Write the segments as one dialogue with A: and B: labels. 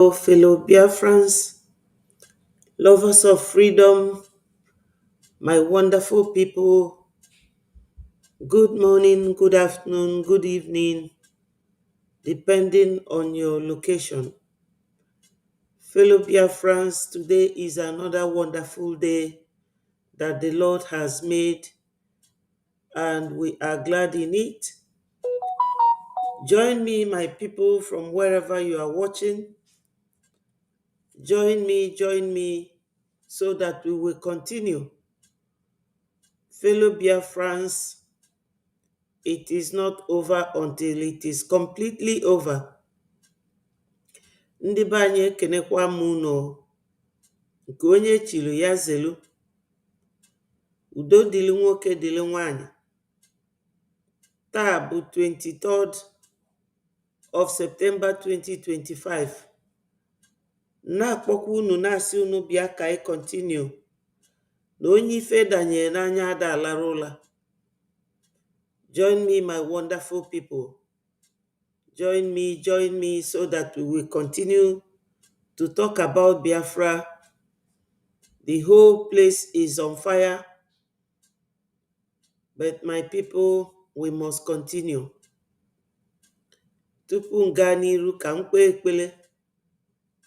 A: Fellow Biafrans, lovers of freedom, my wonderful people, good morning, good afternoon, good evening, depending on your location. Fellow Biafrans, today is another wonderful day that the Lord has made, and we are glad in it. Join me, my people, from wherever you are watching. Join me, so that we will continue. Fellow Biafrans, it is not over until it is completely over. Ndị be anyị ekenekwa m unu, nke onye chiri ya zelu. Udo dịrị nwoke dịrị nwanyị. Taa bụ 23rd of September 2025. Na-akpọkwa unu na-asị unu bịa ka anyị continue. Na onye ife danyere n'anya ada alara ụla. Join me, my wonderful people. Join me so that we will continue to talk about Biafra. The whole place is on fire. But my people, we must continue. Tupu nga n'iru ka m kpee ekpele,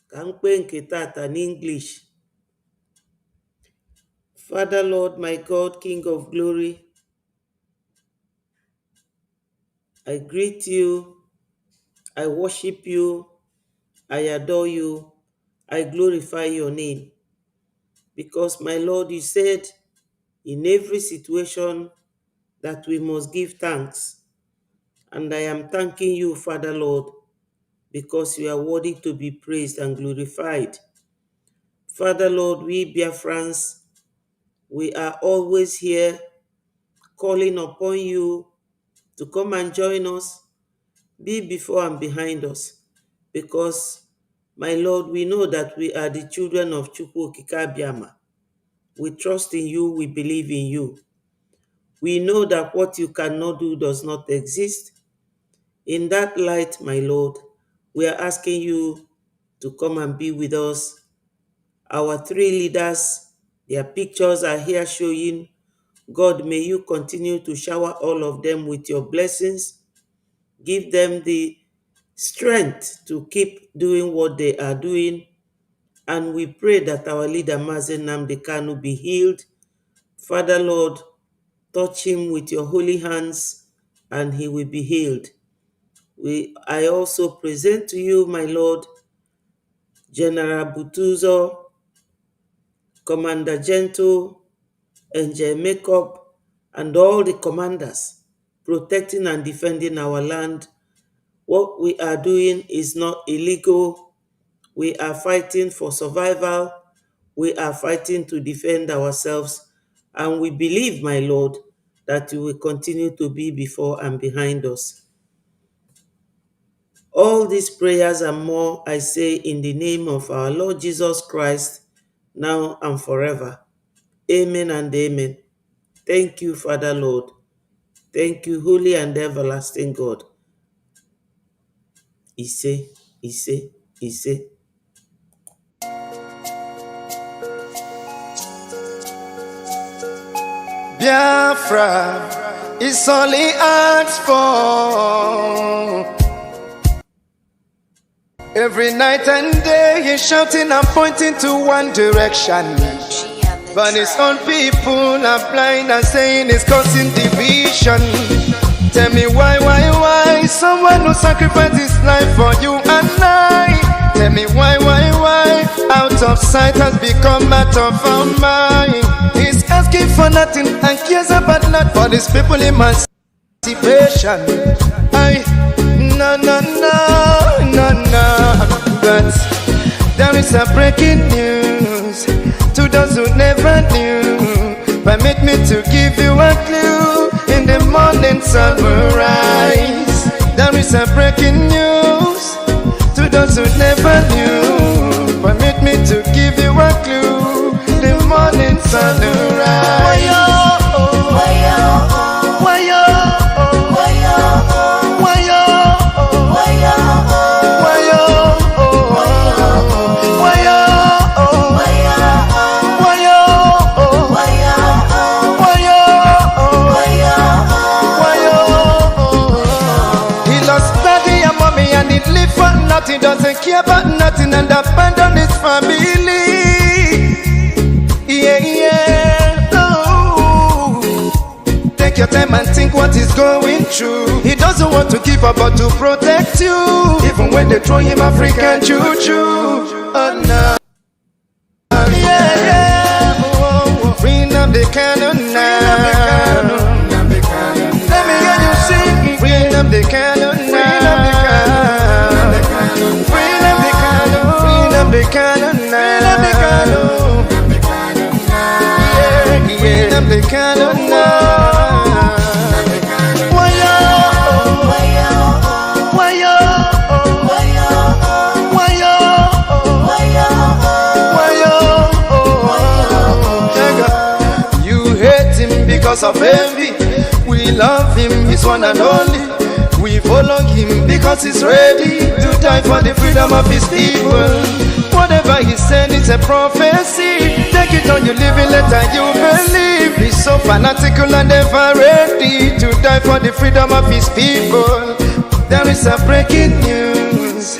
A: ka m kpee nke tata n'English. Father, Lord, my God, King of glory, I greet you, I worship you, I adore you, I glorify your name. Because, my Lord, you said in every situation that we must give thanks. And I am thanking you, Father, Lord, because you are worthy to be praised and glorified. Father, Lord, we Biafrans, we are always here calling upon you to come and join us, be before and behind us. Because, my Lord, we know that we are the children of Socio-political. We trust in you, we believe in you. We know that what you cannot do does not exist. In that light, my Lord, we are asking you to come and be with us. Our three leaders, their pictures are here showing. God, may you continue to shower all of them with your blessings. Give them the strength to keep doing what they are doing. And we pray that our leader, Mazen Nnamdi Kanu, be healed. Father, Lord, touch him with your holy hands and he will be healed. I also present to you, my Lord, General Butuzo, Commander Gentle, Angel Makeup, and all the commanders protecting and defending our land. What we are doing is not illegal. We are fighting for survival. We are fighting to defend ourselves. And we believe, my Lord, that you will continue to be before and behind us. All these prayers and more I say in the name of our Lord Jesus Christ, now and forever. Amen and amen. Thank you, Father Lord. Thank you, holy and everlasting God. Ise, Ise, Ise.
B: Biafra is only asked for. Every night and day he's shouting and pointing to one direction. But his own people are blind and saying it's causing division. Tell me why someone who sacrificed his life for you and I. Tell me why out of sight has become out of our mind. He's asking for nothing and cares about not for these people emancipation. No. But there is a breaking news to those who never knew. Permit me to give you a clue. In the morning sun will rise. There is a breaking news to those who never knew. Permit me to give you a clue. The morning sun will rise. got nothing and abandon his family. Yeah, yeah. Oh. Take your time and think what he's going through. He doesn't want to give up but to protect you. Even when they throw him African juju. Oh no. Yeah, yeah. Oh. Bring up the cannon now. Let me hear you sing. Bring up the cannon now. Bring up the cannon. Bring up the cannon now. Bring up the cannon now. Why yo? Why yo? Why yo? Why yo? Why yo? You hate him because of envy. We love him, he's one and only. We follow him because he's ready to die for the freedom of his people. Whatever he said is a prophecy. Take it on, you live it, let you believe. He's so fanatical and ever ready to die for the freedom of his people. There is a breaking news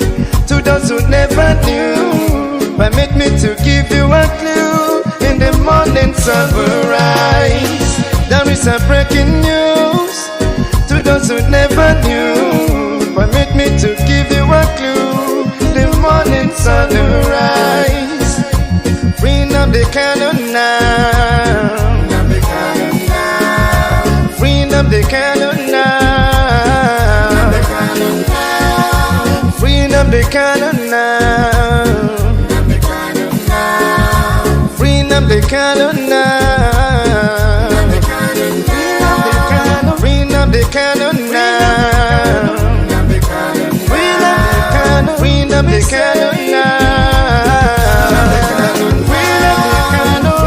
B: to those who never knew. Permit me to give you a clue. In the morning sun will rise. There is a breaking news to those who never knew. Permit me to give you a clue. The morning sun will rise. Bring up the cannon now. Bring up the cannon now. Bring up the cannon now. Bring up the cannon now. Bring up the cannon now. Bring up the cannon now.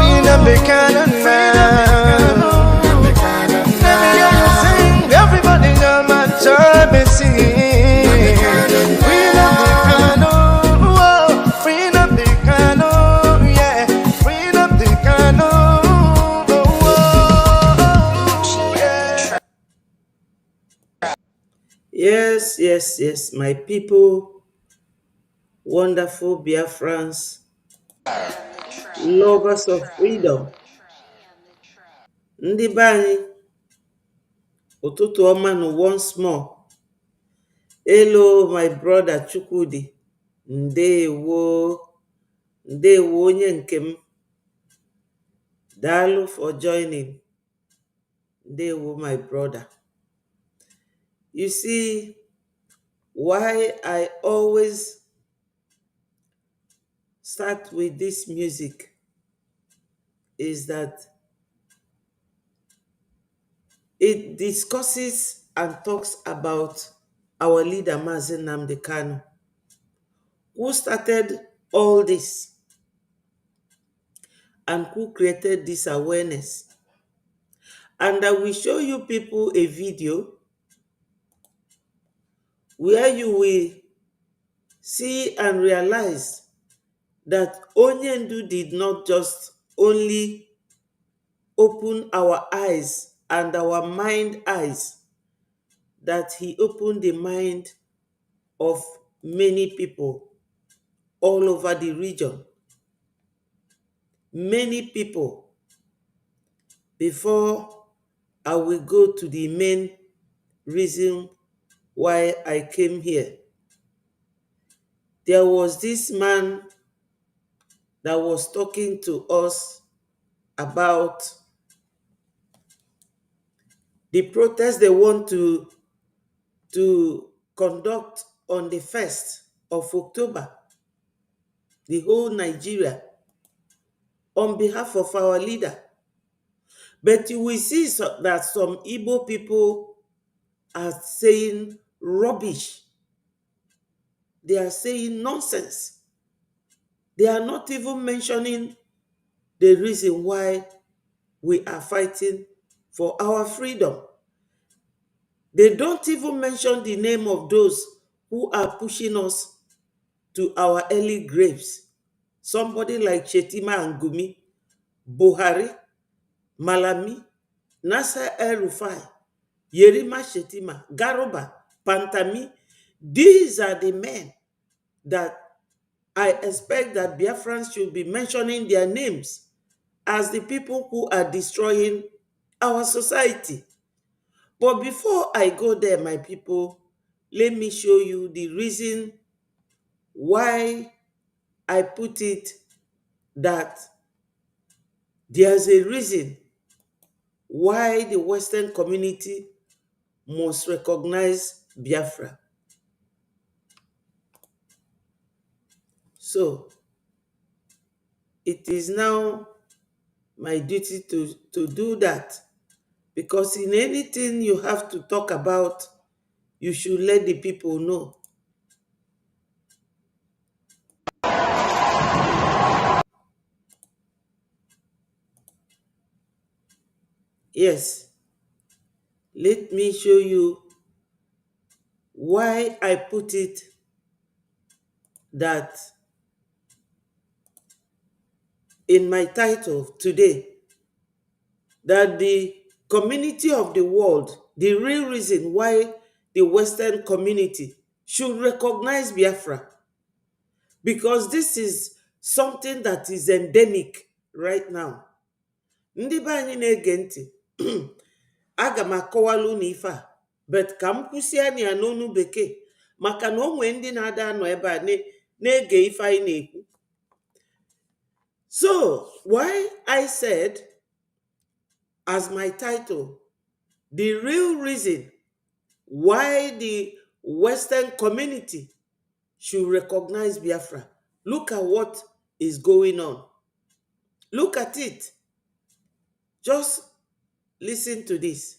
B: Bring up the cannon now. Let me hear you sing. Everybody on my job is singing. Bring up the cannon. Whoa. Bring up the cannon. Yeah. Bring up the cannon. Whoa. Yeah.
A: Yes, my people, wonderful Biafrans, lovers of freedom. Ndị be anyị, ụtụtụ ọma nụ once more. Hello, my brother Chukwudi. Ndewo, ndewo onye nke m. Daalụ for joining. Ndewo, my brother. You see, why I always start with this music is that it discusses and talks about our leader Mazen Nnamdi Kanu, who started all this and who created this awareness. And I will show you people a video where you will see and realize that Onyendu did not just only open our eyes and our mind eyes, that he opened the mind of many people all over the region. Many people. Before I will go to the main reason why I came here, there was this man that was talking to us about the protest they want to conduct on the 1st of October, the whole Nigeria, on behalf of our leader. But you will see that some Igbo people are saying rubbish. They are saying nonsense. They are not even mentioning the reason why we are fighting for our freedom. They don't even mention the name of those who are pushing us to our early graves. Somebody like Chetima and Gumi, Buhari, Malami, Nasser El-Rufai, Yerima Shetima, Garoba, Pantami. These are the men that I expect that Biafrans should be mentioning their names as the people who are destroying our society. But before I go there, my people, let me show you the reason why I put it that there's a reason why the Western community must recognize Biafra. So it is now my duty to do that, because in anything you have to talk about, you should let the people know. Yes, let me show you why I put it that in my title today, that the community of the world, the real reason why the Western community should recognize Biafra, because this is something that is endemic right now. Ndị be anyị na-ege ntị, aga m akọwalụ na ife a, but ka m kwụsịa ya n'onu bekee, maka na o nwee ndị na-ada anọ ebe a na-ege ife anyị na-ekwu. So, why I said as my title, the real reason why the Western community should recognize Biafra. Look at what is going on. Look at it. Just listen to this.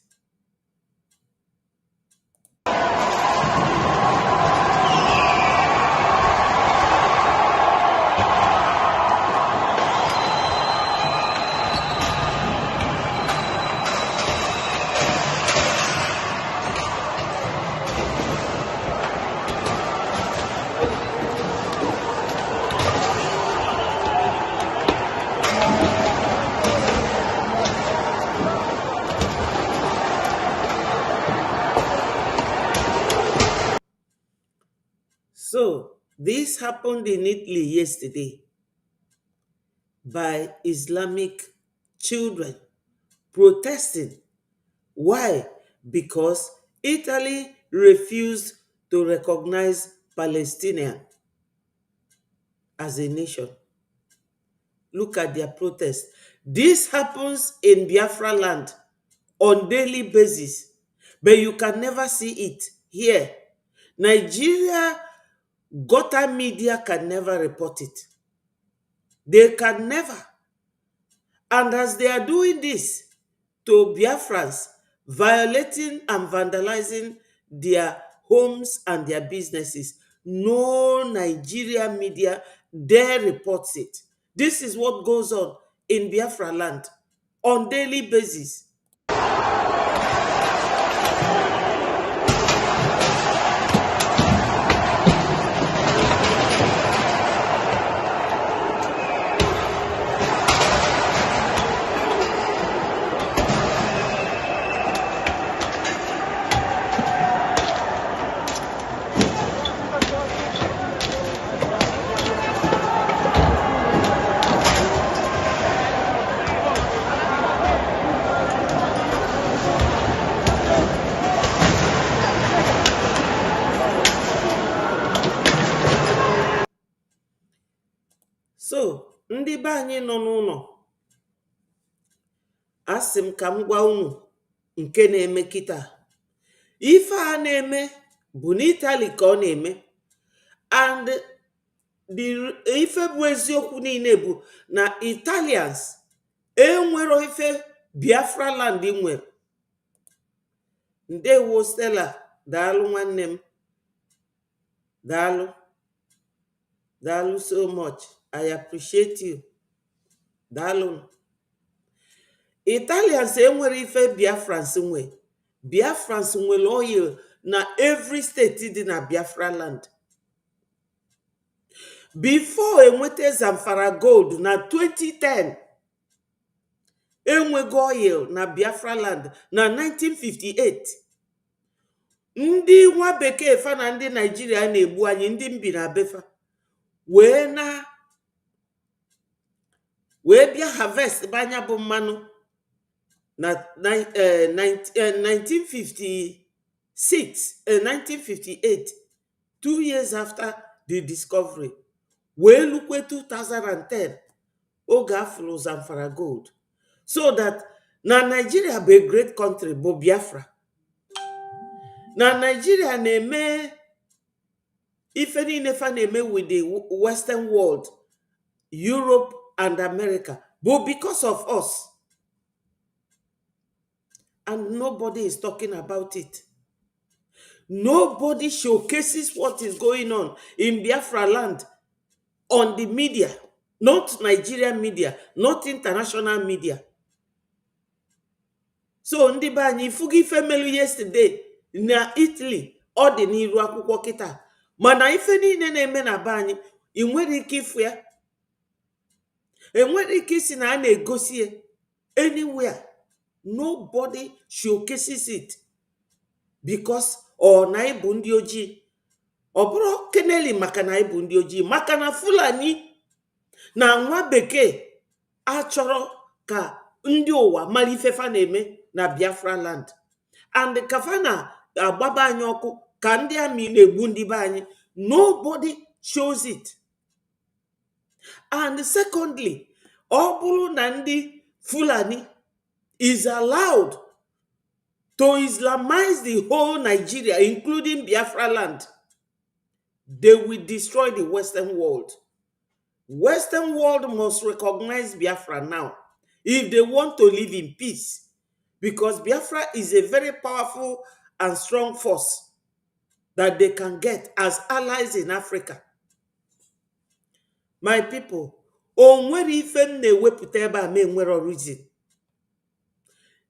A: So, this happened in Italy yesterday by Islamic children protesting. Why? Because Italy refused to recognize Palestinian as a nation. Look at their protest. This happens in Biafra land on daily basis, but you can never see it here. Nigeria gutter media can never report it. They can never. And as they are doing this to Biafrans, violating and vandalizing their homes and their businesses, no Nigeria media dare reports it. This is what goes on in Biafra land on daily basis. So, ndị be anyị nọ n'ụlọ, asị m ka m gwa unu nke na-eme kịta. Ife a na-eme bụ n'Italy ka ọ na-eme, and ife bụ eziokwu niile bụ na Italians enwero ife Biafra land nwere. Ndewo Stella, daalụ nwanne m, daalụ so much. I appreciate you. Daalụ. Italians enwere ife Biafrans nwe. Biafrans nwere oil na every state dị na Biafra land. Before enwete Zamfara gold na 2010, enwego oil na Biafra land na 1958. Ndị nwa bekee fa na ndị Nigeria na-egbu anyị, ndị mbi na befa, wee na wee bịa harvest banya bụ mmanụ na 1956 1958, 2 years after the discovery, wee lukwe 2010 oge afụrụ Zamfara gold. So that na Nigeria bụ a great country bụ Biafra. Na Nigeria na-eme ife niile fa na-eme with the Western world, Europe and America, but because of us. And nobody is talking about it. Nobody showcases what is going on in Biafra land on the media, not Nigerian media, not international media. So ndị be anyị ifugo ife melu yesterday na Italy ọ dị n'iru akwụkwọ kịta, mana ife niile na-eme na be anyị ị nwere ike ifu ya, enwere ike isi na a na-egosi ya anywhere. Nobody showcases it because ọ na ịbụ ndị ojii. Ọ bụrụ keneli maka na ịbụ ndị ojii, maka na Fulani na nwa bekee achọrọ ka ndị ụwa mara ifefa na-eme na Biafra land, and kafa na-agbaba anyị ọkụ ka ndị amị na-egbu ndị be anyị. Nobody shows it. And secondly, ọ bụrụ na ndị Fulani is allowed to Islamize the whole Nigeria, including Biafra land, they will destroy the Western world. Western world must recognize Biafra now if they want to live in peace, because Biafra is a very powerful and strong force that they can get as allies in Africa. My people, onwere ife m na-ewepụta ebe a ma enwero reason.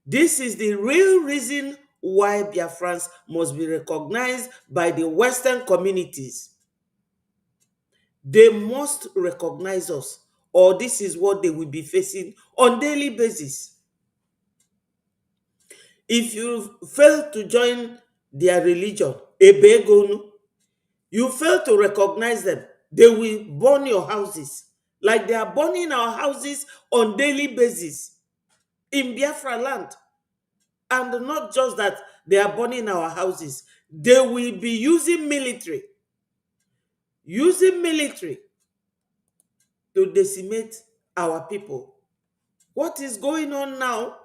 A: This is the real reason why Biafrans must be recognized by the Western communities. They must recognize us, or this is what they will be facing on daily basis. If you fail to join their religion, Ebegonu, you fail to recognize them, they will burn your houses like they are burning our houses on daily basis in Biafra land. And not just that they are burning our houses, they will be using military to decimate our people. What is going on now?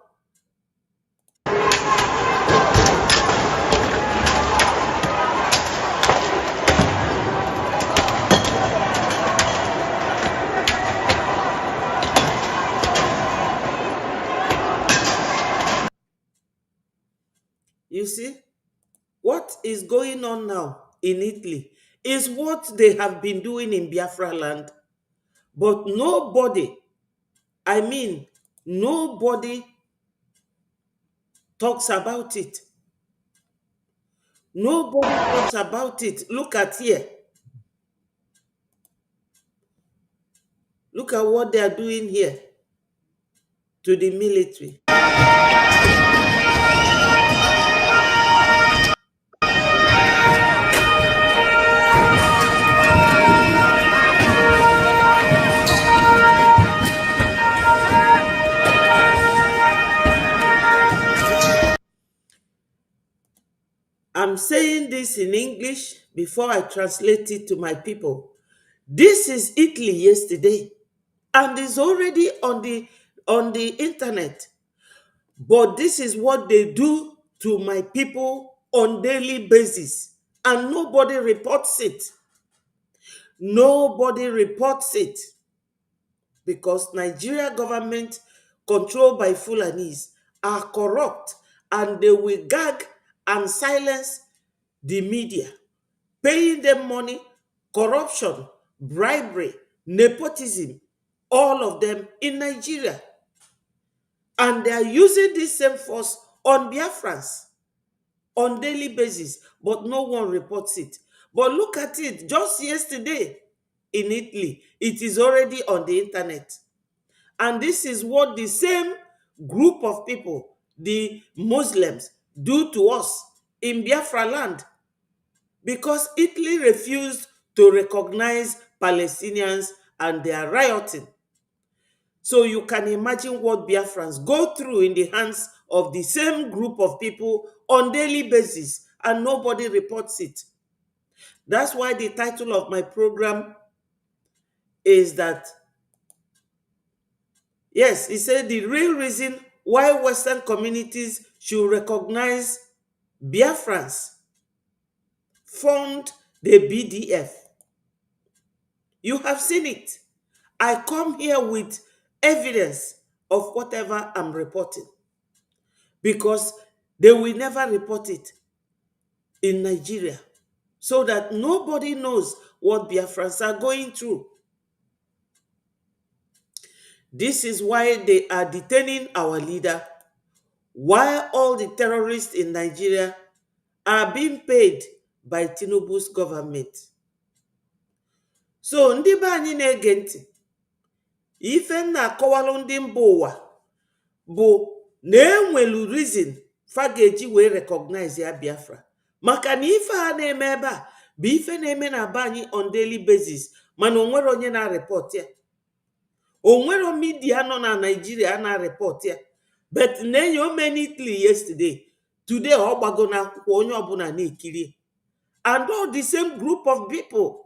A: You see, what is going on now in Italy is what they have been doing in Biafra land. But nobody talks about it. Nobody talks about it. Look at here. Look at what they are doing here to the military. I'm saying this in English before I translate it to my people. This is Italy yesterday, and it's already on the internet. But this is what they do to my people on daily basis, and nobody reports it. Nobody reports it because Nigeria government controlled by Fulanis are corrupt, and they will gag and silence the media, paying them money, corruption, bribery, nepotism, all of them in Nigeria. And they are using this same force on Biafrans on daily basis, but no one reports it. But look at it, just yesterday in Italy, it is already on the internet. And this is what the same group of people, the Muslims, do to us in Biafra land, because Italy refused to recognize Palestinians, and they are rioting. So you can imagine what Biafrans go through in the hands of the same group of people on daily basis, and nobody reports it. That's why the title of my program is that, yes, he said the real reason why Western communities should recognize Biafrans formed the BDF. You have seen it. I come here with evidence of whatever I'm reporting, because they will never report it in Nigeria, so that nobody knows what Biafrans are going through. This is why they are detaining our leader, while all the terrorists in Nigeria are being paid by Tinubu's government. So ndị be anyị na-ege ntị, ife m na-akọwalụ ndị mba ụwa bụ na enwelu reason fa ga-eji wee recognize ya Biafra, maka na ife a na-eme ebe a bụ ife na-eme na be anyị on daily basis, mana onwere onye na-report ya. Onwere media nọ na Nigeria na-report ya. But na-enye omenitly yesterday, today ọ gbago n'akwụkwọ onye ọbụla na-ekiri. And all the same group of people,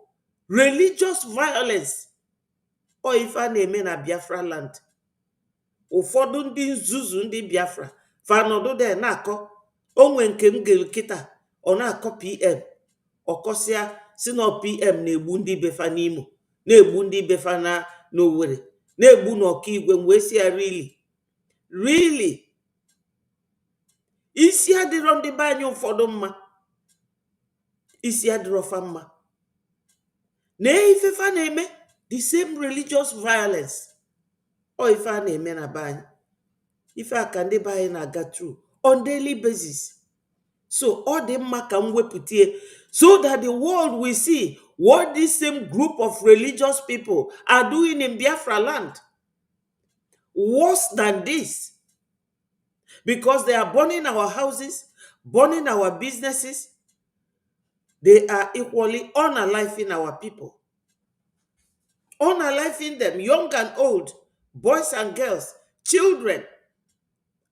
A: religious violence, or ife a na-eme na Biafra land. Ụfọdụ ndị nzuzu ndị Biafra fanọdụ de na-akọ, onwe nke m gere kịta, ọ na-akọ PM, ọkọsịa si na PM na-egbu ndị befa n'Imo, na-egbu ndị befa na n'Owerri, na-egbu n'Ọkigwe. Wee si ya, really isi adịrọ ndị be anyị ụfọdụ mma, isi adịrọ fa mma na ifefa na-eme the same religious violence. Or ife a na-eme na be anyị, ife a ka ndị be anyị na-aga through on daily basis. So ọ dị mma ka m wepụtie, so that the world will see what this same group of religious people are doing in Biafra land. Worse than this, because they are burning our houses, burning our businesses. They are equally unaliving our people, unaliving them, young and old, boys and girls, children,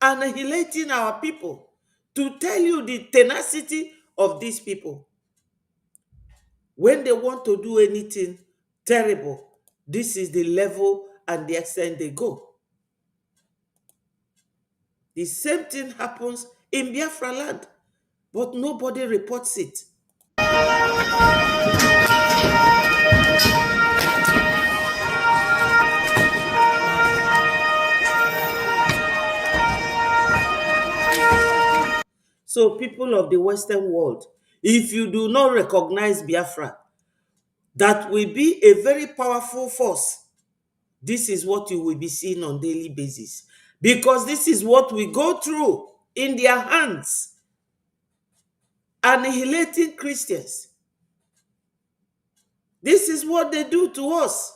A: annihilating our people. To tell you the tenacity of these people, when they want to do anything terrible, this is the level and the extent they go. The same thing happens in Biafra land, but nobody reports it. So people of the Western world, if you do not recognize Biafra, that will be a very powerful force. This is what you will be seeing on daily basis, because this is what we go through in their hands, annihilating Christians. This is what they do to us.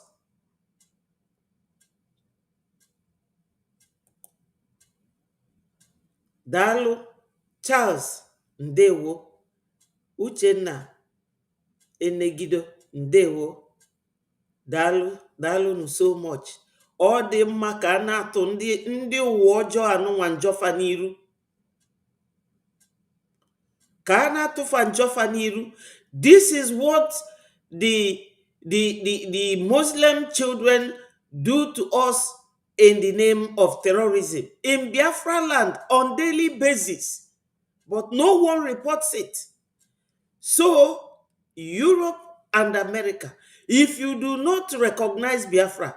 A: Daalụ Charles ndewo, Uchenna Enegido ndewo, daalụ so much. Ọ dị mma ka a na-atụ ndị ụwa ọjọọ anụnwa njọfa n'iru, ka a na-atụfa njọfa n'iru. This is what the Muslim children do to us in the name of terrorism in Biafra land on daily basis, but no one reports it. So Europe and America, if you do not recognize Biafra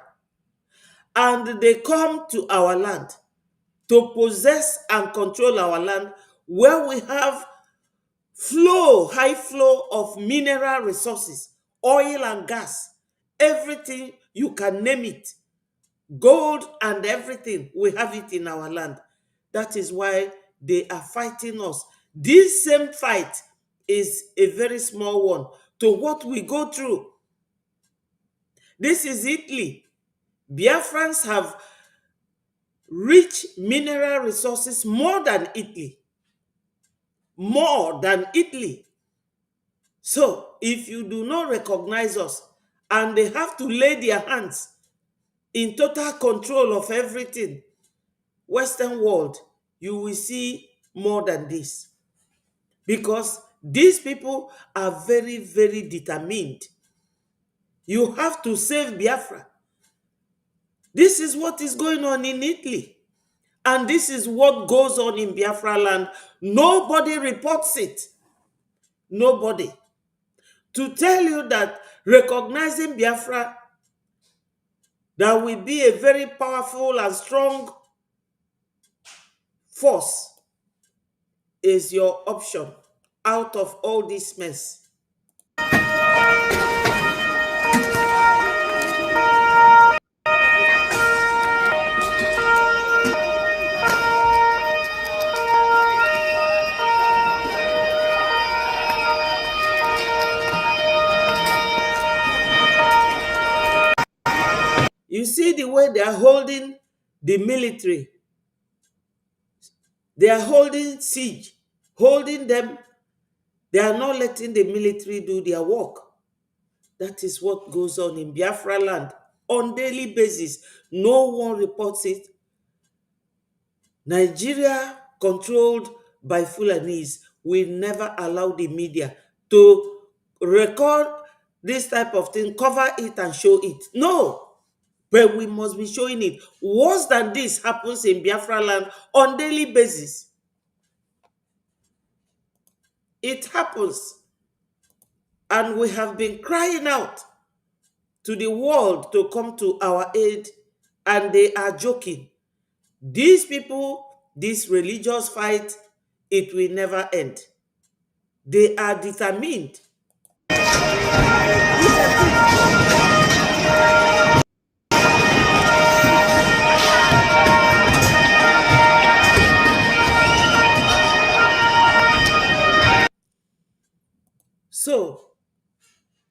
A: and they come to our land to possess and control our land, where we have high flow of mineral resources, oil and gas, everything you can name it, gold and everything, we have it in our land. That is why they are fighting us. This same fight is a very small one to what we go through. This is Italy. Biafrans have rich mineral resources more than Italy. More than Italy. So if you do not recognize us and they have to lay their hands in total control of everything. Western world, you will see more than this, because these people are very, very determined. You have to save Biafra. This is what is going on in Italy, and this is what goes on in Biafra land. Nobody reports it. Nobody. To tell you that recognizing Biafra, that will be a very powerful and strong force, is your option out of all this mess. You see the way they are holding the military. They are holding siege, holding them. They are not letting the military do their work. That is what goes on in Biafra land on daily basis. No one reports it. Nigeria, controlled by Fulanis, will never allow the media to record this type of thing, cover it and show it. No, but we must be showing it. Worse than this happens in Biafra land on daily basis. It happens. And we have been crying out to the world to come to our aid, and they are joking. These people, this religious fight, it will never end. They are determined. So,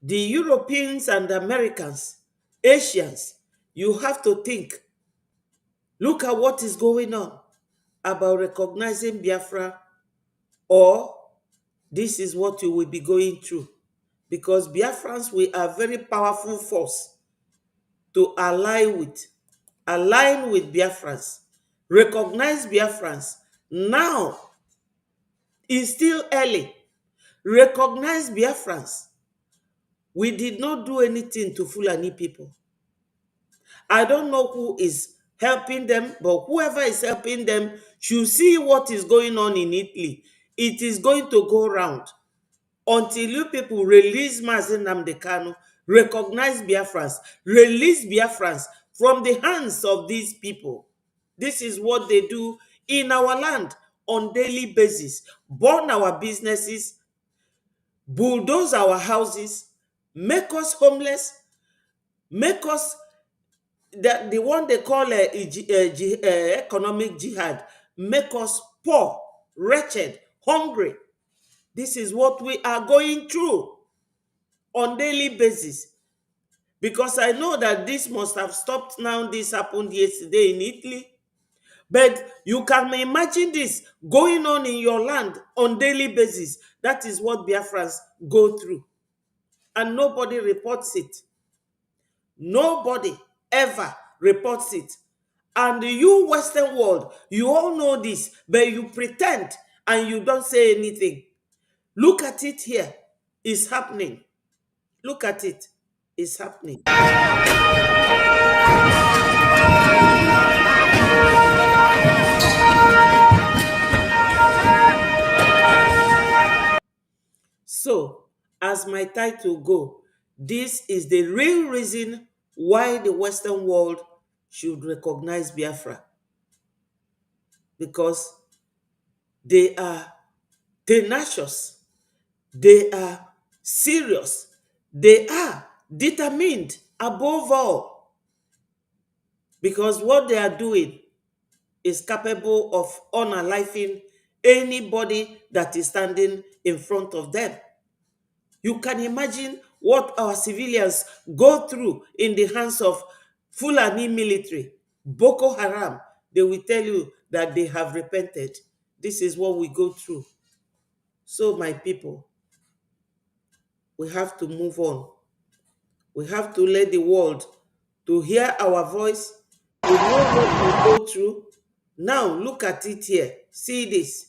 A: the Europeans and Americans, Asians, you have to think, look at what is going on about recognizing Biafra, or this is what you will be going through. Because Biafrans, we are very powerful force to align with Biafrans, recognize Biafrans. Now, it's still early. Recognize Biafrans. We did not do anything to Fulani people. I don't know who is helping them, but whoever is helping them should see what is going on in Italy. It is going to go round until you people release Mazen Nnamdi Kanu, recognize Biafrans, release Biafrans from the hands of these people. This is what they do in our land on daily basis. Burn our businesses, bulldoze our houses, make us homeless, make us the one they call economic jihad, make us poor, wretched, hungry. This is what we are going through on daily basis. Because I know that this must have stopped now. This happened yesterday in Italy. But you can imagine this going on in your land on daily basis. That is what Biafrans go through. And nobody reports it. Nobody ever reports it. And you Western world, you all know this, but you pretend and you don't say anything. Look at it here. It's happening. Look at it. It's happening. So, as my title go, this is the real reason why the Western world should recognize Biafra. Because they are tenacious, they are serious, they are determined above all. Because what they are doing is capable of unaliving anybody that is standing in front of them. You can imagine what our civilians go through in the hands of Fulani military, Boko Haram. They will tell you that they have repented. This is what we go through. So, my people, we have to move on. We have to let the world to hear our voice, to know what we go through. Now look at it here. See this.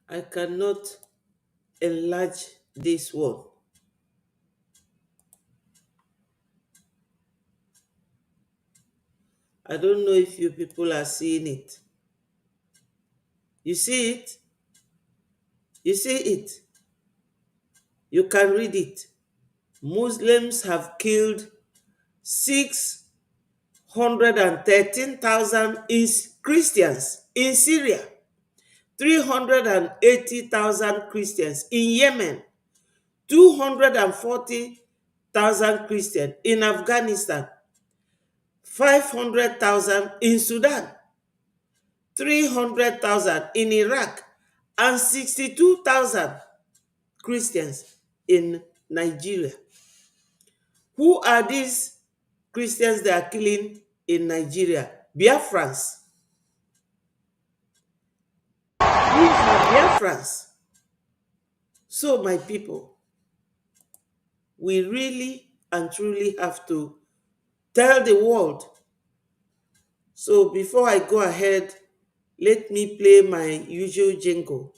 A: I cannot enlarge this one. I don't know if you people are seeing it. You see it? You see it? You can read it. Muslims have killed 613,000 Christians in Syria, 380,000 Christians in Yemen, 240,000 Christians in Afghanistan, 500,000 in Sudan, 300,000 in Iraq, and 62,000 Christians in Nigeria. Who are these Christians they are killing in Nigeria? Biafrans. These are Biafrans. So, my people, we really and truly have to tell the world. So, before I go ahead, let me play my usual jingle.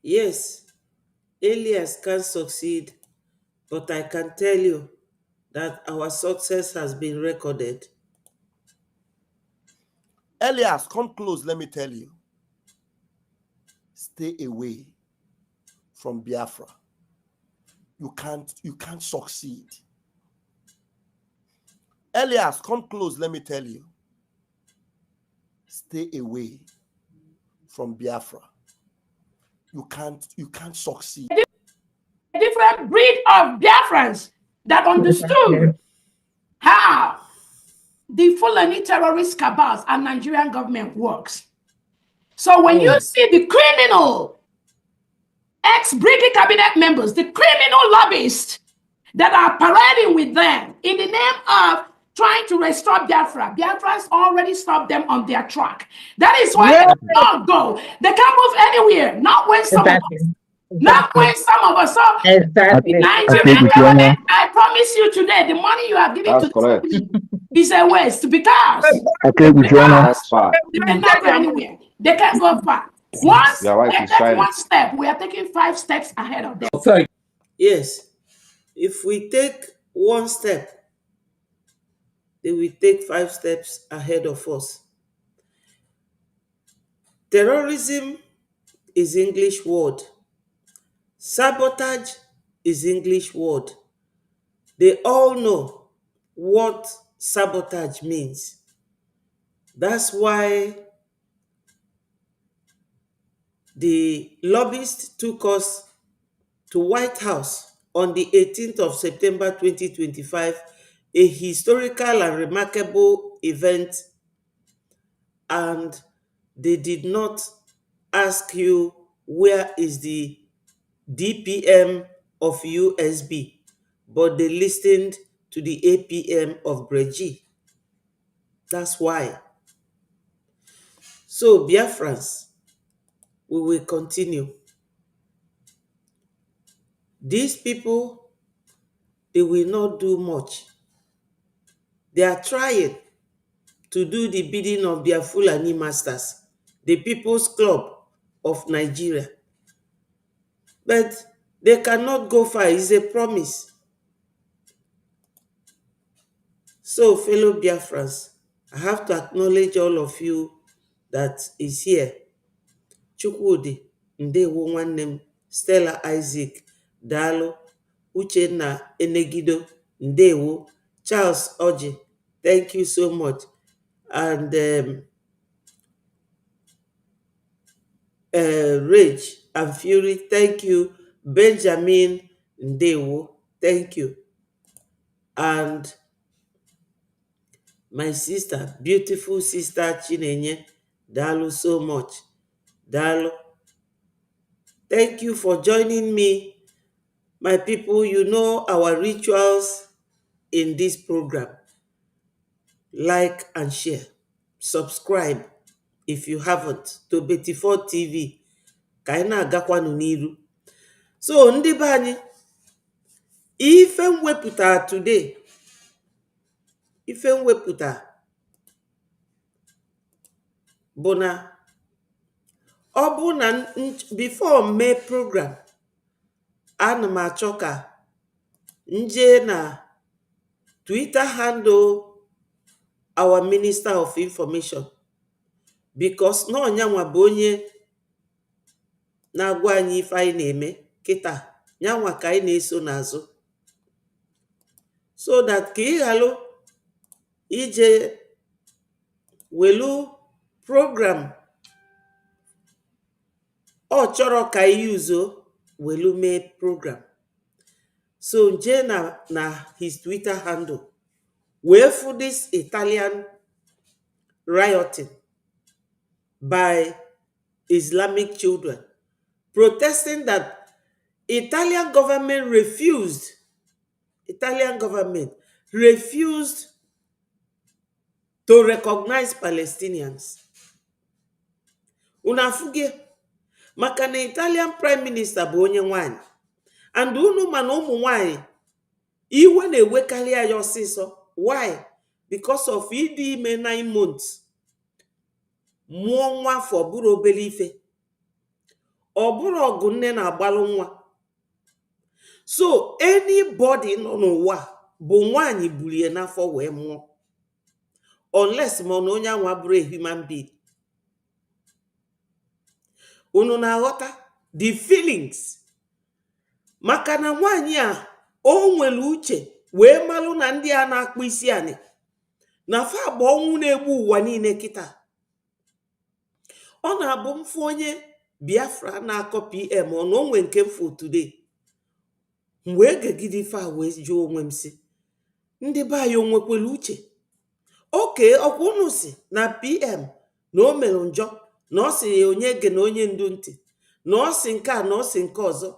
A: Yes, aliens can succeed, but I can tell you that our success has been recorded.
C: Elias, come close, let me tell you. Stay away from Biafra. You can't succeed. Elias, come close, let me tell you. Stay away from Biafra. You can't succeed.
D: A different breed of Biafrans that understood how the Fulani terrorist cabals and Nigerian government works. So when you see the criminal ex-Brigadier cabinet members, the criminal lobbyists that are parading with them in the name of trying to restore Biafra, Biafrans already stopped them on their track. That is why they don't go. They can't move anywhere. Not when some of us. Not when some of us. So Nigerian government, I promise you today, the money you are giving to the is a waste because they cannot go anywhere. They can't go far. Once they take one step, we are taking 5 steps ahead of them.
A: Yes, if we take one step, they will take 5 steps ahead of us. Terrorism is English word. Sabotage is English word. They all know what sabotage means. That's why the lobbyists took us to White House on the 18th of September 2025, a historical and remarkable event, and they did not ask you where is the DPM of USB, but they listened to the APM of Breji. That's why. So, Biafrans, we will continue. These people, they will not do much. They are trying. to do the bidding of their Fulani masters, the People's Club of Nigeria. But they cannot go far, it's a promise. So, fellow Biafrans, I have to acknowledge all of you that is here. Chukwudi, ndewo nwanne m, Stella Isaac, daalụ, Uchenna Enegido, ndewo, Charles Oji, thank you so much, and Rage and Fury, thank you, Benjamin, ndewo, thank you, and my sister, beautiful sister Chinenye, daalụ so much, daalụ. Thank you for joining me. My people, you know our rituals in this program. Like and share. Subscribe if you haven't to Betifor TV. Ka anyị na-agakwanu n'iru. So, ndị be anyị, ife m wepụtara today, ife m wepụtara bụ na ọ bụ na before mee program, ana m achọ ka nje na Twitter handle our Minister of Information, because no nyanwa bụ onye na-agwa anyị ife anyị na-eme kịta, nyanwa ka anyị na-eso n'azụ, so that ka ị ghalụ ije welu program ọ chọrọ ka anyị uzo welu mee program. So nje na his Twitter handle wee for this Italian rioting by Islamic children, protesting that Italian government refused to recognize Palestinians. Unafuge, maka na Italian Prime Minister bụ onye nwanyị, and unu mana ụmụ nwanyị iwe na-ewekarị ya ọsịsọ. Why? Because of ịdị ime 9 months. Mụọ nwa afọ bụrụ obere ife. Ọ bụrụ ọgụ nne na-agbalụ nwa. So anybody nọ n'ụwa bụ nwanyị bulie n'afọ wee mụọ. Unless ma na onye anwa bụrụ a human being. Unu na-aghọta the feelings. Maka na nwanyị a o nwere uche wee malụ na ndị a na-akpụ isi anị na fa bụ ọnwụ na-egbu ụwa niile kịta. Ọ na-abụ mfu onye Biafra na-akọ PM ọ na onwe nke mfu today. Mgbe gegide ife a wee jụọ onwe m si, ndị be anyị onwekwere uche? Oke, ọkwa unu si na PM na o mere njọ, na ọ si onye ge na onye ndu ntị, na ọ si nke a na ọ si nke ọzọ.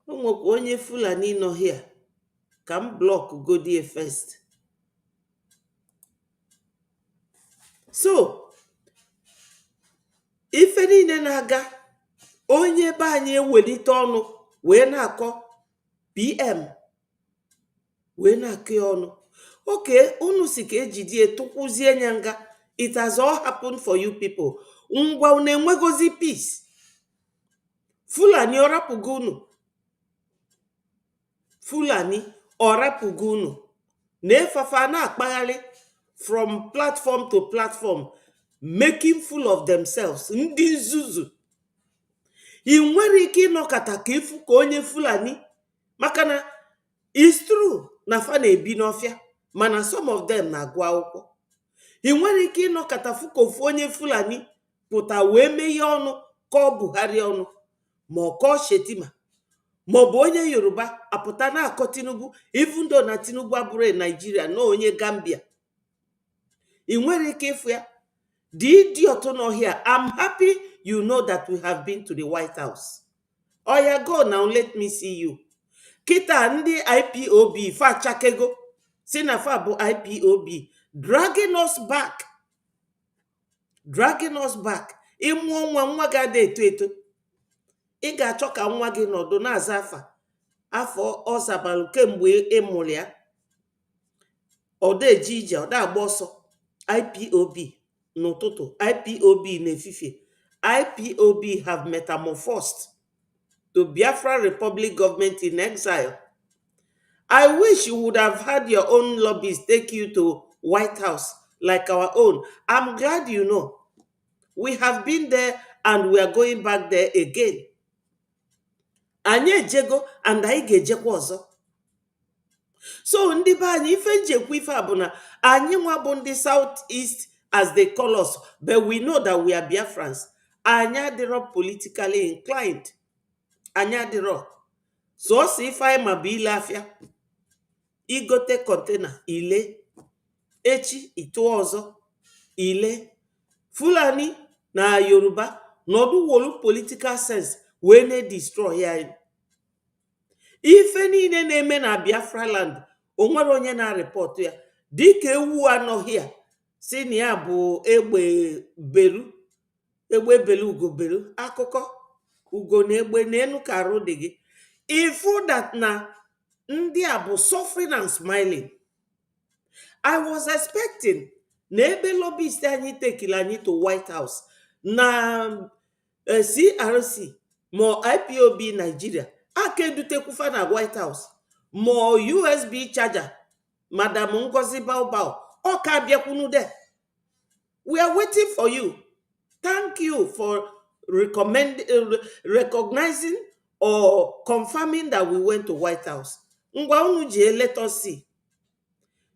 A: O nwekwa onye Fulani nọ here, ka m block godie first. So, ife niile na-aga, onye be anyị ewelite ọnụ wee na-akọ PM, wee na-akọ ya ọnụ. Okay, unu si ka ejidie tụkwuzie nya nga. It has all happened for you people. Ngwa unu enwegozi peace. Fulani ọrapụgo unu. Fulani ọrapụgo unu. Na-efafa na-akpagharị from platform to platform, making fool of themselves. Ndị nzuzu. I nwere ike ịnọkọta ka ifu ka onye Fulani, maka na it's true na fa na-ebi n'ọfịa, mana some of them na-agụ akwụkwọ. I nwere ike ịnọkọta fu ka ofu onye Fulani pụta wee mee ihe ọnụ kọọ Buhari ọnụ, ma ọ kọọ Shetima, ma ọ bụ onye Yoruba apụta na-akọ Tinubu, even though na Tinubu abụrụ Nigeria na onye Gambia. I nwere ike ịfụ ya. The idiot nọ here, I'm happy you know that we have been to the White House. Oh yeah, go now, let me see you. Kita ndị IPOB fa chakego, si na fa bụ IPOB, dragging us back dragging us back. Ịmụọ nwa gị ada eto eto, ị ga-achọ ka nwa gị nọdụ na-aza afọ ọ zabalụ kemgbe ịmụrụ ya, ọ da-eje ije, ọ da-agba ọsọ. IPOB n'ụtụtụ, IPOB n'efifie. IPOB have metamorphosed to Biafra Republic government in exile. I wish you would have had your own lobbies take you to White House like our own. I'm glad you know. We have been there and we are going back there again. Anyị ejego and anyị ga-ejekwa ọzọ. So ndị be anyị, ife njekwa ife a bụ na anyị nwa bụ ndị Southeast as they call us, but we know that we are Biafrans. Anyị adịrọ politically inclined. Anyị adịrọ. So ọsọ ife anyị ma bụ ile afịa, igote container ile, echi ịtụọ ọzọ ile. Fulani na Yoruba nọdụ wolu political sense wee na-destroy ya. Ife niile na-eme na Biafra land, onwere onye na-report ya. Dịka ewu anọghị ya si na ya bụ egbe belu ugo belu, akụkọ ugo na egbe na enu ka arụ dị gị. Ifu that na ndị a bụ suffering and smiling. I was expecting na ebe lobbyist anyị tekila anyị to White House na CRC ma IPOB Nigeria aka edutekwufa na White House ma USB charger Madam Ngozi Baobao ọ ka bịakwunu there. We are waiting for you. Thank you for recognizing or confirming that we went to White House. Ngwa unu je, let us see.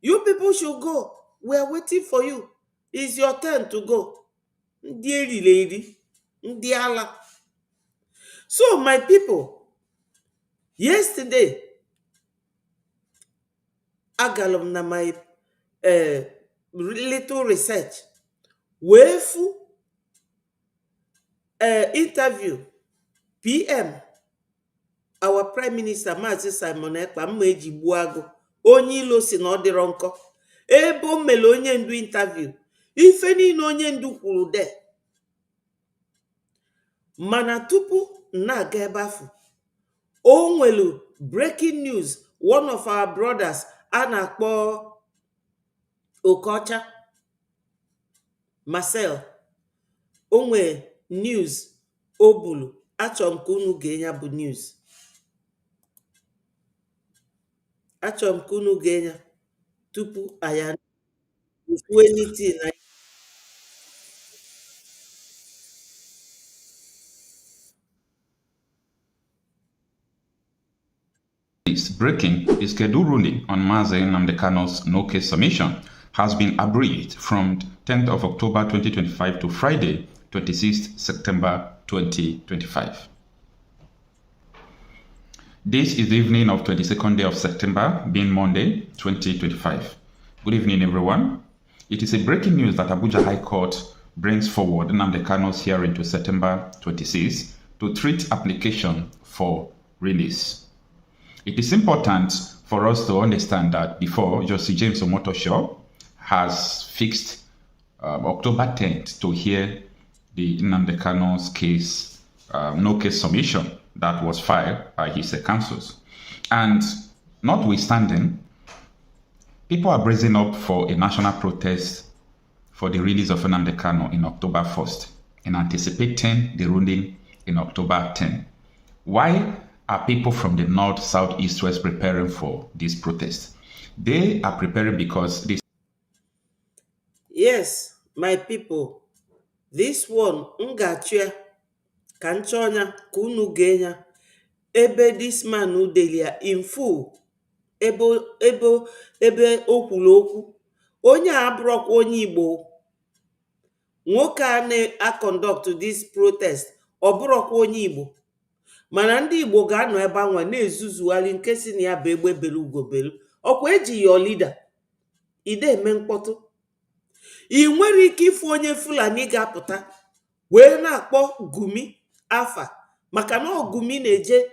A: You people should go. We are waiting for you. It's your turn to go. Dear lady, dear Allah. So, my people, yesterday, I got na my little research. Wefu interview PM, our Prime Minister Mazi Simon Ekpa mmeji buago. Onye ilo si na ọ dịrọ nkọ. Ebo mele onye ndu interview. Ife niile onye ndu kwuru de. Mana tupu na-aga ebe afọ, o nwelu breaking news. One of our brothers a na-akpọ Okocha Marcel, o nwe news obulu. Achọrọ m ka unu ga-enya bụ news. Achọrọ m ka unu ga-enya tupu aya anything.
E: Breaking, the scheduled ruling on Mazi Nnamdi Kanu's no-case submission has been abridged from 10th of October 2025 to Friday, 26th September 2025. This is the evening of 22nd day of September, being Monday, 2025. Good evening, everyone. It is a breaking news that Abuja High Court brings forward Nnamdi Kanu's hearing to September 26th to treat application for release. It is important for us to understand that before, Justice James Omotosho has fixed October 10th to hear the Nnamdi Kanu's case, no-case submission that was filed by his counsels. And notwithstanding, people are bracing up for a national protest for the release of Nnamdi Kanu in October 1st and anticipating the ruling in October 10th. Why are people from the north, south, east, west preparing for this protest? They are preparing because this.
A: Yes, my people, this one, ngachia, kanchonya, kunu genya, ebe this man udelia in full, ebe okuloku, onya abrok onye Igbo, nwoke a conduct this protest, obrok onye Igbo. Mana ndị Igbo ga-anọ ebe anwa na-ezuzugharị nke si na ya bụ egbe belu ugo belu. Ọkwa eji your leader ide eme mkpọtụ. I nwere ike ịfụ onye Fulani ga-apụta wee na-akpọ Gumi afa maka na Gumi na-eje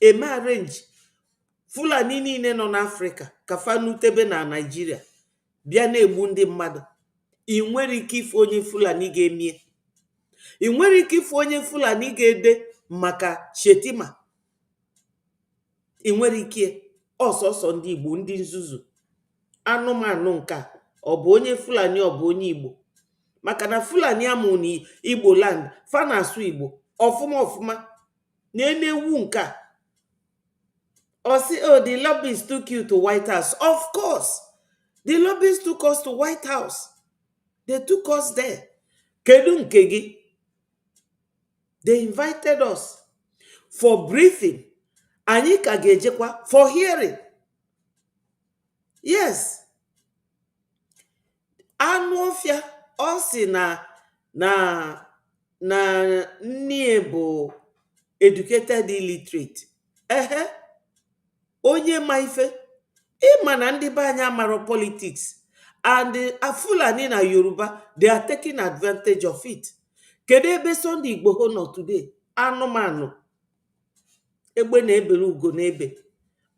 A: eme arrange Fulani niile nọ n'Africa ka fa nutebe na Nigeria bịa na-egbu ndị mmadụ. ị nwere ike ife onye Fulani ga-emie, ị nwere ike ife onye Fulani ga-ede maka Shetima, ị nwere ike ọsọsọ ndị Igbo ndị nzuzu anụmanụ nke ọ bụ onye Fulani ọ bụ onye Igbo, maka na Fulani amụ na Igbo land fa na-asụ Igbo ọfụma ọfụma na-enewu nke Or say, oh, the lobbyists took you to White House. Of course, the lobbyists took us to White House. They took us there. Kedun Kegi. They invited us for briefing. Anyika Gejekwa for hearing. Yes. Anwofia osi na niebo educated illiterate. Onye maife ịma na ndị be anyị amaro politics, and Fulani na Yoruba, they are taking advantage of it. Kedu ebe Sunday Igboho nọ today? Anụmanụ egbe na ebere ugo na ebe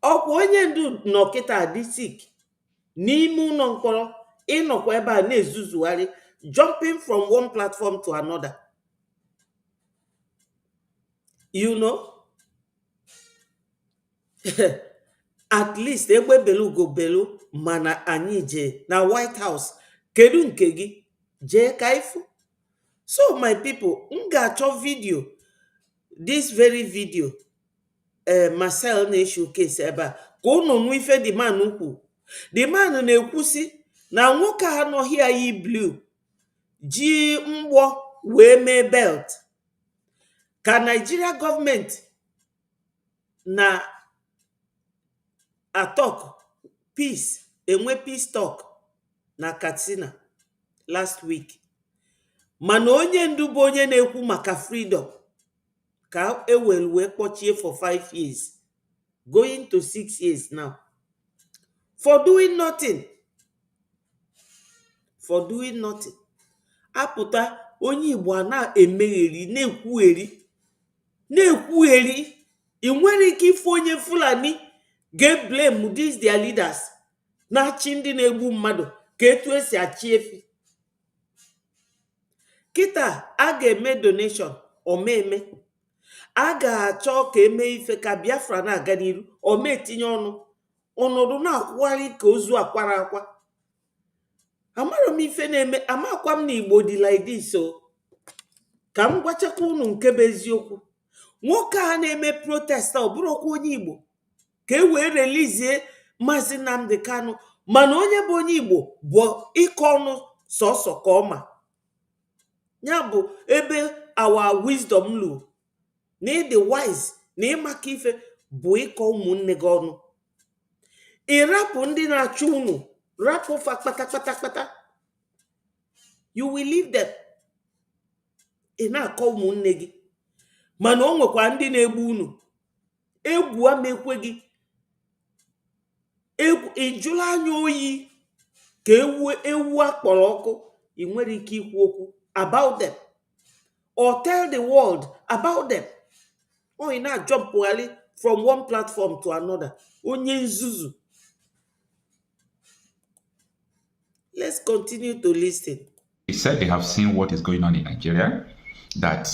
A: ọkwa onye ndu nọ kịta dị sick n'ime ụlọ mkpọrọ, ịnọkwa ebe a na-ezuzugharị, jumping from one platform to another. You know? At least egbe belu ugo belu mana anyị je na White House. Kedu nke gị je ka ifu? So my people, m ga-achọ video, this very video Marcel na-showcase ebe a ka unu nụ ife the man ukwu. The man na-ekwusi na nwoke a anọghị ya yi blue ji mgbọ wee mee belt ka Nigeria government na talk peace, enwe peace talk na Katsina last week. Mana onye ndu bụ onye na-ekwu maka freedom ka wee kpọchie for 5 years, going to 6 years now, for doing nothing. For doing nothing. Apụta onye Igbo na-emegheri, na-ekwugheri. Ị nwere ike ife onye Fulani ga-blame these their leaders na-achị ndị na-egbu mmadụ ka etu esi achị efi. Kita a ga-eme donation omeme, a ga-achọ ka eme ife ka Biafra na-aga n'iru, ome tinye ọnọdụ na-akwụgharị ka ozu akwara akwa. Amara m ife na-eme, amakwa m na Igbo dị like this. So ka m gwachakwa unu nke bụ eziokwu, nwoke a na-eme protest ọ bụrụkwa onye Igbo ka e wee relizie Maazị Nnamdi Kanu, mana onye bụ onye Igbo bụ ịkọ ọnụ sọsọ ka ọma. Ya bụ ebe our wisdom lu na ịdị wise na ịmaka ife bụ ịkọ ụmụnne gị ọnụ. Ịrapụ ndị na-achụ unu, rapụ fa kpata. You will leave them. Ị na-akọ ụmụnne gị, mana o nwekwa ndị na-egbu unu. Egwu amekwe gị. Ijụla anya oyi ka ewu akpọrọ ọkụ. Ị nwere ike ikwu okwu about them or tell the world about them. Or ị na-jump from one platform to another. Onye nzuzu. Let's continue to listen.
E: They said they have seen what is going on in Nigeria, that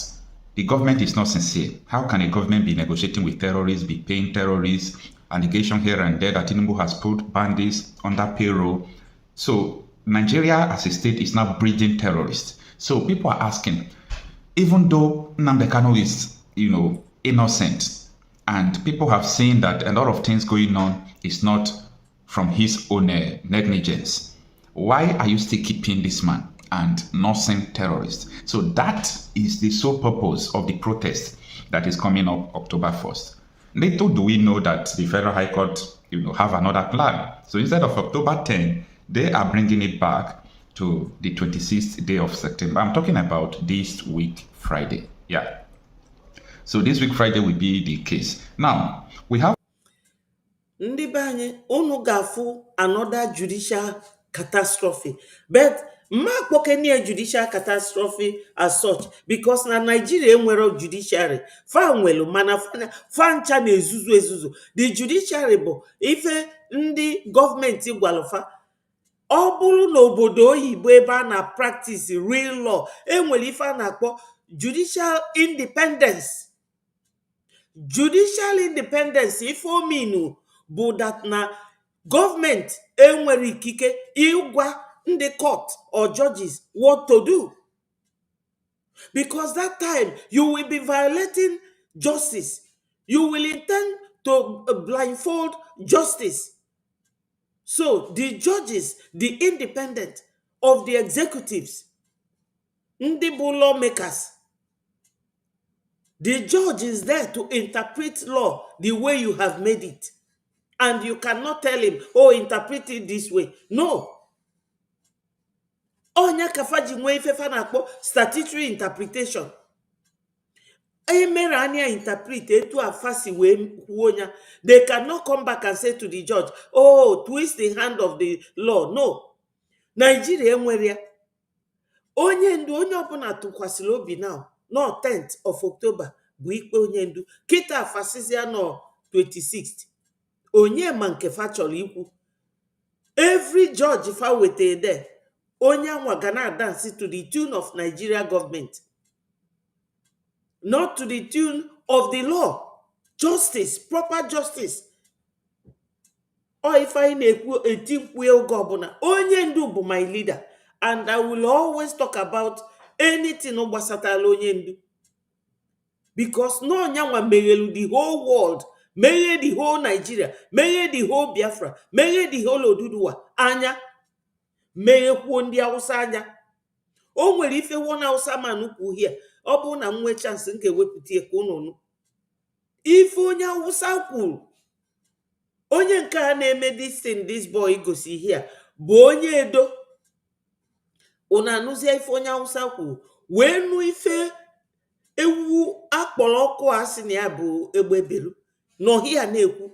E: the government is not sincere. How can a government be negotiating with terrorists, be paying terrorists, allegation here and there that Tinubu has put bandits under payroll? So Nigeria as a state is now breeding terrorists. So people are asking, even though Nnamdi Kanu is, innocent, and people have seen that a lot of things going on is not from his own negligence, why are you still keeping this man and nursing terrorists? So that is the sole purpose of the protest that is coming up October 1st. Little do we know that the Federal High Court, have another plan. So instead of October 10, they are bringing it back to the 26th day of September. I'm talking about this week, Friday. Yeah. So this week, Friday will be the case. Now, we have...
A: Ndị be anyị, unu ga-afụ another judicial catastrophe. But a judicial catastrophe as such, because na Nigeria enwero judiciary. Fa nwelu mana fa ncha na ezuzu. The judiciary bụ ife ndị gọọmenti gwalofa ọ bụrụ na obodo oyibo ebe a na practice real law enwere ife a na-akpọ judicial independence. Judicial independence ife ominu bụ that na gọọmenti enwere ikike ịgwa ndị court or judges what to do, because that time you will be violating justice. You will intend to blindfold justice. So the judges, the independent of the executives, ndị bụ lawmakers, the judge is there to interpret law the way you have made it. And you cannot tell him, oh, interpret it this way. No. Onya kafaji nwe ifefa na-akpọ statutory interpretation. Emere anya interpret etu afasi we kwuonya. They cannot come back and say to the judge, oh, twist the hand of the law. No. Nigeria enwere ya. Onye ndu onye ọbụla tụkwasịrị obi now, no 10th of October bụ ikpe onye ndu. Kita afasizia no 26th. Onye ma nke fa chọrọ ikwu. Every judge fa wete there. Onye anwa ga na dance to the tune of Nigeria government, not to the tune of the law. Justice, proper justice. Or if I na-ekwu etikwu oge ọbụla, onye ndu bụ my leader, and I will always talk about anything gbasatara onye ndu, because no nyanwa meghelu the whole world, meghe the whole Nigeria, meghe the whole Biafra, meghe the whole Oduduwa anya, meghekwuo ndị Hausa anya. O nwere ife wona Hausa man kwu here, ọ bụ na nwe chance nke wepụta ya ka unu. Ife onye Hausa kwuru, onye nke a na-eme this boy gosi here bụ onye Edo. Una anụzie ife onye Hausa kwuru, wee nụ ife ewu akpọrọ ọkụ asị na ya bụ egbeberu n'ọhịa na-ekwu.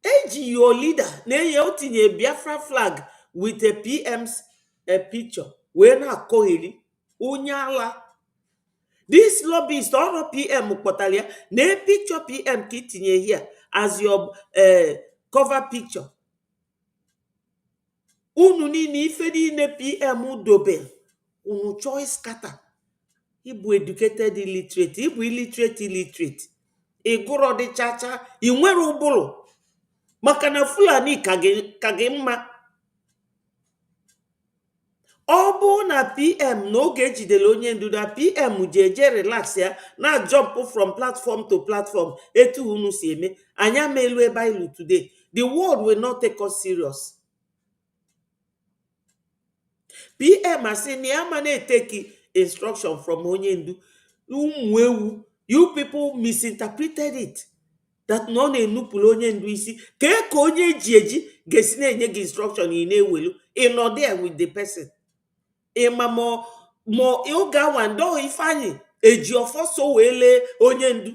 A: Eji your leader na-enye otinye Biafra flag with a PM's picture wee na-akọgheri onye ala. This lobbyist ọrụ PM kpọtara ya na picture PM ka itinye here as your cover picture. Unu niile ife niile PM dobe unu choice kata. Ibu educated illiterate, ibu illiterate. Ịgụrụ dị chacha, ị nwere ụbụrụ. Maka na Fulani ka gị mma. Ọ bụ na PM n'oge ejidere onye ndu na PM jeje relax ya na jump from platform to platform etu unu si eme. Anya melu ebe ilu today. The world will not take us serious. PM asị na ya ma na-eteki instruction from onye ndu. Ụmụ ewu, you people misinterpreted it. That no na-enupụrụ onye ndu isi. Ka onye eji ga-esi na-enye gị instruction ị na-ewelu. Ị nọ there with the person. Ịma mo oge awa ndo Ifeanyi Ejiofor so wele onye ndu.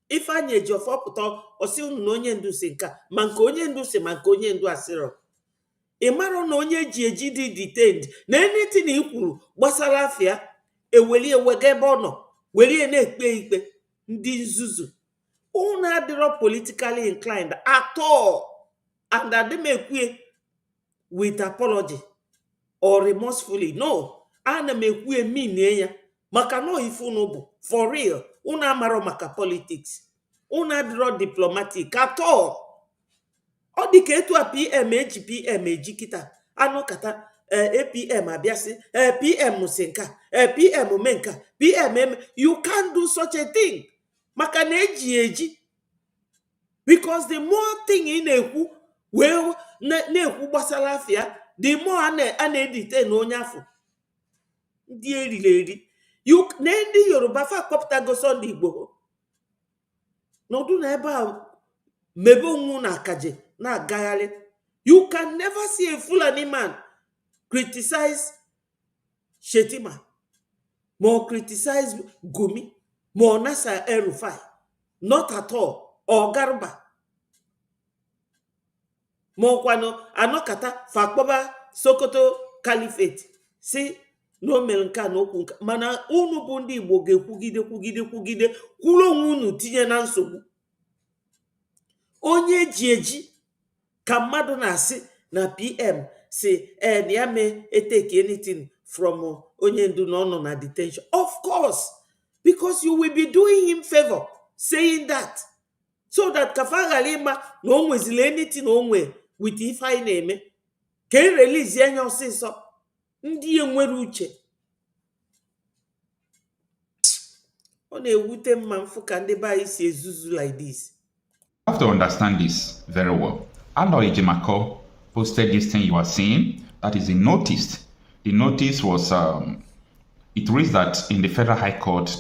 A: Ifeanyi Ejiofor pụta osi unu na onye ndu si nka, ma nke onye ndu si ma nke onye ndu asịrọ. Ị mara na onye eji dị detained na anything ikwuru gbasara afịa eweli ewega ebe ọ nọ weli na-ekpe ikpe. Ndị nzuzu unu adịrọ politically inclined at all, and adịm ekwe with apology or remorsefully. No, ana m ekwu emine ya maka no ife unu bụ for real. Unu amaro maka politics, unu adịrọ diplomatic at all. Ọ dị ka etu a PM eji PM eji kita anọkata APM abịasị PM si nka PM me nka PM. You can't do such a thing maka na eji because the more thing ị na-ekwu wee na-ekwu gbasara afịa, the more a na-edite na onye afọ ndị eriri na ndị Yoruba fa kpọpụtago Sunday Igbo n'ọdụ na ebe a mebe onwe na akaje na-agagharị. You can never see a Fulani man criticize Shetima, more criticize Gumi, more Nasser El-Rufai. Not at all. Or Garba. Mokwano anokata fakboba Sokoto Caliphate. Si no melanka no kunka. Mana unu bụ ndị Igbo ga-ekwugide kwuru onwe unu tinye na nsogbu. Onye eji ka mmadụ na-asị na PM si na may take anything from onye ndu no na detention. Of course, because you will be doing him favor saying that, so that kafaga lima no nwezile anything onwe with if I name ka release anya osiso ndị enwere uche. Ọ na-ewute mma mfu ka ndị be anyị si ezuzu like this.
E: You have to understand this very well. Aloy Jimako posted this thing you are seeing. That is a notice. The notice was, it reads that in the Federal High Court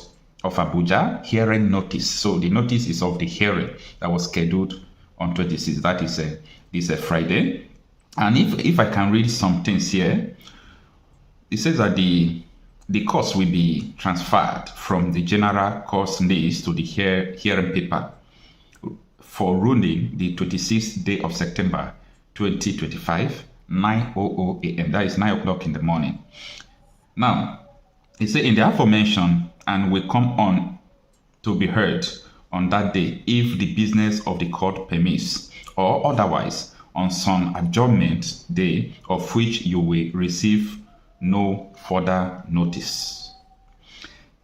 E: of Abuja, hearing notice. So the notice is of the hearing that was scheduled on 26th. That is this Friday. And if I can read some things here, it says that the course will be transferred from the general course list to the hearing paper for ruling the 26th day of September 2025, 9:00 a.m. That is 9 o'clock in the morning. Now, it says in the aforementioned and will come on to be heard on that day if the business of the court permits, or otherwise on some adjournment day of which you will receive no further notice.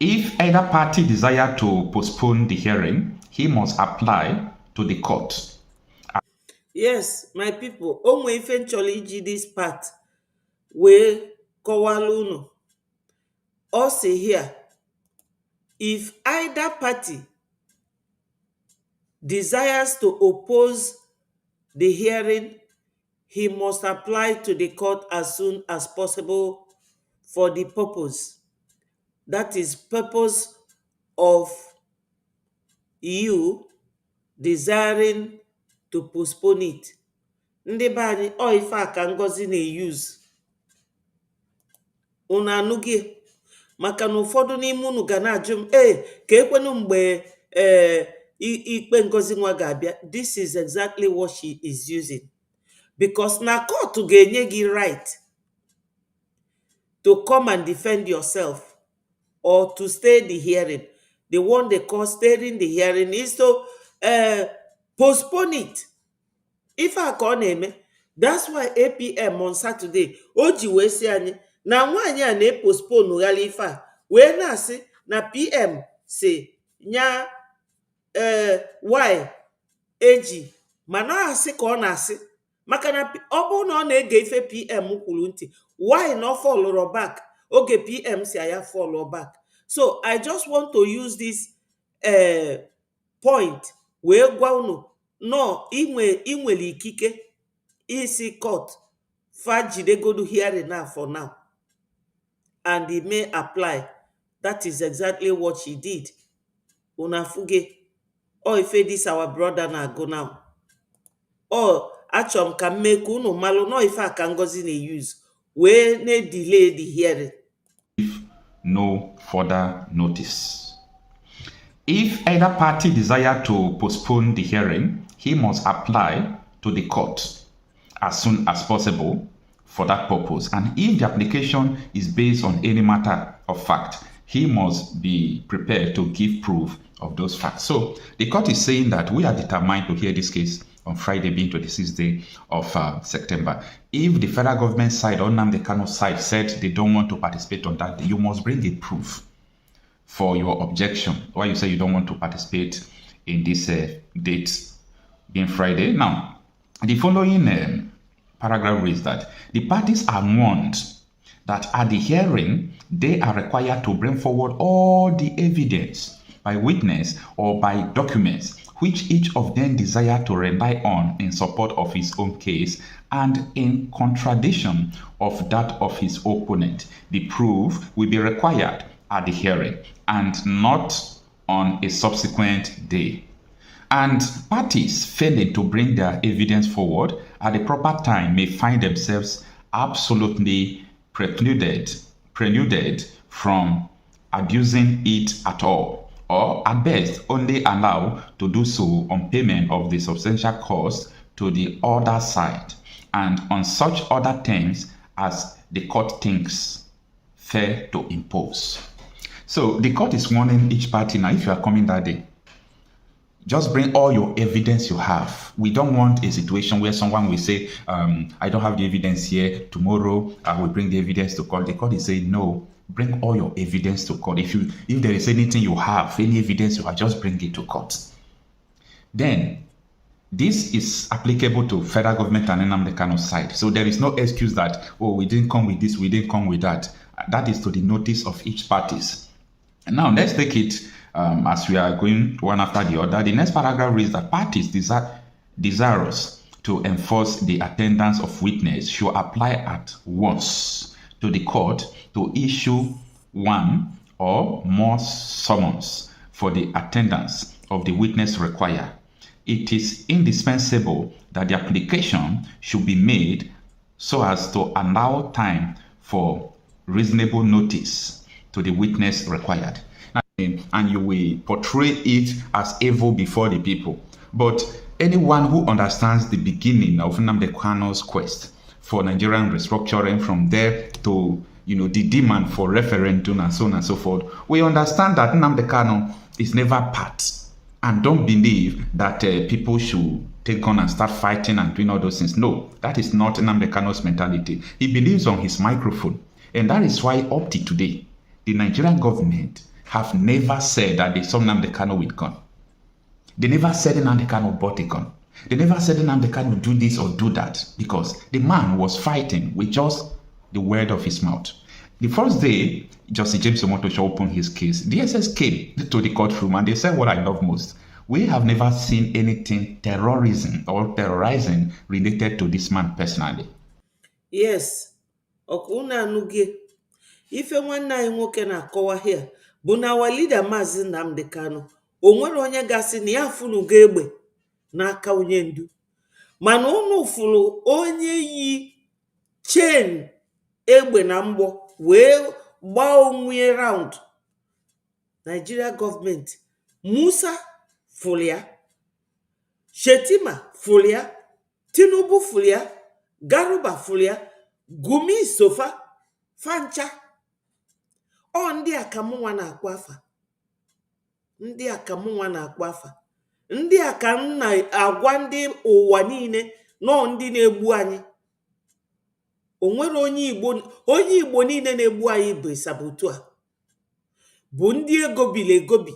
E: If either party desire to postpone the hearing, he must apply to the court.
A: Yes, my people, onwe eventually this part we kọwalụ unu. Say here, if either party desires to oppose the hearing, he must apply to the court as soon as possible for the purpose. That is purpose of you desiring to postpone it. Ndị be anyị ife a ka Ngozi na-use. Unu anụghị? Maka na ụfọdụ n'ime unu ga na-ajụ m, ka ekwenu mgbe ikpe Ngozi nwa ga-abịa. This is exactly what she is using. Because na court ga-enye gị right to come and defend yourself or to stay the hearing. The one they call staying the hearing is to postpone it. If I call name, that's why APM on Saturday, oji we si anyị na nwaanyị a na-postpone ghali ife a wee na-asị na PM si nya why eji mana asị ka ọ na-asị maka na ọ bụrụ na ọ na-ege ife PM kwuru ntị, why no follow back oge PM si aya follow back. So I just want to use this point wee gwa unu no inwere ikike isi court fajidegodu hearing now for now, and it may apply. That is exactly what she did. Unafuge ife this our brother na go now. Achọm ka mmeke unu malụ no ife aka Ngozi na-use wee na-delay the hearing.
E: No further notice. If either party desire to postpone the hearing, he must apply to the court as soon as possible for that purpose. And if the application is based on any matter of fact, he must be prepared to give proof of those facts. So the court is saying that we are determined to hear this case on Friday, being 26th day of September. If the federal government side or Nnamdi Kanu side said they don't want to participate on that day, you must bring a proof for your objection. Why you say you don't want to participate in this date being Friday. Now, the following paragraph reads that the parties are warned that at the hearing, they are required to bring forward all the evidence by witness or by documents which each of them desire to rely on in support of his own case and in contradiction of that of his opponent. The proof will be required at the hearing and not on a subsequent day. And parties failing to bring their evidence forward at the proper time may find themselves absolutely precluded from abusing it at all, or at best only allowed to do so on payment of the substantial cost to the other side and on such other terms as the court thinks fair to impose. So the court is warning each party now, if you are coming that day, just bring all your evidence you have. We don't want a situation where someone will say, I don't have the evidence here. Tomorrow, I will bring the evidence to court. The court is saying, no, bring all your evidence to court. If there is anything you have, any evidence you have, just bring it to court. Then, this is applicable to federal government and Nnamdi Kanu's side. So there is no excuse that, oh, we didn't come with this, we didn't come with that. That is to the notice of each parties. And now let's take it as we are going one after the other. The next paragraph reads that parties desirous to enforce the attendance of witness should apply at once to the court to issue one or more summons for the attendance of the witness required. It is indispensable that the application should be made so as to allow time for reasonable notice to the witness required. And you will portray it as evil before the people. But anyone who understands the beginning of Nnamdi Kanu's quest for Nigerian restructuring, from there to the demand for referendum and so on and so forth, we understand that Nnamdi Kanu is never part. And don't believe that people should take on and start fighting and doing all those things. No, that is not Nnamdi Kanu's mentality. He believes on his microphone. And that is why up to today, the Nigerian government have never said that they saw Nnamdi Kanu with gun. They never said Nnamdi Kanu bought a gun. They never said Nnamdi Kanu do this or do that, because the man was fighting with just the word of his mouth. The first day Justice James Omotosho opened his case, DSS came to the courtroom and they said what I love most. We have never seen anything terrorism or terrorizing related to this man personally.
A: Yes, okuna nuge. Ife nwanne anyị nwoke na-akọwa here bụ na our leader Maazị Nnamdi Kanu o nwere onye gasị na ya fụnugo egbe n'aka onye ndu, mana unu fụrụ onye yi chain egbe na mgbọ wee gbaa onwe round. Nigeria government, Musa fụrụ ya, Shetima fụrụ ya, Tinubu fụrụ ya, Garuba fụrụ ya, Gumi Sofa fancha. Ọ ndị a ka mụnwa na-akpọ afa. Ndị a ka mụnwa na-akpọ afa. Ndị a ka m na-agwa ndị ụwa niile nọ ndị na-egbu anyị. O nwere onye Igbo niile na-egbu anyị bụ sabotu a. Bụ ndị egobili egobi.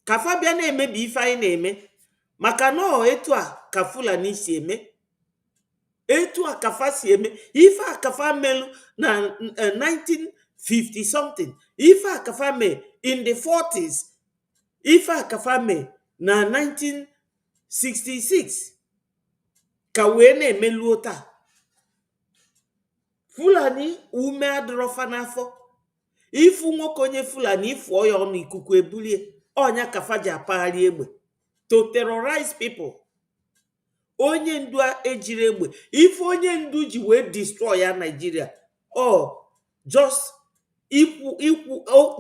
A: Ka fa bịa na-emebi ife anyị na-eme. Maka na etu a ka Fulani si eme. Etu a ka fa si eme. Ife a ka fa melu na 1950 something. Ife a ka fa me in the 40s. Ife a ka fa me na 1966. Ka wee na-emeluo taa. Fulani ume adrofa n'afọ. Ifu nwoke onye Fulani ifu ya ọnụ ikuku ebulie. Onya ka fa ji apagharị egbe. To terrorize people. Onye ndu ejiri egbe. Ife onye ndu ji wee destroy ya Nigeria. Just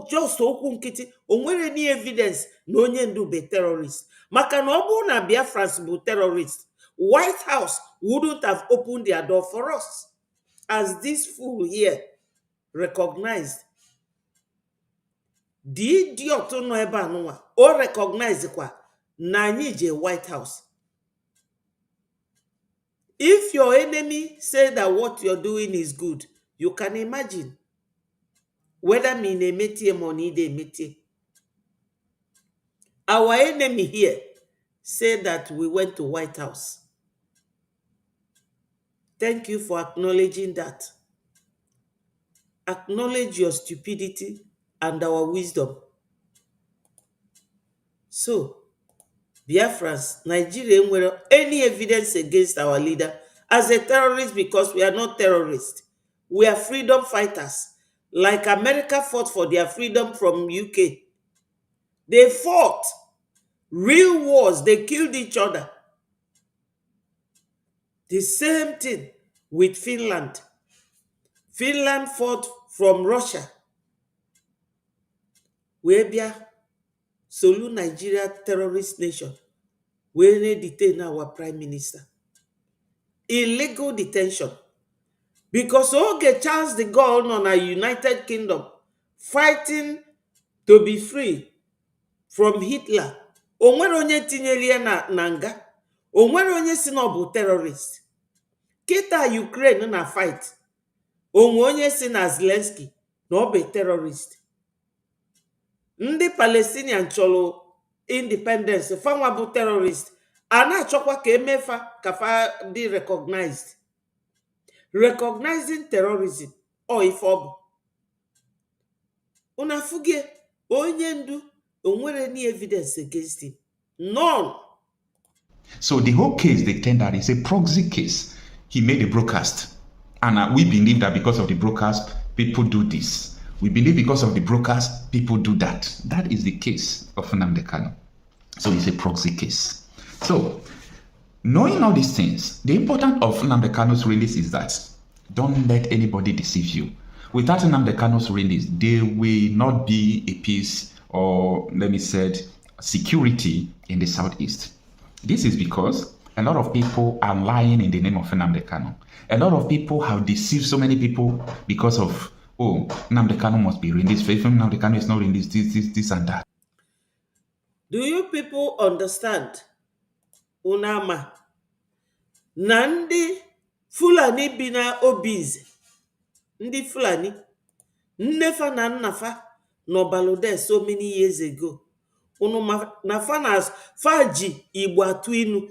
A: just okwu nkịtị. O nwere ni evidence na onye ndu be terrorist. Maka na ọ bụrụ na Biafrans bụ terrorist, White House wouldn't have opened their door for us. As this fool here recognized. The idiot no ebe anụnwa o recognize kwa na anyị je White House. If your enemy say that what you're doing is good, you can imagine whether me na-emetie money they emetie. Our enemy here said that we went to White House. Thank you for acknowledging that. Acknowledge your stupidity and our wisdom. So, Biafrans, Nigeria nwere any evidence against our leader as a terrorist, because we are not terrorists. We are freedom fighters. Like America fought for their freedom from UK. They fought real wars. They killed each other. The same thing with Finland. Finland fought from Russia. Webia, Solu Nigeria terrorist nation. Where they detain our prime minister. Illegal detention. Because Oge Charles de Gaulle on a United Kingdom fighting to be free from Hitler o nwere onye tinyere ya na nga, o nwere onye si na ọ bụ terrorist. Kịta Ukraine na fight, onwe onye si na Zelensky na ọ bụ terrorist. Ndị Palestinian chọrọ independence, fanwa bụ terrorist, a na-achọkwa ka emefa ka fa dị recognized. Recognizing terrorism or ife ọ bụ. Una fugie onye ndu onwere any evidence against him. None.
E: So the whole case they tend that is a proxy case. He made a broadcast. And we believe that because of the broadcast, people do this. We believe because of the broadcast, people do that. That is the case of Nnamdi Kanu. So it's a proxy case. So, knowing all these things, the importance of Nnamdi Kanu's release is that don't let anybody deceive you. Without Nnamdi Kanu's release, there will not be a peace or, let me say, security in the Southeast. This is because a lot of people are lying in the name of Nnamdi Kanu. A lot of people have deceived so many people because of, oh, Nnamdi Kanu must be released. If Nnamdi Kanu is not released, this and that.
A: Do you people understand? Unama. Nandi Fulani bina obize. Ndi Fulani. Nnefa na nnafa no balode so many years ago. Unu nafa na faji Igbo atu inu.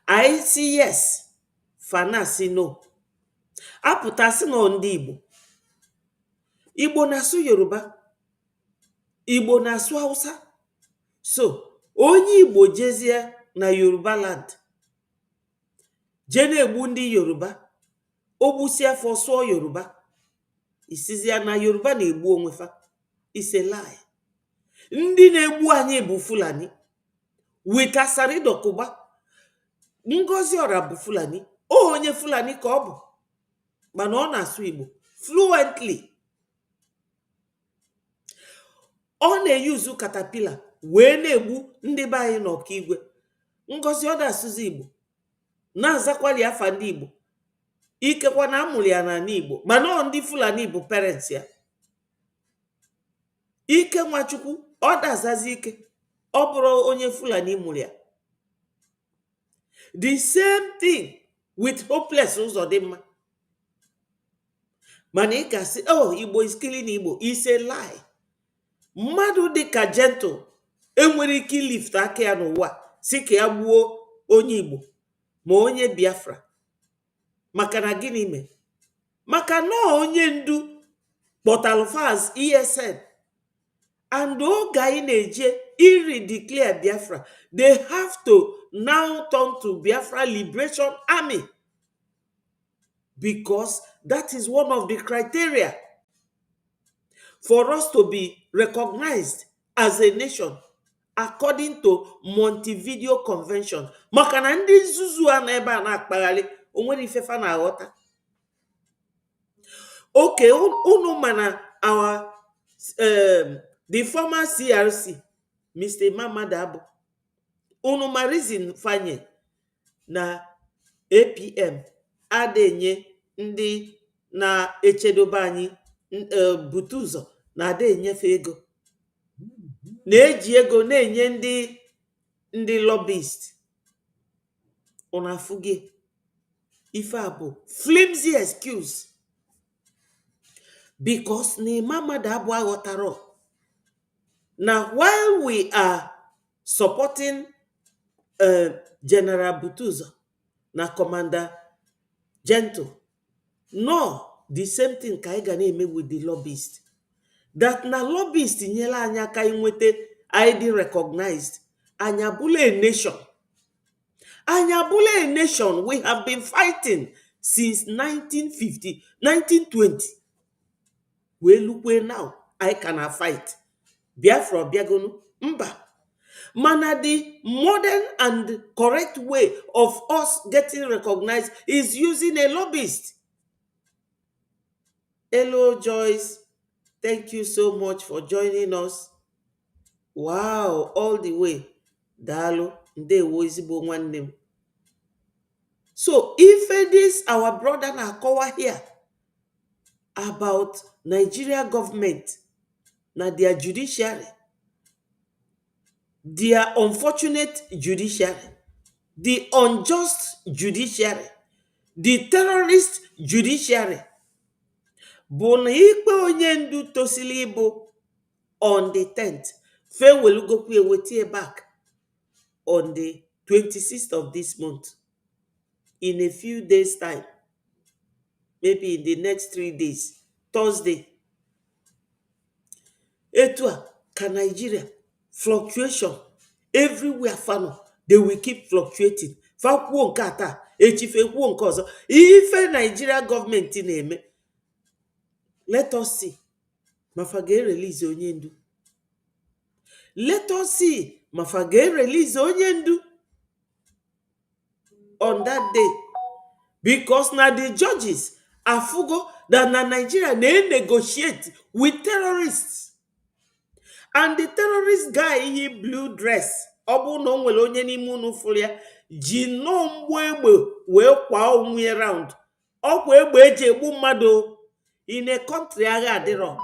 A: I see yes. Fana si no. Apụtasị na ndị Igbo. Igbo na-asụ Yoruba. Igbo na-asụ Hausa. So, onye Igbo jezie na Yoruba land. Je na-egbu ndị Yoruba. Ogbusi afọ sụọ Yoruba. Isizia na Yoruba na-egbu onwefa. It's a lie. Ndị na-egbu anyị bụ Fulani. Wita Saridokuba. Ngozi Ora bụ Fulani. O onye Fulani ka ọ bụ. Mana ọ na-asụ Igbo fluently. Ọ na-eyuzu katapila wee na-egbu ndị be anyị n'Ọkigwe. Ngozi ọ na-asụzi Igbo. Na-azakwali afa ndị Igbo. Ikekwa na amụrụ ya n'ala Igbo. Mana ọ ndị Fulani bụ parents ya. Ike Nwachukwu ọ dazazi ike. Ọ bụrụ onye Fulani mụrụ ya. The same thing with Hopeless Uzodimma. Mana ị ga-asị, oh, Igbo is killing Igbo. It's a lie. Mmadụ dịka Gentle enwere ike lift aka ya n'ụwa si ka ya gbuo onye Igbo ma onye Biafra. Maka na gịnị mee? Maka na onye ndu kpọtalụfaz ESN. And oge anyị na-eje declare Biafra, they have to now turn to Biafra Liberation Army. Because that is one of the criteria for us to be recognized as a nation according to Montevideo Convention. Maka na ndị nzuzu a na ebe a na-akpagharị onwere ifefa na aghọta. Okay, unu mana our the former CRC, Mr. Mamad Abu, unu ma reason fanye na APM adenye ndị na-echedobe anyị butu ụzọ na ada enyefe ego. Na-eji ego na-enye ndị lobbyist. Unu afugie ife a bụ flimsy excuse. Because na Mamad Abu aghọtara na while we are supporting General Butuzo na Commander Gentle, no, the same thing ka anyị ga na-eme with the lobbyist. That na lobbyist nyela anyị aka inwete ID recognized. Anyị abụla a nation. Anyị abụla a nation. We have been fighting since 1950, 1920. We look where now I can fight. Biafra biagonu mba. Mana the modern and correct way of us getting recognized is using a lobbyist. Hello, Joyce. Thank you so much for joining us. Wow, all the way. Dalo, ndewo ezigbo nwanne m. So, if this our brother na-akọwa here about Nigeria government na their judiciary, their unfortunate judiciary, the unjust judiciary, the terrorist judiciary bụ na ikpe onye ndu tosili ịbụ on the 10th, fe welugokwu ewetie back on the 26th of this month, in a few days time, maybe in the next 3 days, Thursday. Etu a ka Nigeria fluctuation everywhere fano, they will keep fluctuating. Fa kwuo nke ata, echife kwuo nke ọzọ. Ife Nigeria government na-eme, let us see mafa ga-release onye ndu. Let us see mafa ga-release onye ndu on that day, because now the judges afugo that na Nigeria they negotiate with terrorists, and the terrorist guy he blue dress obu no nwere onye n'ime unu fụrụ ya ji no mgbo egbe wee kwa onwe round okwa egbe eji egbu mmadụ in a country agha adịrọ.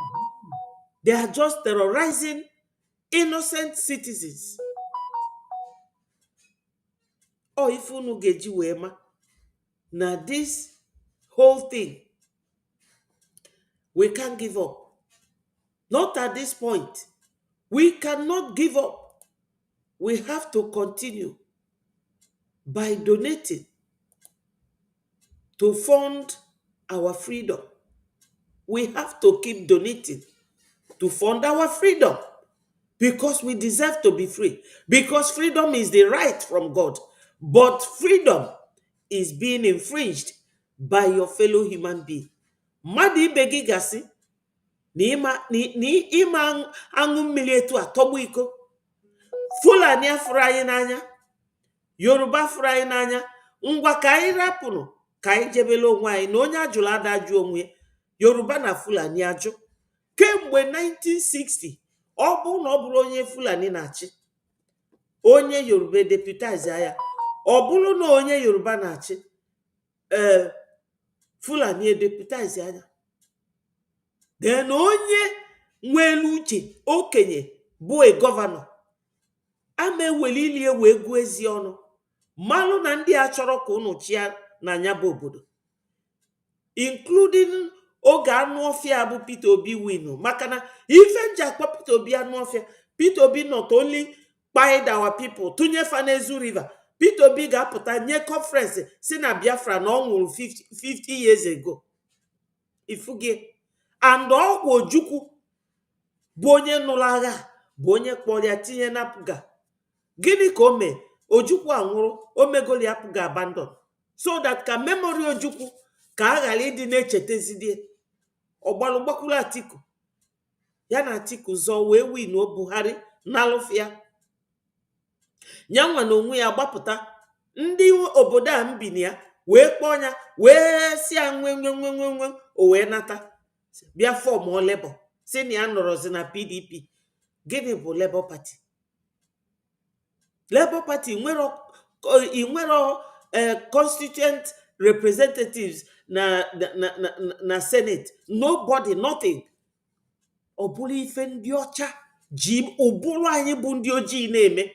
A: They are just terrorizing innocent citizens. Oh, if unu geji wee ma na this whole thing, we can't give up. Not at this point. We cannot give up. We have to continue by donating to fund our freedom. We have to keep donating to fund our freedom, because we deserve to be free. Because freedom is the right from God. But freedom is being infringed by your fellow human being. Madi begi gasi ni ima angu mmiri etu a tọgbu iko. Fulani afụrụ anyị n'anya, Yoruba afụrụ anyị n'anya. Ngwa ka anyị rapụnụ ka anyị jebele onwe anyị na onye ajụrụ ada ajụ onwe. Yoruba na Fulani ajụ kemgbe 1960. Ọ bụ na ọ bụrụ onye Fulani na-achị, onye Yoruba deputize ya. Ọ bụrụ na onye Yoruba na-achị, Fulani deputize ya. Then onye nwelu uche okenye bụ a governor ama ewelili wee gụọ ezi ọnụ malụ na ndị a chọrọ ka unu chia na nya bụ obodo, including oge anụ ọfịa bụ Peter Obi winu. Maka na ife nji akpọ Peter Obi anụ ọfịa, Peter Obi not only kpaid our people tụnye fa n'Ezu River. Peter Obi ga-apụta nye conference si na Biafra na ọ nwụrụ 50 years ago. Ifugie. And ọgwụ Ojukwu bụ onye nụrụ agha bụ onye kpọrọ ya tinye n'apụga. Gịnị ka o mee? Ojukwu anwụrụ, o megoli apụga abandon, so that ka memory Ojukwu ka a ghara ịdị na-echetezidie. Ọgbalụ gbakwuru Atiku, ya na Atiku zọ wee win Buhari n'alụfịa. Nyanwa na onwe ya gbapụta ndị obodo a mbini ya wee kpọọ ya wee si ya nwe o wee nata bịa fọm Labour si na ya nọrọzi na PDP. Gịnị bụ Labour Party? Labour Party nwere constituent representatives na Senate. Nobody, nothing. Ọ bụrụ ife ndị ọcha ji ụbụrụ anyị bụ ndị ojii na-eme.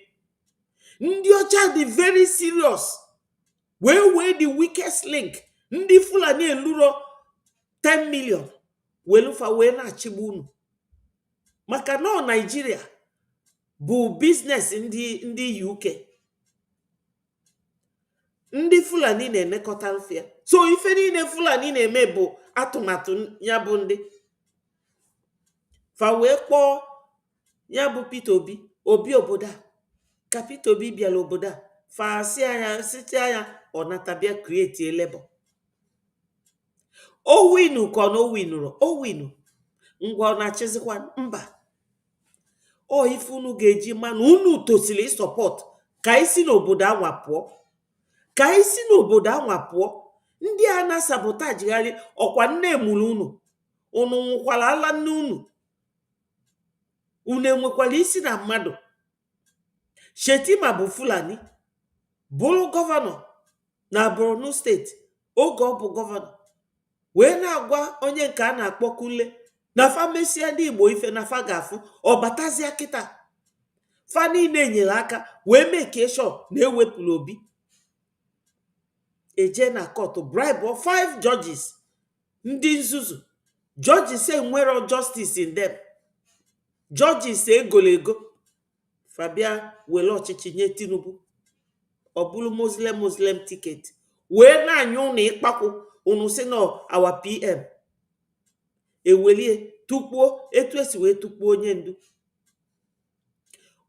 A: Ndị ọcha dị very serious. Wee the weakest link. Ndị Fulani eluro 10 million. Welufa wee na-achịgbu unu. Maka na Nigeria bụ business ndị UK. Ndị Fulani na-enekọta mfịa. So ife niile Fulani na-eme bụ atụmatụ ya bụ ndị. Fa wee kpọọ ya bụ Peter Obi obodo a. Ka Peter Obi bịara obodo a, fa si anya site anya ọ natabịa create a Labour. O winu ka na o winuru, o winu. Ngwa ọ na-achịzikwa mba. O ife unu ga-eji mana unu tosili support ka isi n'obodo anwa pụọ. Ka isi n'obodo anwa pụọ. Ndị a na-sabotajigharị ọkwa nne mụrụ unu. Unu nwụkwara ala nne unu. Unu enwekwala isi na mmadụ. Shetima bụ Fulani, bụrụ gọvanọ na Borno steeti oge ọ bụ gọvanọ, wee na-agwa onye nke a na-akpọ Kunle na fa mesia ndị Igbo ife na fa ga-afụ ọbatazia kịta. fa niile nyere aka wee make sure na ewepụrụ Obi. Eje na court bribe 5 judges ndị nzuzu. Judges enwero justice in them. Judges egolego. Fabia were ọchịchị nye Tinubu. Ọ bụrụ Muslim ticket. Wee na-anyụ na ịkpakwu unu si no our PM. Ewelie tukpuo etu esi wee tukpuo onye ndu.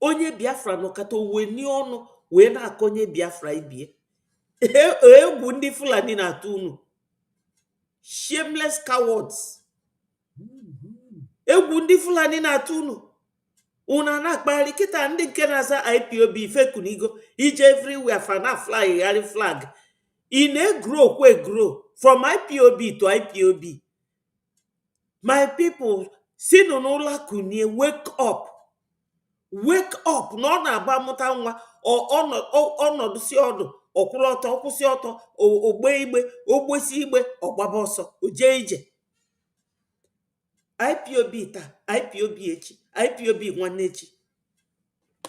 A: Onye Biafra nọkata owe ni ọnụ wee na-akọnye Biafra ibie. Egwu ndị Fulani na-atụ unu. Shameless cowards. Egwu ndị Fulani na-atụ unu. Una na-akpagharị kịta ndị nke na-aza IPOB fekunigo ije everywhere fana fly ghari flag. Ị na-grow kwe grow from IPOB to IPOB. My people, si n'ụlọ kunie, wake up. Wake up. Na ọ na-agba mụta nwa ọnọdụ si ọdụ ọkwụrụ ọtọ ọkwụsị ọtọ ogbe igbe ogbesi igbe ọgbaba ọsọ oje ije. IPOB taa, IPOB echi, IPOB nwanne echi.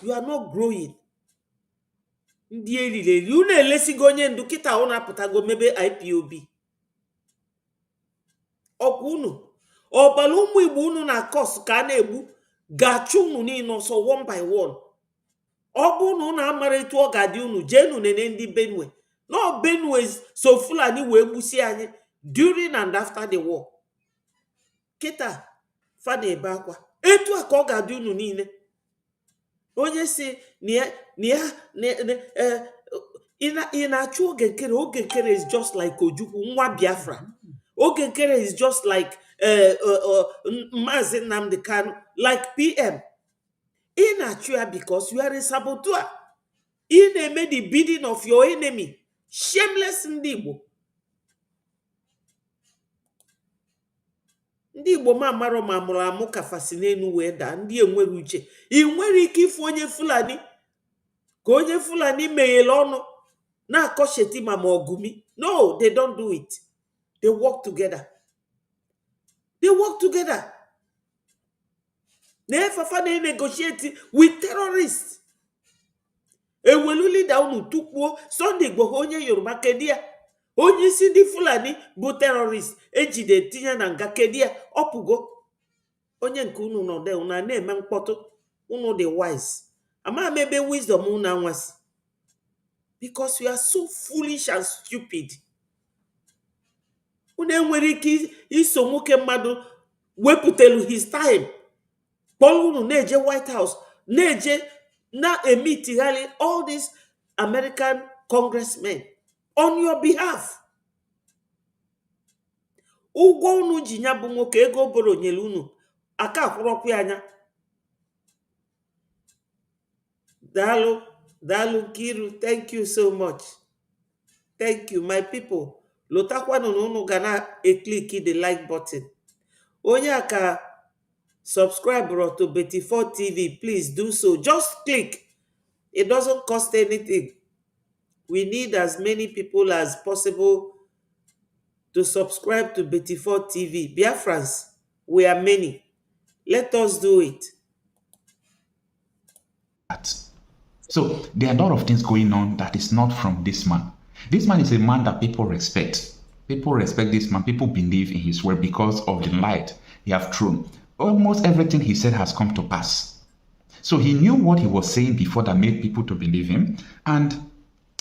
A: You are not growing. Ndị eriri unu elesigo onye ndu kịta ọ na-apụtago mebe IPOB. Ọkwa unu ọbala ụmụ Igbo unu na kọs ka a na-egbu gachu unu niile ọsọ one by one. Ọ bụ unu na-amara etu ọ ga-adị unu jenu nene ndị Benue. No Benue so Fulani wee gbusi anyị during and after the war. Kịta fa na-ebe akwa etu a ka ọ ga-adị unu niile. Onye si ị na-achụ oge nkere is just like Ojukwu nwa Biafra. Oge nkere is just like Mazi Nnamdi Kanu, like PM. Ị na-achụ ya because you are a saboteur. Ị na-eme the bidding of your enemy. Shameless ndị Igbo. Ndị Igbo ma maro ma mụrụ amụ ka fasinenu wee daa ndị enwere uche. Ị nwere ike ịfụ onye Fulani ka onye Fulani meghele ọnụ na-akọ Shetima ma Ogumi. No, they don't do it. They work together. They work together. Nefafa na negotiate with terrorists. Ewelu leader unu tukpuo Sunday Igboho onye Yoruba kedia. Onye isi ndị Fulani bụ terrorist ejide tinye na nga kedia ọpụgo. Onye nke unu nọ de unu na-eme mkpọtụ unu dị wise. Ama maybe wisdom unu anwasi. Because you are so foolish and stupid. Unu enwere ike iso nwoke mmadụ wepụtelu his time. Paul unu na-eje White House, na-eje na-emitigharị all these American congressmen on your behalf. Ụgwọ unu ji nya bụ nwoke ego boro nyere unu aka akwụrọkwu anya. Daalụ Kiru, thank you so much. Thank you my people. Lotakwanu na unu ga na-click the like button. Onye aka subscribe to Beti4 TV, please do so. Just click. It doesn't cost anything. We need as many people as possible to subscribe to Beti4 TV. Biafrans, we are many. Let us do it.
E: So there are a lot of things going on that is not from this man. This man is a man that people respect. People respect this man. People believe in his word because of the light he has thrown. Almost everything he said has come to pass. So he knew what he was saying before that made people to believe him. And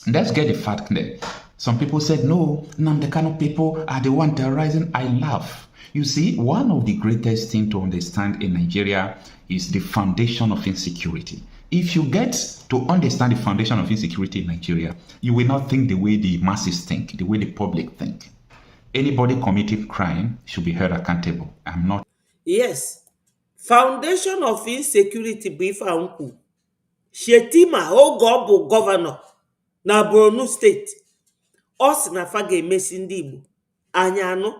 E: let's get the fact there. Some people said, no, Nnamdi Kanu people are the one terrorizing. I laugh. You see, one of the greatest things to understand in Nigeria is the foundation of insecurity. If you get to understand the foundation of insecurity in Nigeria, you will not think the way the masses think, the way the public think. Anybody committing crime should be held accountable. I'm not.
A: Yes. Foundation of insecurity bụ ife nkwu. Shetima oge ọ bụ gọvanọ na Borno steeti. Ọ sị na fa ga-emesi ndị Igbo anya anụ.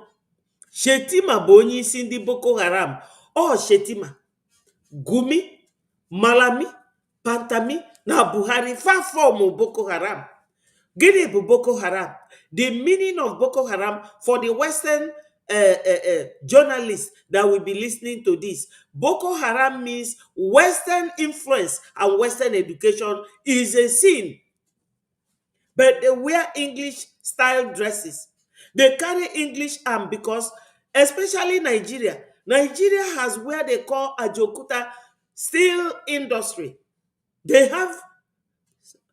A: Shetima bụ onye isi ndị Boko Haram. Shetima, Gumi, Malami, Pantami na Buhari fa form Boko Haram. Gịnị bụ Boko Haram? The meaning of Boko Haram for the Western journalists that will be listening to this. Boko Haram means Western influence and Western education is a sin. But they wear English style dresses. They carry English arm because, especially Nigeria, Nigeria has where they call Ajokuta steel industry. They have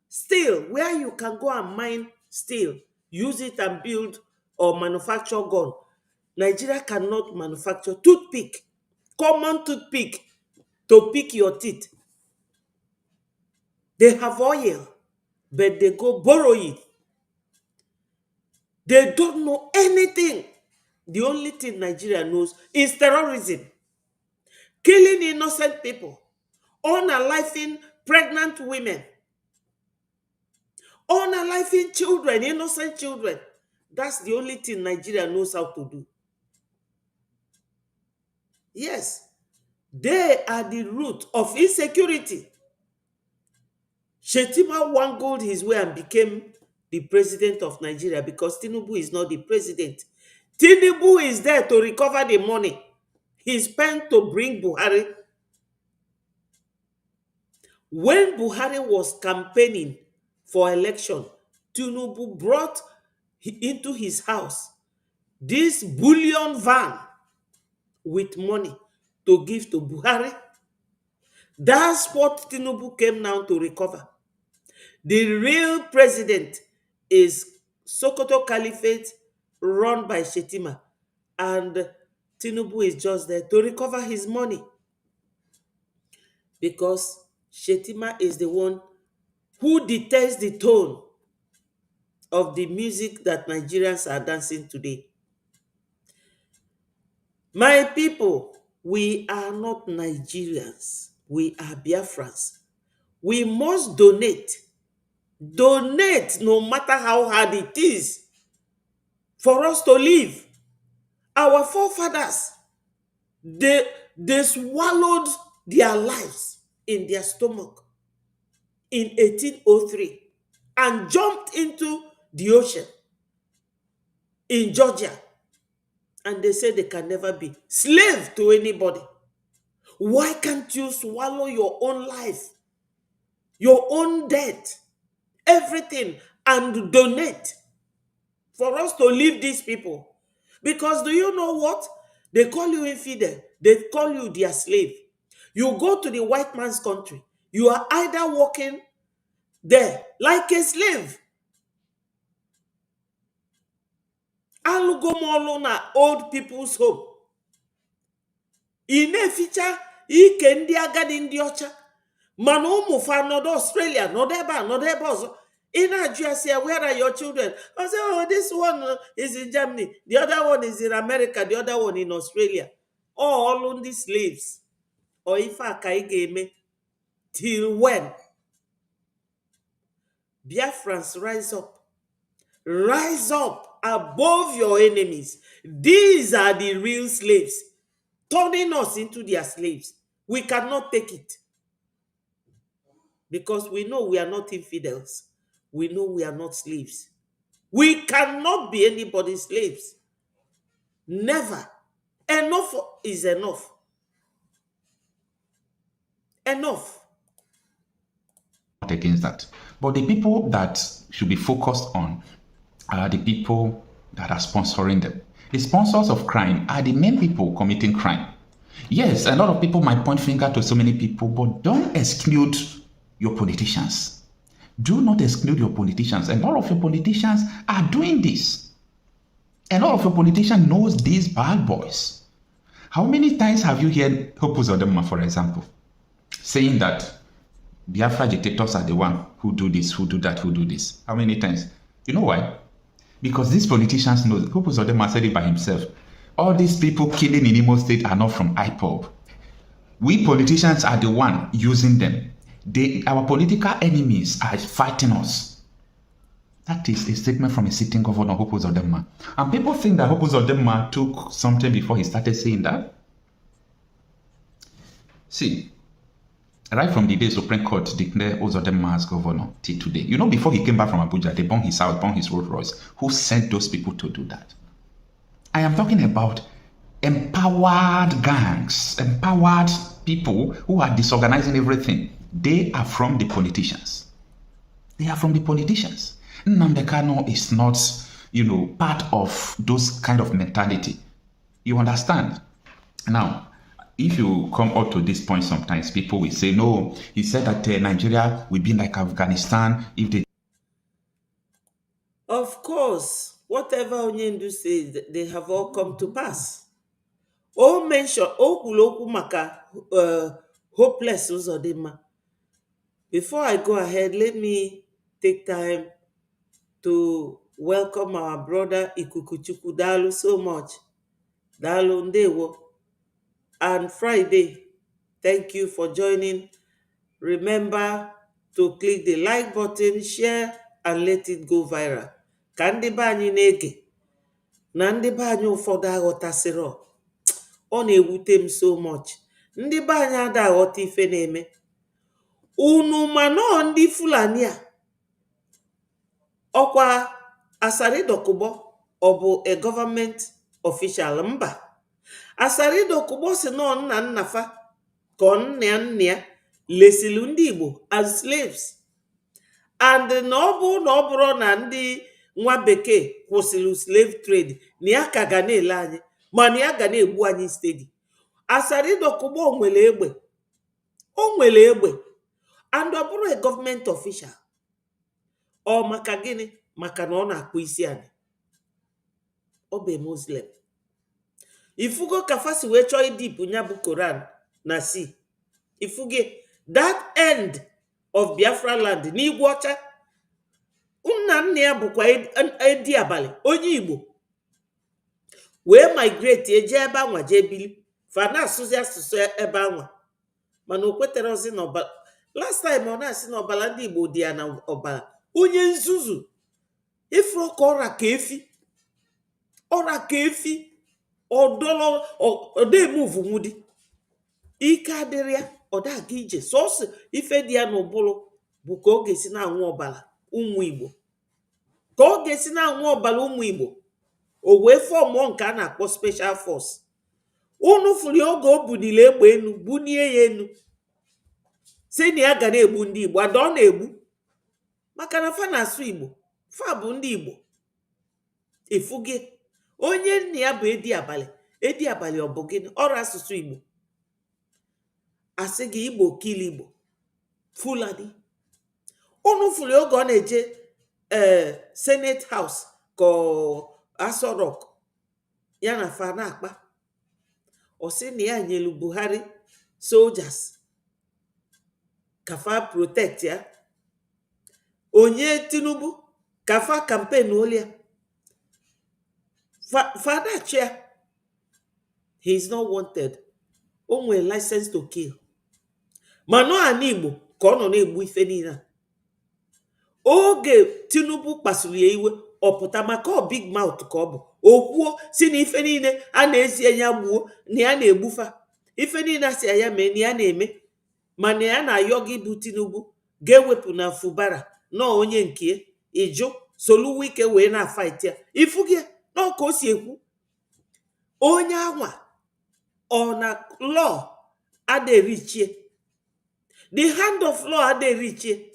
A: steel where you can go and mine steel, use it and build or manufacture gun. Nigeria cannot manufacture toothpick, common toothpick to pick your teeth. They have oil, but they go borrow it. They don't know anything. The only thing Nigeria knows is terrorism, killing innocent people, unaliving pregnant women, unaliving children, innocent children. That's the only thing Nigeria knows how to do. Yes, they are the root of insecurity. Shetima wangled his way and became the president of Nigeria because Tinubu is not the president. Tinubu is there to recover the money he spent to bring Buhari. When Buhari was campaigning for election, Tinubu brought into his house this bullion van with money to give to Buhari. That's what Tinubu came now to recover. The real president is Sokoto Caliphate run by Shetima, and Tinubu is just there to recover his money because Shetima is the one who dictates the tone of the music that Nigerians are dancing today. My people, we are not Nigerians. We are Biafrans. We must donate. Donate no matter how hard it is for us to live. Our forefathers, they swallowed their lives in their stomach in 1803 and jumped into the ocean in Georgia. And they say they can never be slave to anybody. Why can't you swallow your own life, your own debt, everything, and donate for us to leave these people? Because do you know what? They call you infidel. They call you their slave. You go to the white man's country. You are either working there like a slave. Alugomolo na old people's home. Ine feature ike ndị agadi ndị ọcha. Mana ụmụ fa nọdụ Australia, nọdụ ebe a, nọdụ ebe ọzọ. Ị na-ajụ ya sị, where are your children? I say, oh, this one is in Germany. The other one is in America. The other one in Australia. All ndị slaves. Or ife aka ị ga-eme. Till when? Biafrans, rise up. Rise up above your enemies. These are the real slaves, turning us into their slaves. We cannot take it because we know we are not infidels. We know we are not slaves. We cannot be anybody's slaves. Never. Enough is enough. Enough.
E: Against that. But the people that should be focused on are the people that are sponsoring them. The sponsors of crime are the main people committing crime. Yes, a lot of people might point finger to so many people, but don't exclude your politicians. Do not exclude your politicians. And all of your politicians are doing this. And all of your politicians knows these bad boys. How many times have you heard Hope Uzodinma, for example, saying that Biafra dictators are the one who do this, who do that, who do this? How many times? You know why? Because these politicians know, Hope Uzodinma said it by himself, all these people killing in Imo State are not from IPOB. We politicians are the one using them. Our political enemies are fighting us. That is a statement from a sitting governor, Hope Uzodinma. And people think that Hope Uzodinma took something before he started saying that. See, right from the day Supreme Court declared Uzodinma as governor till today, you know, before he came back from Abuja, they burned his house, burned his Rolls Royce. Who sent those people to do that? I am talking about empowered gangs, empowered people who are disorganizing everything. They are from the politicians. They are from the politicians. Nnamdi Kanu is not, part of those kind of mentality. You understand? Now, if you come up to this point, sometimes people will say, no, he said that Nigeria will be like Afghanistan if they...
A: Of course, whatever Onyendu says, they have all come to pass. O mention Okuloku maka hopeless Uzodima. Before I go ahead, let me take time to welcome our brother Ikukuchuku Dalu so much. Dalu Ndewo. And Friday, thank you for joining. Remember to click the like button, share, and let it go viral. Ka ndị be anyị na-ege na ndị be anyị ụfọdụ aghọtasịrọ, ọ na-ewute m so much. Ndị be anyị ada aghọta ife na-eme. Unu manọ ndị Fulani a ọkwa Asaridokubo ọ bụ a government official? Mba. Asaridokubo si nọ nna nnafa ka nna ya lesilu ndị Igbo as slaves. And na ọ bụrụ na ndị nwa bekee kwụsịrị slave trade, na ya ka ga na-ele anyị, ma na ya ga na-egbu anyị steady. Asaridokubo nwere egbe. O nwere egbe. And ọ bụrụ a government official. Ọ maka gịnị? Maka na ọ na-akpụ isi anyị. Ọ bụ Muslim. Ifugo kafasi wee chọọ idipụ nya bụ Koran na si. Ifuge that end of Biafra land n'Igwe Ọcha. Nna ya bụkwa edi abalị onye Igbo wee migrate eje ebe anwa jee bili fa na-asụzi asụsụ ebe anwa, mana o kweterozi n'ọbala. Last time ọ na-asị na ọbala ndị Igbo dị ya na ọbala. Onye nzuzu ifuru ka ọra ka efi, ọra ka efi, ọdọlọ ọdemove nwudi ike adịrị ya, ọ daga ije sọsọ ife dị ya n'ụbụrụ bụ ka ọ ga-esi na-anwụ ọbala ụmụ Igbo, ka ọ ga-esi na-anwụ ọbala ụmụ Igbo. O wee fọmụọ nke a na-akpọ special force. Unu fụrụ oge o bunile egbe enu bunie ya enu si na ya ga na-egbu ndị Igbo. Ada ọ na-egbu maka na fa na-asụ Igbo, fa bụ ndị Igbo. Ifuge onye nna ya bụ edi abalị. Edi abalị ọ bụ gịnị? Ọrụ asụsụ Igbo. Asị gị Igbo kill Igbo. Fulani. Unu fụrụ oge ọ na-eje Senate House ka Aso Rock ya na fa na-akpa. Ọ sị na ya nyelu Buhari soldiers kafa protect ya. Onye Tinubu kafa campaign olia. Father chair. He is not wanted. O nwere license to kill. Mano ani Igbo ka ọ nọ na-egbu ife niile. Oge Tinubu kpasuru ya iwe, ọpụta maka ọ big mouth ka ọ bụ. Okwuo si na ife niile a na-esi anya gbuo na ya na-egbufa. Ife niile si ya mee na ya na-eme. Mana ya na-ayọ gị bụ Tinubu ga-ewepụ na Fubara na onye nke ịjụ solu wike wee na fight ya. Ifu gị na ka o si ekwu. Onye anwa ọ na law aderichie. The hand of law aderichie.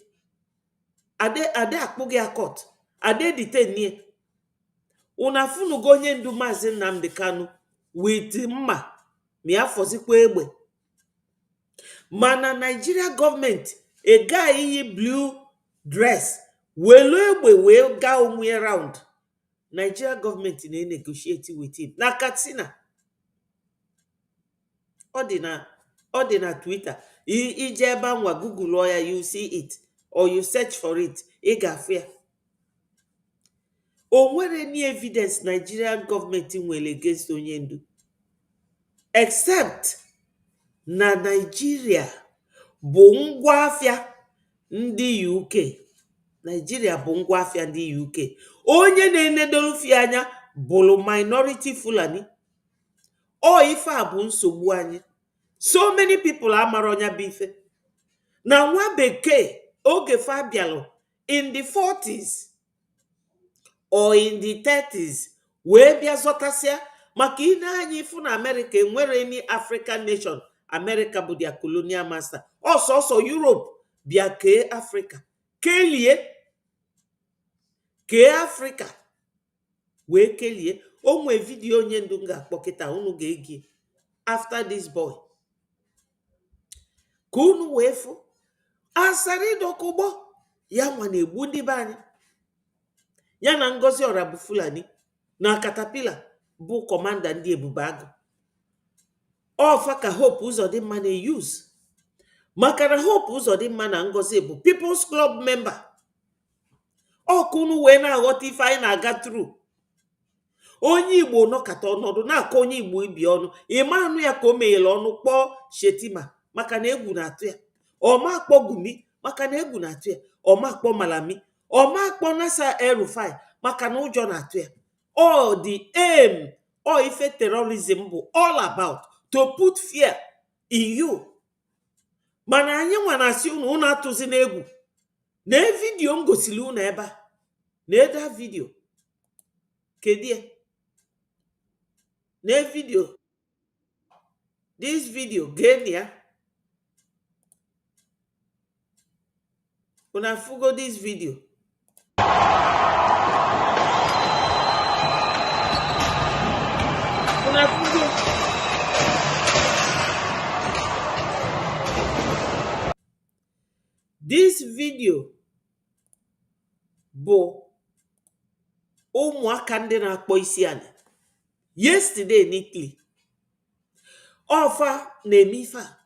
A: Ade akpụghị akọt. Ade detain. Una funugo onye ndu Maazị Nnamdi Kanu with mma mi afọzikwa egbe. Mana Nigeria government a guy iyi blue dress welu egbe wee ga onwe round. Nigeria government na-negotiate with him na Katsina. Ọ dị na Twitter. Ije ebe anwa Google ya, you see it or you search for it. Ị ga-afụ ya. O nwere any evidence Nigerian government nwere against onye ndu except na Nigeria bụ ngwa afịa ndị UK. Nigeria bụ ngwa afịa ndị UK. Onye na-enedolufi anya bụrụ minority Fulani. O ife a bụ nsogbu anyị. So many people amara onya bụ ife. Na nwa bekee oge fa bịalụ in the 40s or in the 30s wee bịa zọtasịa maka ine anyị ifu na America enwere any African nation America bụ their colonial master. Also Europe bịa kee Africa, kee Africa wee kelie. Onwe vidio onye ndu ga-akpọ kịta, unu ga-egi after this boy ka unu wee fụ asari dokugbo ya nwa na-egbu ndị be anyị. Ya na Ngozi Ora bụ Fulani, na Caterpillar bụ kọmanda ndị Ebube Agụ. Ọfa ka Hope Uzodimma na-use, maka na Hope Uzodimma na Ngozi bụ People's Club member. Ọkụnụ wee na-aghọta ife anyị na-aga tru. Onye Igbo nọkata ọnọdụ na-akọ onye Igbo ibi ọnụ, ịma anụ ya ka o meghele ọnụ kpọọ Shetima maka na egwu na-atụ ya. Ọma akpọ Gumi maka na egwu na-atụ ya. Ọma akpọ Malami, ọma akpọ Nasa El-Rufai maka na ụjọ na-atụ ya. All the aim, all ife terrorism bụ all about to put fear in you. Mana anyị nwa na-asị unu atụzi n'egwu. Na vidio m gosili unu ebe a, na eda vidio kedie na vidio, this video geni ya una fugo this video. Una fugo this video bụ ụmụaka ndị na-akpọ isi ala. Yesterday n'Italy, ọfa na-eme ife a,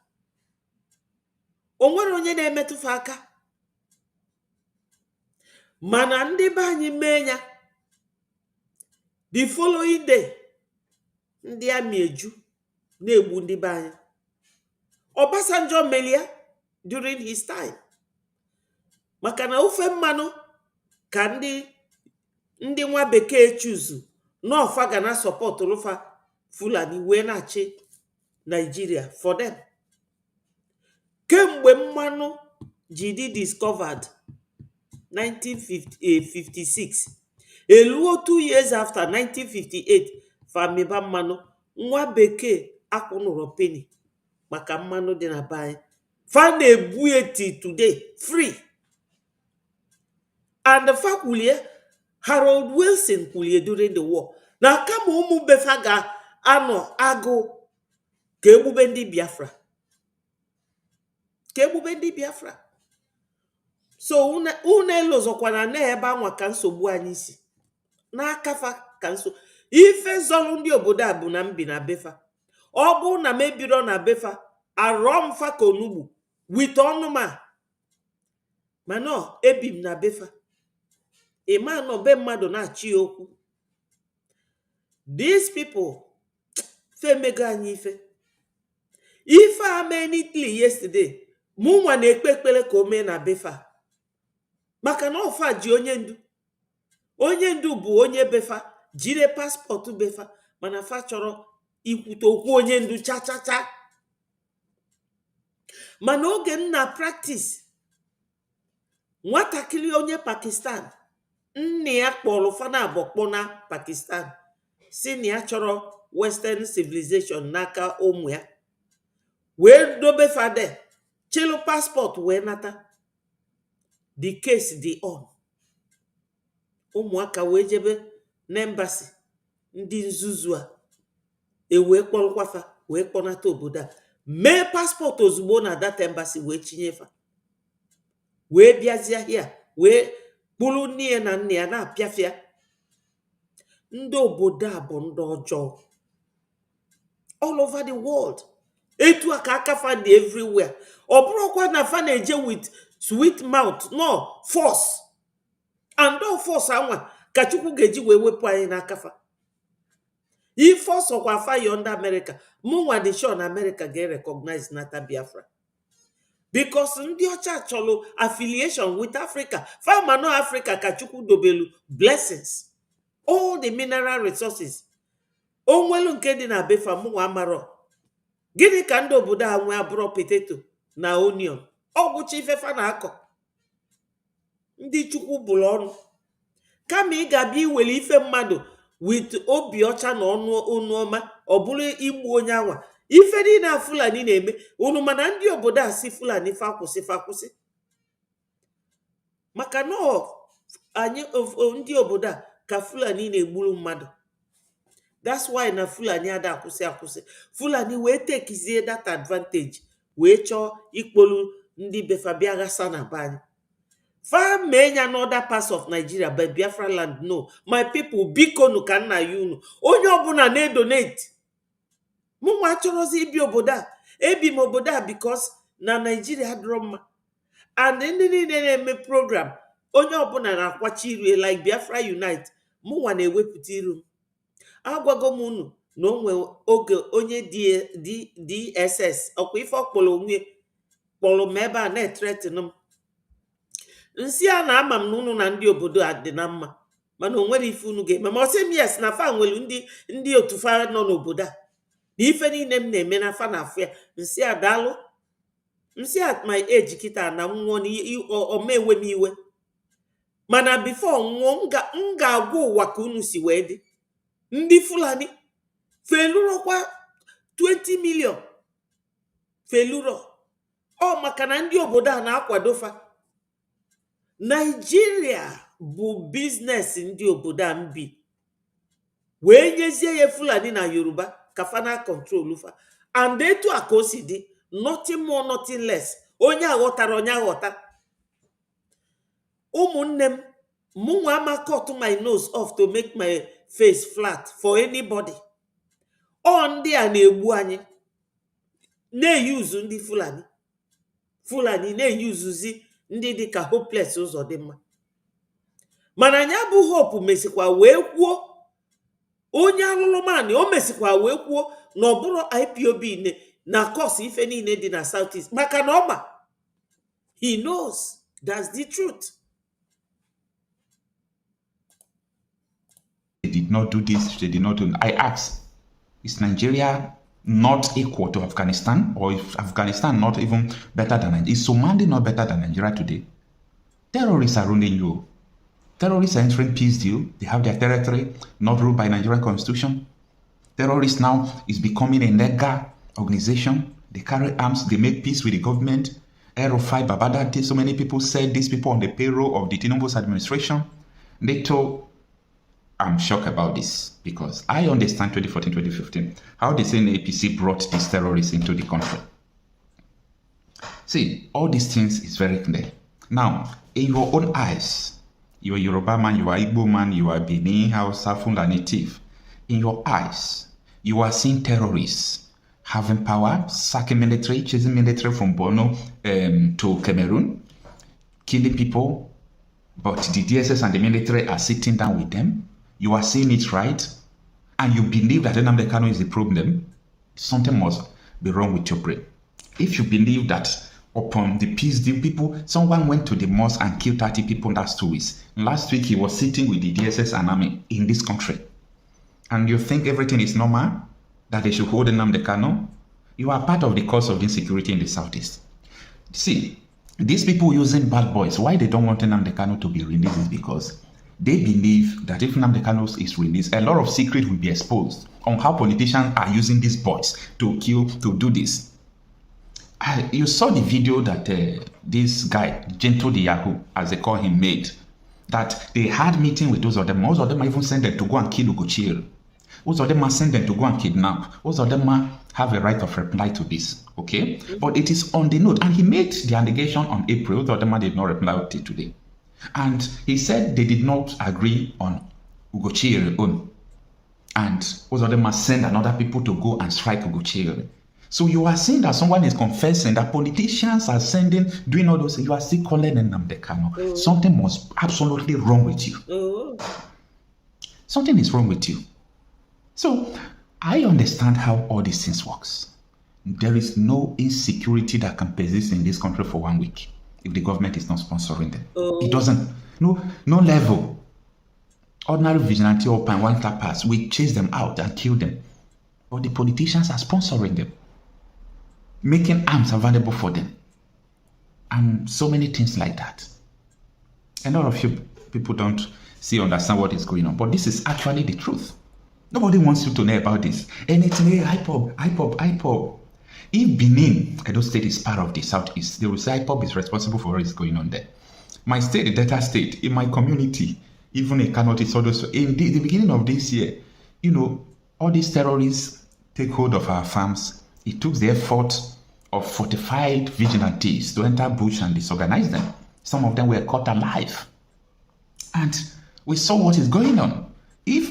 A: o nwere onye na-emetụfe aka, mana ndị be anyị mee ya. The following day, ndị amị eju na-egbu ndị be anyị. Obasanjo melia during his time, maka na ofe mmanụ ka ndị nwa bekee chuzu n'ọfa ga na support Rufa Fulani wee na-achị Nigeria for them. Kemgbe mmanụ ji dị discovered 1956, eluo 2 years after 1958, famiba mmanụ, nwa bekee akwụnụrụ penny maka mmanụ dị na be anyị. Fa na-ebu eti today free. And the fact Harold Wilson kwulie during the war na kama ụmụ befa ga-anọ agụ ka egbube ndị Biafra. So une elozokwana na ebe anwa ka nsogbu anyị si n'akafa ka ife zọlụ ndị obodo a bụ na mbi na befa. Ọ bụ na mebiro na befa arọmfa ka onugbu with ọnụma, mana ebim na befa. Ịma nọ be mmadụ na-achị okwu. These people femego anyị ife. Ife a mee n'Italy yesterday, mụ nwa na-ekpe ekpere ka o mee na befa, maka na ọfa ji onye ndu. Onye ndu bụ onye befa jire paspọtụ befa, mana fa chọrọ ikwute okwu onye ndu cha. Mana oge nna practice, nwatakịrị onye Pakistan, nne ya kpọrọ fana abọkpọ na Pakistan, si na ya chọrọ western civilization n'aka ụmụ ya, wee dobe fade chelu paspọtụ wee nata. The case dị on. Ụmụaka wee jebe n'embassy ndị nzuzu a, wee kpọrọkwafa wee kpọnata obodo a, mee paspọtụ ozugbo na data embassy wee chinyefa, wee bịazie hia wee kpụrụ nne na nne ya na-apịafịa. Ndị obodo a bụ ndị ọjọọ all over the world. Etu a ka akafa dị everywhere. Ọ bụrụkwa na fa na-eje with sweet mouth, no force. And all force anwa ka Chukwu ga-eji wee wepụ anyị n'akafa. If force ọkwa afa yonda America, mụnwa dị sure na America ga-recognize nata Biafra. Because ndị ọcha chọrọ affiliation with Africa. Fama no Africa ka Chukwu dobelu blessings, all the mineral resources. Onwelu nke dị na befa mụnwa amaro. Gịnị ka ndị obodo a nwee abụrụ potato na onion? Ọgwụcha ifefa na-akọ. Ndị Chukwu bụrụ ọnụ. Kama ị ga-abịa iwere ife mmadụ with obi ọcha na ọnụ ọma ọ bụrụ igbu onye anwa ife dị na Fulani na-eme unu mana ndị obodo a si Fulani fakwụsị maka na anyị ndị obodo a ka Fulani na-egburu mmadụ. That's why na Fulani ada akwụsị Fulani wee tekizie that advantage wee chọọ ikpolu ndị befa bịa ghasa na be anyị. Fa menya no other parts of Nigeria but Biafra land no. My people biko nu ka nna ya unu onye ọbụla na-donate. Mụ nwa achọrọzi ibi obodo a ebi m obodo a because na Nigeria adịrọ mma and ndị niile na-eme program onye ọbụla na-akwachi iru like Biafra Unite mụ nwa na-ewepụta iru m. Agwago m unu na onwe oge onye DSS ọkwa ife ọkpọrọ onwe kpọrọ m ebe a na-etretin m nsị a na-ama m na unu na ndị obodo a dị na mma mana o nwere ife unu ga-eme ma ọ sị m yes na fa nwere ndị otu fa nọ n'obodo a na ife niile m na-eme na fa na afụ ya nsị a daalụ nsị at my age kịta na nwụọ omewe m iwe mana before nwụọ m ga-agwa ụwa ka unu si wee dị. Ndị Fulani felurokwa 20 million feluro ọ maka na ndị obodo a na-akwado fa. Nigeria bụ biznes ndị obodo a mbi wee nyezie ya Fulani na Yoruba ka fa na control fa and etu a ka o si dị nothing more nothing less. Onye aghọtara onye aghọta. Ụmụnne m mụnwa ama cut my nose off to make my face flat for anybody. Ọ ndị a na-egbu anyị na-eyuzu ndị Fulani na-eyuzuzi ndị dịka hopeless ụzọ dị mma mana anyị bụ hope mesikwa wee kwuo onye alụlụmanị o mesikwa wee kwuo na ọ bụrụ IPOB na cause ife niile dị na Southeast maka na ọma he knows that's the truth.
E: They did not do this, they did not do. I asked, is Nigeria not equal to Afghanistan, or if Afghanistan not even better than Nigeria? Is Somalia not better than Nigeria today? Terrorists are running you. Terrorists are entering peace deal. They have their territory not ruled by Nigerian constitution. Terrorists now is becoming a legal organization. They carry arms. They make peace with the government. Erofai Babadate. So many people said these people on the payroll of the Tinubu's administration. They told. I'm shocked about this because I understand 2014, 2015, how the same APC brought these terrorists into the country. See, all these things is very clear. Now, in your own eyes, you are Yoruba man, you are Igbo man, you are Benin, Hausa, Fulani native. In your eyes, you are seeing terrorists having power, sacking military, chasing military from Borno to Cameroon, killing people, but the DSS and the military are sitting down with them. You are seeing it right, and you believe that Nnamdi Kanu is the problem. Something must be wrong with your brain. If you believe that upon the peace deal, someone went to the mosque and killed 30 people, that's 2 weeks. Last week, he was sitting with the DSS and army in this country. And you think everything is normal, that they should hold Nnamdi Kanu? You are part of the cause of insecurity in the Southeast. See, these people using bad boys, why they don't want Nnamdi Kanu to be released is because they believe that if Nnamdi Kanu is released, a lot of secret will be exposed on how politicians are using these boys to kill, to do this. You saw the video that this guy, Gentle the Yahoo, as they call him, made. That they had meeting with those of them. Most of them even sent them to go and kill Ugochiri. Most of them are sent them to go and kidnap. Most of them have a right of reply to this. Okay? But it is on the note. And he made the allegation on April. Most of them did not reply till today. And he said they did not agree on Ugochiri own. And most of them must send another people to go and strike Ugochiri. So you are saying that someone is confessing that politicians are doing all those things. You are still calling Nnamdi Kanu. Something must absolutely wrong with you. Something is wrong with you. So I understand how all these things works. There is no insecurity that can persist in this country for 1 week if the government is not sponsoring them. It doesn't. No level. Ordinary vigilante or one tapas, we chase them out and kill them. But the politicians are sponsoring them, making arms available for them, and so many things like that. A lot of you People don't understand what is going on. But this is actually the truth. Nobody wants you to know about this. Anything, hey, IPOB. If Benin, Edo State, is part of the Southeast, they will say IPOB is responsible for what is going on there. My state, the Delta State, in my community, even a Kano is also, in the beginning of this year, all these terrorists take hold of our farms. It took the effort of 45 vigilantes to enter bush and disorganize them. Some of them were caught alive. And we saw what is going on. If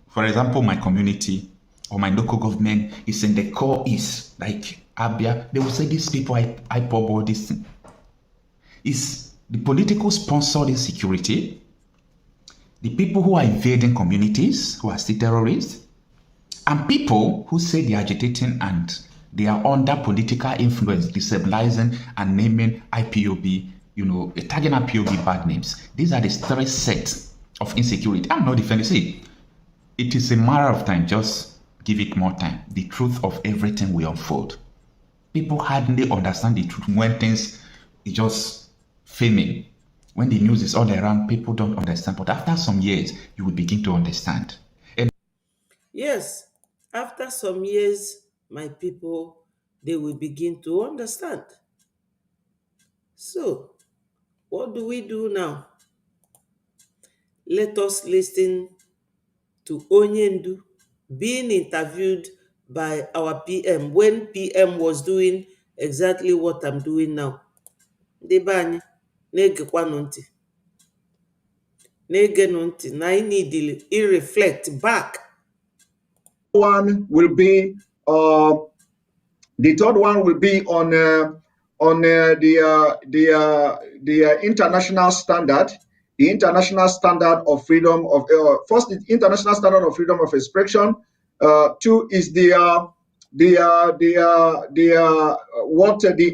E: for example, my community or my local government is in the core east, like Abia, they will say these people IPOB all this thing. Is the political sponsored insecurity, the people who are invading communities, who are still terrorists, and people who say they are agitating and they are under political influence, destabilizing and naming IPOB, tagging IPOB bad names. These are the three sets of insecurity. I'm not defending. See, it is a matter of time. Just give it more time. The truth of everything will unfold. People hardly understand the truth when things is just framing. When the news is all around, people don't understand. But after some years, you will begin to understand.
A: Yes, after some years, my people, they will begin to understand. So, what do we do now? Let us listen to Onyendu being interviewed by our PM when PM was doing exactly what I'm doing now. Debanye, na-egekwanụ ntị. Na-egenụ ntị na anyị need reflect back.
F: One will be the third one will be on the international standard, the international standard of freedom of first, the international standard of freedom of expression. Two is what the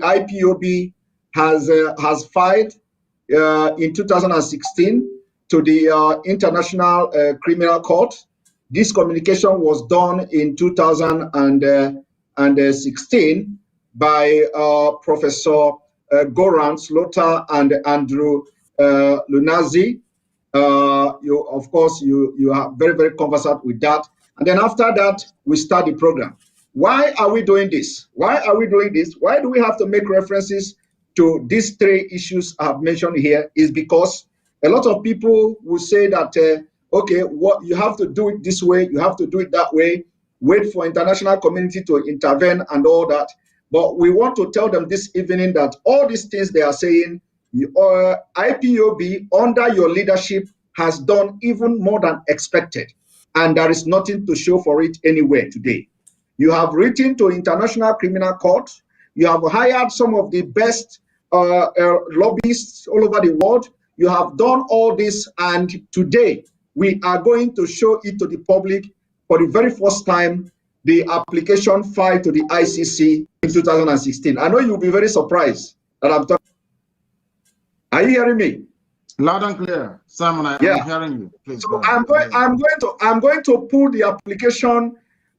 F: IPOB has filed in 2016 to the International Criminal Court. This communication was done in 2016 by Professor Goran Slota and Andrew Lunazi. Of course, you are very, very conversant with that. And then after that, we start the program. Why are we doing this? Why are we doing this? Why do we have to make references to these three issues I have mentioned here? Is because a lot of people will say that, okay, what you have to do it this way, you have to do it that way, wait for international community to intervene and all that. But we want to tell them this evening that all these things they are saying, IPOB under your leadership has done even more than expected. And there is nothing to show for it anywhere today. You have written to International Criminal Court. You have hired some of the best lobbyists all over the world. You have done all this, and today we are going to show it to the public for the very first time, the application filed to the ICC in 2016. I know you'll be very surprised that I'm talking. Are you hearing me?
G: Loud and clear, Simon. I'm hearing you. Please.
F: So I'm going to pull the application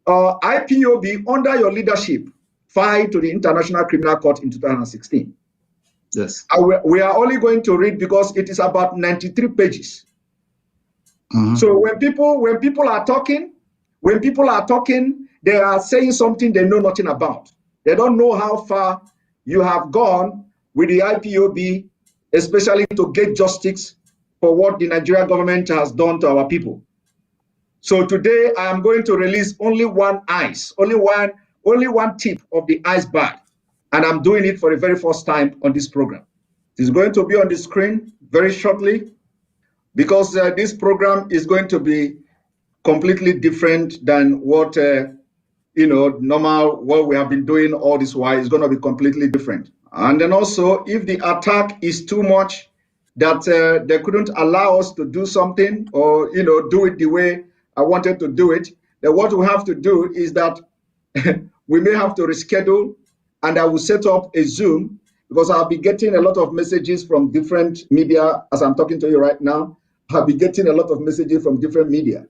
F: IPOB under your leadership filed to the International Criminal Court in 2016.
G: Yes.
F: We are only going to read because it is about 93 pages. Mm-hmm. So when people are talking, they are saying something they know nothing about. They don't know how far you have gone with the IPOB, especially to get justice for what the Nigerian government has done to our people. So today I am going to release only one tip of the iceberg, and I'm doing it for the very first time on this program. It is going to be on the screen very shortly, because this program is going to be completely different than what normal what we have been doing all this while. Is going to be completely different. And then also, if the attack is too much that they couldn't allow us to do something or do it the way I wanted to do it, then what we have to do is that we may have to reschedule, and I will set up a Zoom, because I'll be getting a lot of messages from different media as I'm talking to you right now. I'll be getting a lot of messages from different media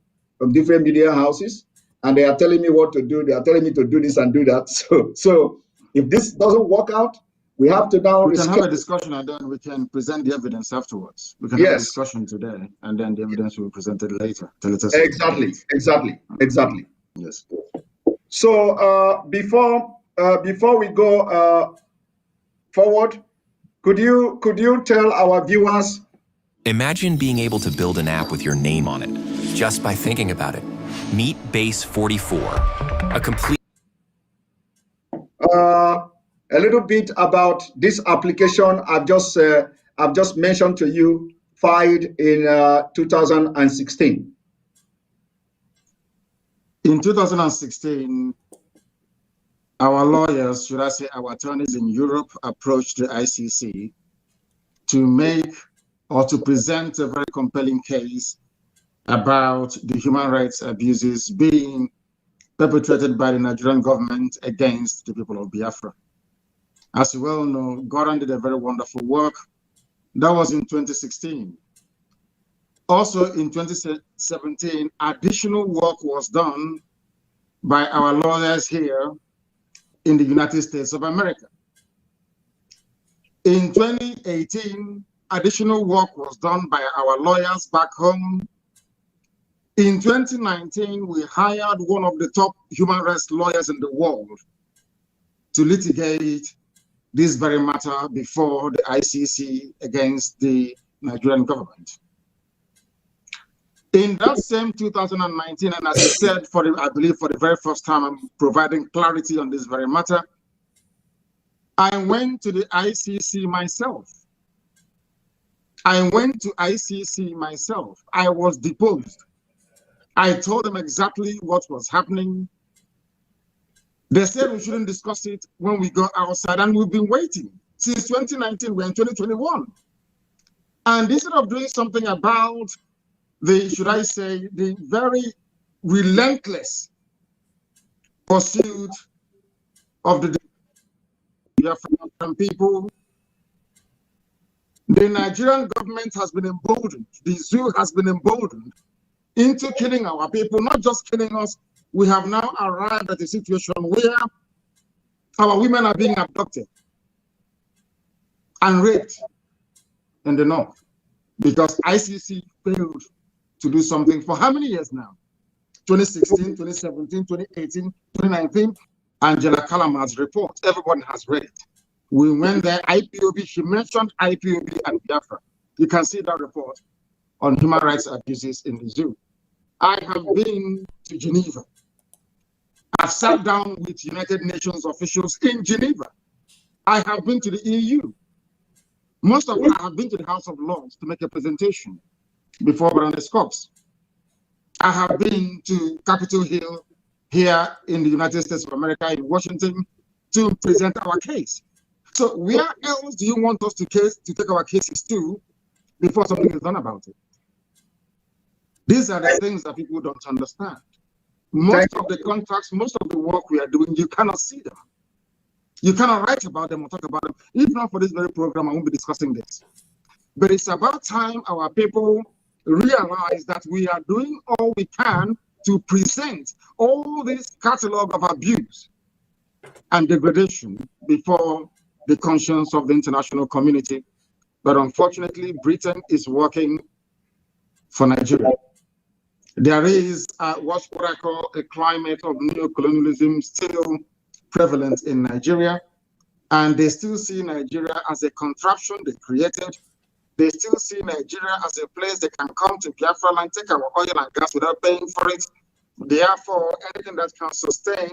F: houses, and they are telling me what to do. They are telling me to do this and do that. So if this doesn't work out, We have to now.
G: We can have a discussion and then we can present the evidence afterwards. We can have a discussion today and then the evidence will be presented later.
F: Exactly.
G: Yes.
F: So before we go forward, could you tell our viewers?
H: Imagine being able to build an app with your name on it just by thinking about it. Meet Base 44, a complete.
F: A little bit about this application I've just mentioned to you, filed in 2016.
G: In 2016, our lawyers, should I say our attorneys in Europe, approached the ICC to make or to present a very compelling case about the human rights abuses being perpetrated by the Nigerian government against the people of Biafra. As you well know, Goran did a very wonderful work. That was in 2016. Also in 2017, additional work was done by our lawyers here in the United States of America. In 2018, additional work was done by our lawyers back home. In 2019, we hired one of the top human rights lawyers in the world to litigate this very matter before the ICC against the Nigerian government. In that same 2019, and as I said, I believe for the very first time, I'm providing clarity on this very matter, I went to the ICC myself. I went to ICC myself. I was deposed. I told them exactly what was happening. They said we shouldn't discuss it when we go outside, and we've been waiting. Since 2019, we're in 2021. And instead of doing something about the, should I say, the very relentless pursuit of the Biafran people, the Nigerian government has been emboldened, the zoo has been emboldened into killing our people, not just killing us. We have now arrived at a situation where our women are being abducted and raped in the north because ICC failed to do something for how many years now? 2016, 2017, 2018, 2019. Angela Calamar's report, everyone has read it. We went there, IPOB, she mentioned IPOB and Biafra. You can see that report on human rights abuses in the zoo. I have been to Geneva. I've sat down with United Nations officials in Geneva. I have been to the EU. Most of them, I have been to the House of Lords to make a presentation before Brandon Scopes. I have been to Capitol Hill here in the United States of America, in Washington, to present our case. So where else do you want us to take our cases to before something is done about it? These are the things that people don't understand. Most of the contracts, most of the work we are doing, you cannot see them. You cannot write about them or talk about them. If not for this very program, I won't be discussing this. But it's about time our people realize that we are doing all we can to present all this catalog of abuse and degradation before the conscience of the international community. But unfortunately, Britain is working for Nigeria. There is what I call a climate of neocolonialism still prevalent in Nigeria, and they still see Nigeria as a contraption they created. They still see Nigeria as a place they can come to Biafra and take our oil and gas without paying for it. Therefore, anything that can sustain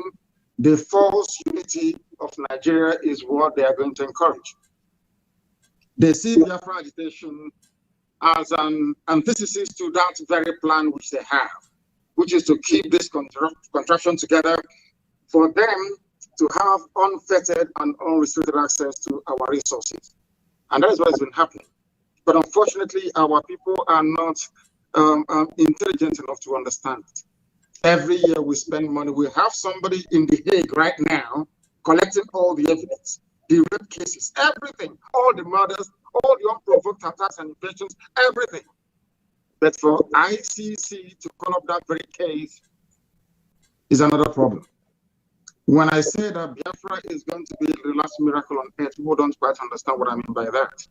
G: the false unity of Nigeria is what they are going to encourage. They see Biafra agitation as an antithesis to that very plan which they have, which is to keep this contraption together for them to have unfettered and unrestricted access to our resources. And that is what has been happening. But unfortunately, our people are not intelligent enough to understand it. Every year we spend money. We have somebody in The Hague right now collecting all the evidence, the rape cases, everything, all the murders, all the unprovoked attacks and invasions, everything. But for ICC to call up that very case is another problem. When I say that Biafra is going to be the last miracle on earth, people don't quite understand what I mean by that.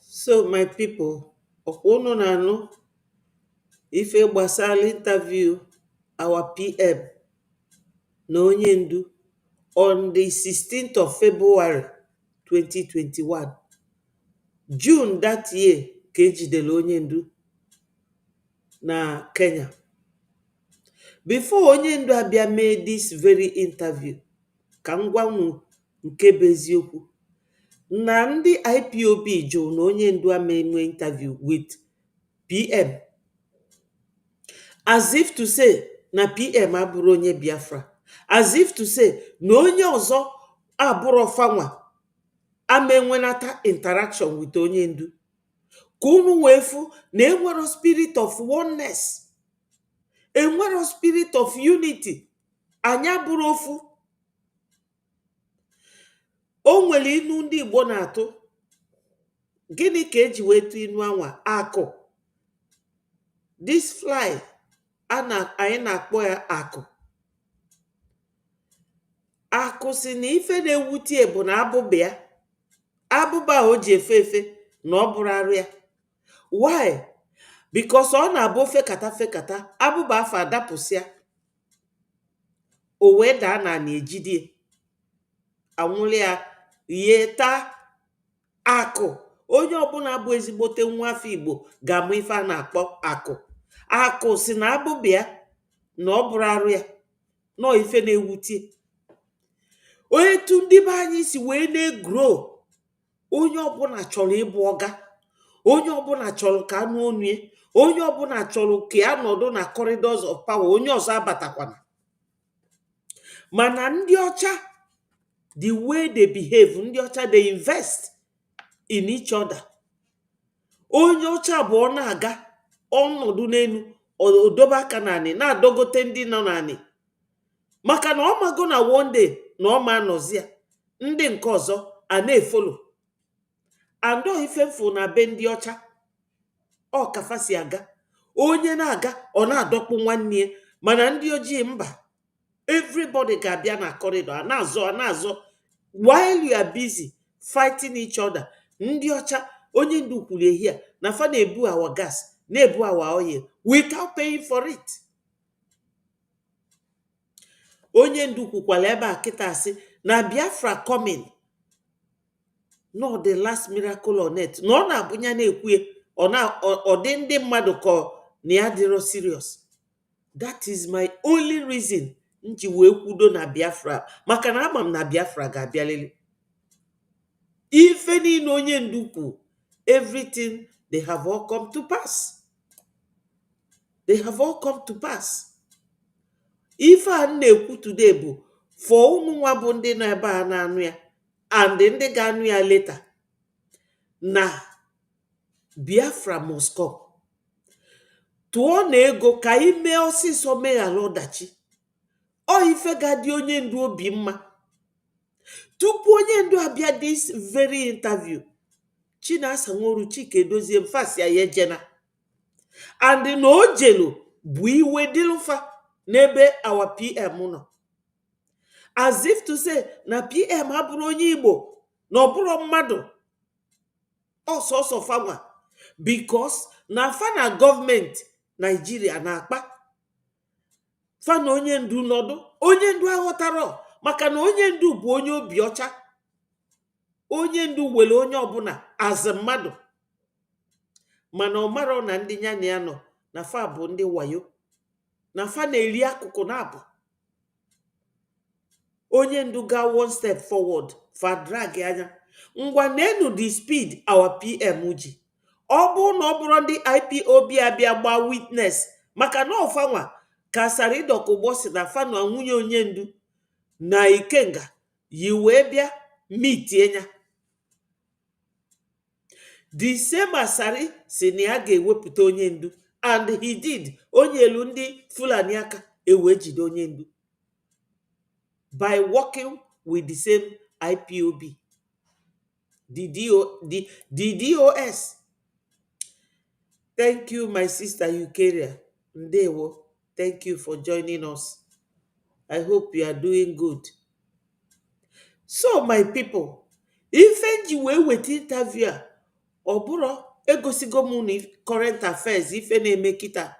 A: So my people, Okwono Nano, Ife Gbasara interview our PM na onye ndu on the 16th of February 2021. June that year ka ejidere onye ndu na Kenya. Before onye ndu abịa mee this very interview, ka m gwa unu nke bụ eziokwu na ndị IPOB jụrụ na onye ndu ame interview with PM, as if to say na PM abụrụ onye Biafra, as if to say na onye ọzọ abụrụ fanwa ama enwenata interaction with onye ndu, ka unu wee fụ na enwero spirit of oneness, enwero spirit of unity, anyị abụrụ ofu. O nwere inu ndị Igbo na-atụ, gịnị ka eji wee tụ inu anwa? Akụ. This fly anyị na-akpọ ya akụ. Akụ si na ife na-ewute bụ na abụba ya, abụba o ji efe efe na ọ bụrụ arụ ya. Why? Because ọ na-abụ fekata fekata, abụba afọ adapụsịa, o wee daa na ejidie, anwụrụ ya rie taa. Akụ, onye ọbụla bụ ezigbote nwa afọ Igbo ga-amụ ife a na-akpọ akụ. Akụ si na abụba ya na ọ bụrụ arụ ya, nọ ife na-ewutie. Onye tu ndị be anyị si wee na-egro, onye ọbụla chọrọ ịbụ ọga, onye ọbụla chọrọ ka anụ onye, onye ọbụla chọrọ ka ya nọdụ na corridors of power, onye ọzọ abatakwana. Mana ndị ọcha, the way they behave, ndị ọcha, they invest in each other. Onye ọcha bụ ọ na-aga ọnọdụ n'elu, odobe aka n'anị na-adogote ndị nọ n'anị, maka na ọ mago na one day na ọ ma anọzi ya, ndị nke ọzọ a na-efolo. Ando ifefu na be ndị ọcha, ọ kafa si aga, onye na-aga ọ na-adọkpụ nwanne, mana ndị ojii mba, everybody ga-abịa na corridor, a na-azọ while you are busy fighting each other. Ndị ọcha, onye ndu kwuru ehia na fa na-ebu our gas, na-ebu our oil without paying for it. Onye ndu kwukwala ebe a kịta asị na Biafra coming, no the last miracle on earth, na ọ na-abụnya na-ekwue, ọ dị ndị mmadụ ka na ya dịrọ serious. That is my only reason nji wee kwudo na Biafra, maka na ama m na Biafra ga-abịalili. Ife niile onye ndu kwu, everything they have all come to pass. They have all come to pass. Ife a na-ekwu today bụ for unu nwa bụ ndị nọ ebe a na-anụ ya, and ndị ga-anụ ya later, na Biafra must come. Tụọ na ego ka ime ọsịsọ meghara ọdachi. Ọ ife ga-adị onye ndu obi mma. Tupu onye ndu abịa this very interview, Chinasa Nworu Chike Edozie mfasi ya ejena, and na ojelu bụ iwe dilufa n'ebe our PM nọ, as if to say na PM abụrụ onye Igbo, na ọ bụrụ mmadụ, ọsọsọ fanwa, because na fa na gọọmenti Nigeria na-akpa fa na onye ndu nọdụ. Onye ndu aghọtara, maka na onye ndu bụ onye obi ọcha. Onye ndu were onye ọbụla as mmadụ, mana ọ mara na ndị ya na ya nọ na fa bụ ndị wayo, na fa na-eri akụkụ na-abụ. Onye ndu ga one step forward, fa drag anya. Ngwa nenu the speed our PM ji. Ọ bụ na ọ bụrụ ndị IPOB abịa gba witness, maka na ọfanwa ka Saridokugbo na fa na nwunye onye ndu na Ikenga yi wee bịa meetie nya. The same Asari si na ya ga-ewepụta onye ndu, and he did. Onye elu ndị Fulani aka ewe jide onye ndu by working with the same IPOB, the DOS. Thank you, my sister Eukaria Ndewo. Thank you for joining us. I hope you are doing good. So my people, ife nji wee weta interview a ọ egosigo m na current affairs ife na-eme kịta.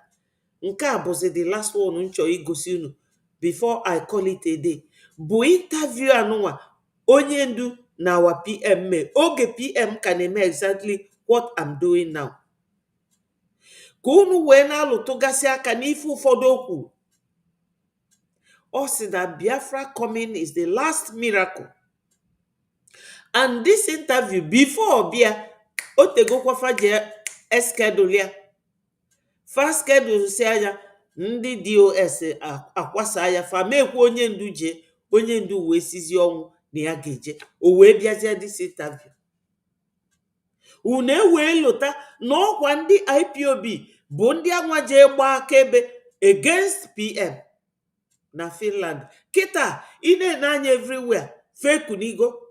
A: Nke a bụzi the last one m chọrọ igosi unu before I call it a day. Bụ interview anụnwa onye ndu na our PM mee. Oge PM ka na-eme exactly what I'm doing now. Ka unu wee na-alụtụgasị aka n'ife ụfọdụ okwu. Ọ sị na Biafra coming is the last miracle. And this interview before Bia otegokwafa je schedule ya. First schedule si anya ndị DOS akwasa ya fa mekwa onye ndu je, onye ndu wee sizi ọnwụ na ya ga-eje. O wee bịazie this interview. Unu wee lota na ọkwa ndị IPOB bụ ndị anwa je gba akaebe against PM na Finland. Kita ine na-anya everywhere fake nigo.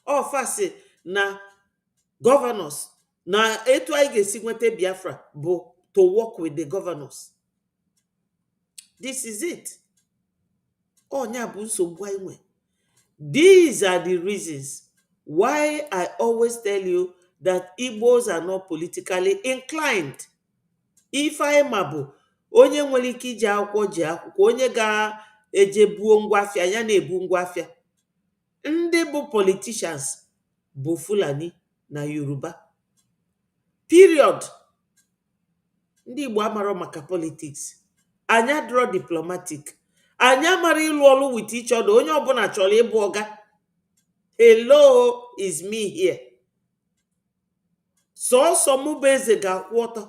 A: Ofasi na governors na etu anyị ga-esi nweta Biafra bụ to work with the governors. This is it. Onya bụ nsogbu anyị nwe. These are the reasons why I always tell you that Igbos are not politically inclined. If I mabu onye nwere ike iji akwụkwọ ji akwụkwọ, onye ga-eje buo ngwaafịa ya na-ebu ngwaafịa. Ndị bụ politicians bụ Fulani na Yoruba. Period. Ndị Igbo amaro maka politics. Anya draw diplomatic. Anya mara ịlụ ọlụ with each other. Onye ọbụla chọrọ ịbụ ọga. Hello, is me here. Sọọsọ mụ bụ eze ga-akwụ ọtọ.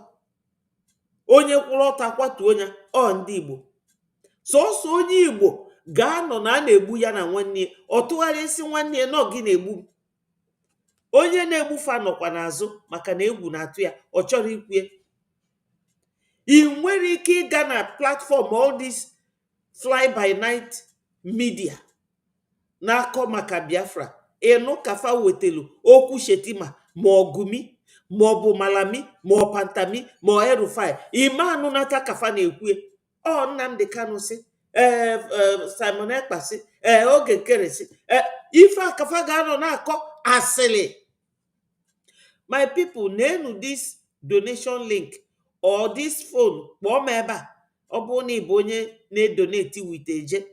A: Onye kwụrụ ọtọ akwatu onye ọ ndị Igbo. Sọọsọ onye Igbo ga-anọ na a na-egbu ya na nwanne, ọ tụgharịa isi nwanne na ọ gị na-egbu. Onye na-egbufa nọkwa n'azụ maka na egwu na-atụ ya, ọ chọrọ ikwu. Ị nwere ike ịga na platform all this fly by night media na-akọ maka Biafra. Ịnụ kafa wetelu okwu Shetima ma Ogumi ma ọ bụ Malami ma ọ Pantami ma ọ Erufai. Ime anụ nata kafa na-ekwu. Ọ Nnamdi Kanu si, Simon Ekpa si, Oge Nkere si, ife akafa ga-anọ na-akọ asịlị. My people, nenu this donation link or this phone kpọọ m ebe a. Ọ bụ na ịbụ onye na-edonate with eje,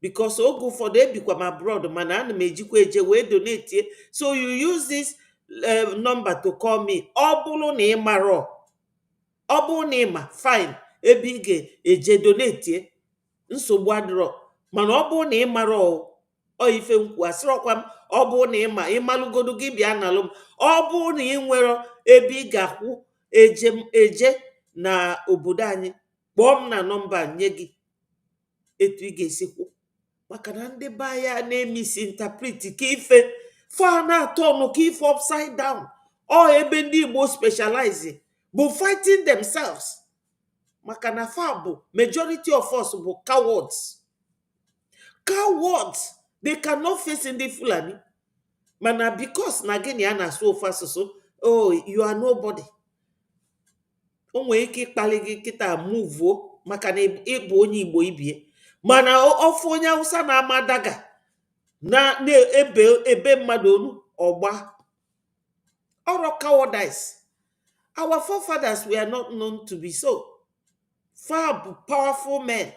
A: because oge ụfọdụ ebikwa m abroad mana ana m ejikwa eje wee donate. So you use this number to call me. Ọ bụrụ na ị mara, ọ bụrụ na ị ma fine, ebe ị ga-eje donate nsogbu adịrọ. Mana ọ bụrụ na ị mara ọ ife nkwu asịrọkwa m. Ọ bụrụ na ị ma ịmalụgodu gị bịa n'alụ m. Ọ bụrụ na ị nwere ebe ị ga-akwụ eje na obodo anyị, kpọọ m na nọmba nye gị etu ị ga-esi kwụ. Maka na ndị be ya na-misinterpret ka ife fa na-atọ ọnụ, ka ife upside down. Ọ ebe ndị Igbo specialize bụ fighting themselves. Maka na fa bụ majority of us bụ cowards. Cowards. They cannot face ndị Fulani. Mana because na gịnị a na-asụ ofu asụsụ, oh, you are nobody. O nwere ike ịkpali gị kịta move maka na ịbụ onye Igbo ibie. Mana ofu onye Hausa na-ama daga na-ebe mmadụ onu ọgba. Oro cowardice. Our forefathers were not known to be so. Far powerful men.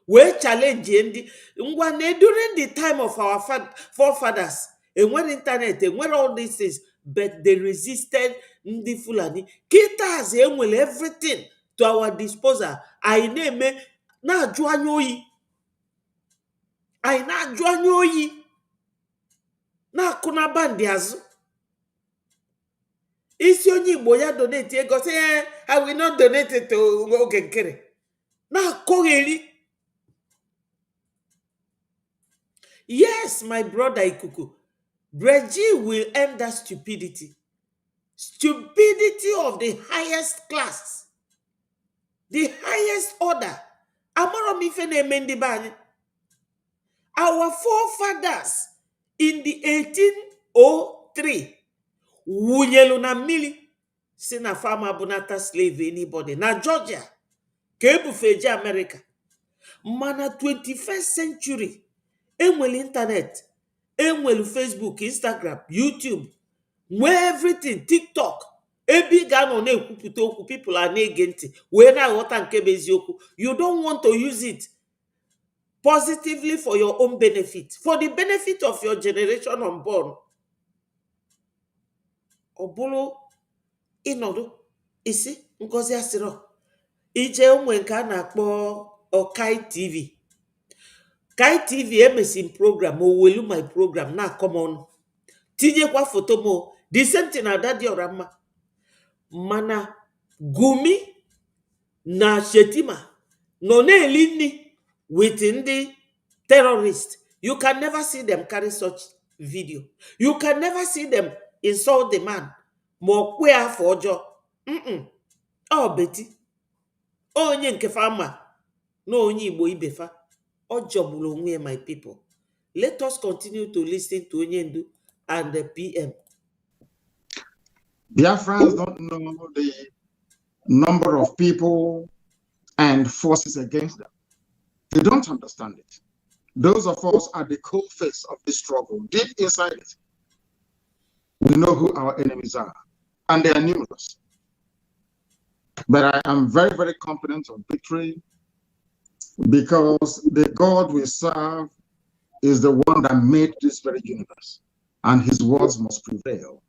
A: We challenge ndị ngwa na during the time of our forefathers. Enwere internet, enwere all these things, but they resisted ndị Fulani. Kitas enwere everything to our disposal. Anyị na-eme na-ajụ anya oyi. Anyị na-ajụ anya oyi. Na-akụ na bandị azụ. Isi onye Igbo ya donate ego say, I will not donate it to Oge Nkere. Na-akọgheri. Yes, my brother Ikuku. Breji will end that stupidity. Stupidity of the highest class. The highest order. Amaro mife na-eme ndị be anyị. Our forefathers in the 1803 wunyelu na mmiri si na farmer bunata slave anybody na Georgia ka ebufeje America. Mana 21st century, enwere internet, enwere Facebook, Instagram, YouTube, nwee everything, TikTok. Ebe ị ga-anọ na-ekwupụta okwu, people are na-ege ntị wee na-aghọta nke bụ eziokwu. You don't want to use it positively for your own benefit, for the benefit of your generation unborn. Ọ bụrụ ịnọdụ isi Ngozi asịrọ ije onwe nke a na-akpọ Kai TV. Kai TV emesin program owelu my program na common tinyekwa foto mo the same thing na Daddy Orama. Mana Gumi na Shetima no na-eli nni with ndị terrorists. You can never see them carry such video. You can never see them insult the man. Mo kwe afọ ọjọọ. Oh Betty. Onye nke fama. No onye Igbo ibefa. O jogburu onwe my people. Let us continue to listen to Onyendu and the PM.
G: Biafrans don't know the number of people and forces against them. They don't understand it. Those of us at the cold face of this struggle, deep inside it, we know who our enemies are, and they are numerous. But I am very, very confident of victory because the God we serve is the one that made this very universe, and his words must prevail.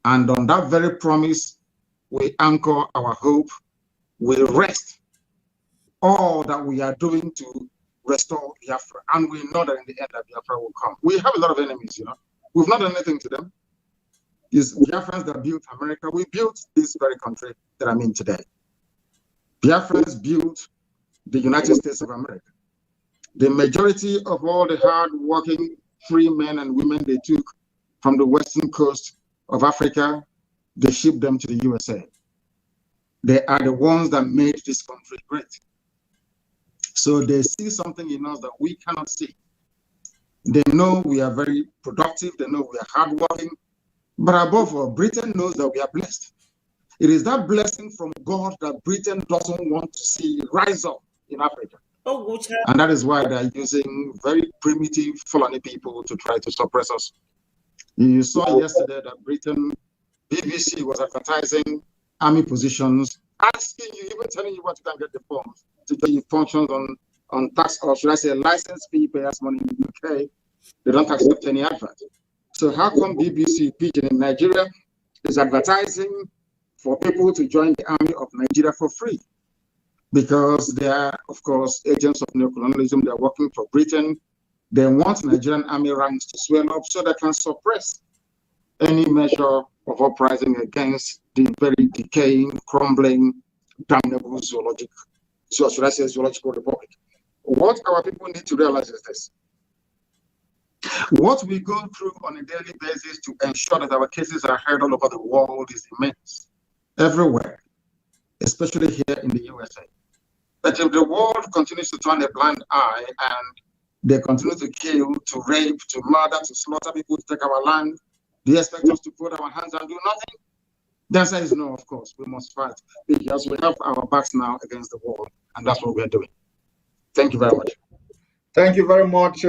G: And on that very promise, we anchor our hope, we rest all that we are doing to restore Biafra. And we know that in the end that Biafra will come. We have a lot of enemies, you know. We've not done anything to them. It's Biafrans that built America. We built this very country that I'm in today. Biafrans built the United States of America. The majority of all the hard-working free men and women they took from the western coast of Africa, they shipped them to the USA. They are the ones that made this country great. So they see something in us that we cannot see. They know we are very productive. They know we are hardworking. But above all, Britain knows that we are blessed. It is that blessing from God that Britain doesn't want to see rise up in Africa. And that is why they are using very primitive Fulani people to try to suppress us. You saw yesterday that Britain, BBC was advertising army positions, asking you, even telling you what you can get the forms to do your functions on tax, or should I say license fee payers money in the UK. They don't accept any advert. So how come BBC Pigeon in Nigeria is advertising for people to join the army of Nigeria for free? Because they are, of course, agents of neocolonialism. They're working for Britain. They want Nigerian army ranks to swell up so they can suppress any measure of uprising against the very decaying, crumbling, damnable zoological republic. What our people need to realize is this. What we go through on a daily basis to ensure that our cases are heard all over the world is immense, everywhere, especially here in the USA. But if the world continues to turn a blind eye and they continue to kill, to rape, to murder, to slaughter people, to take our land, do you expect us to put our hands and do nothing? The answer is no, of course. We must fight because we have our backs now against the wall, and that's what we're doing. Thank you very much.
F: Thank you very much,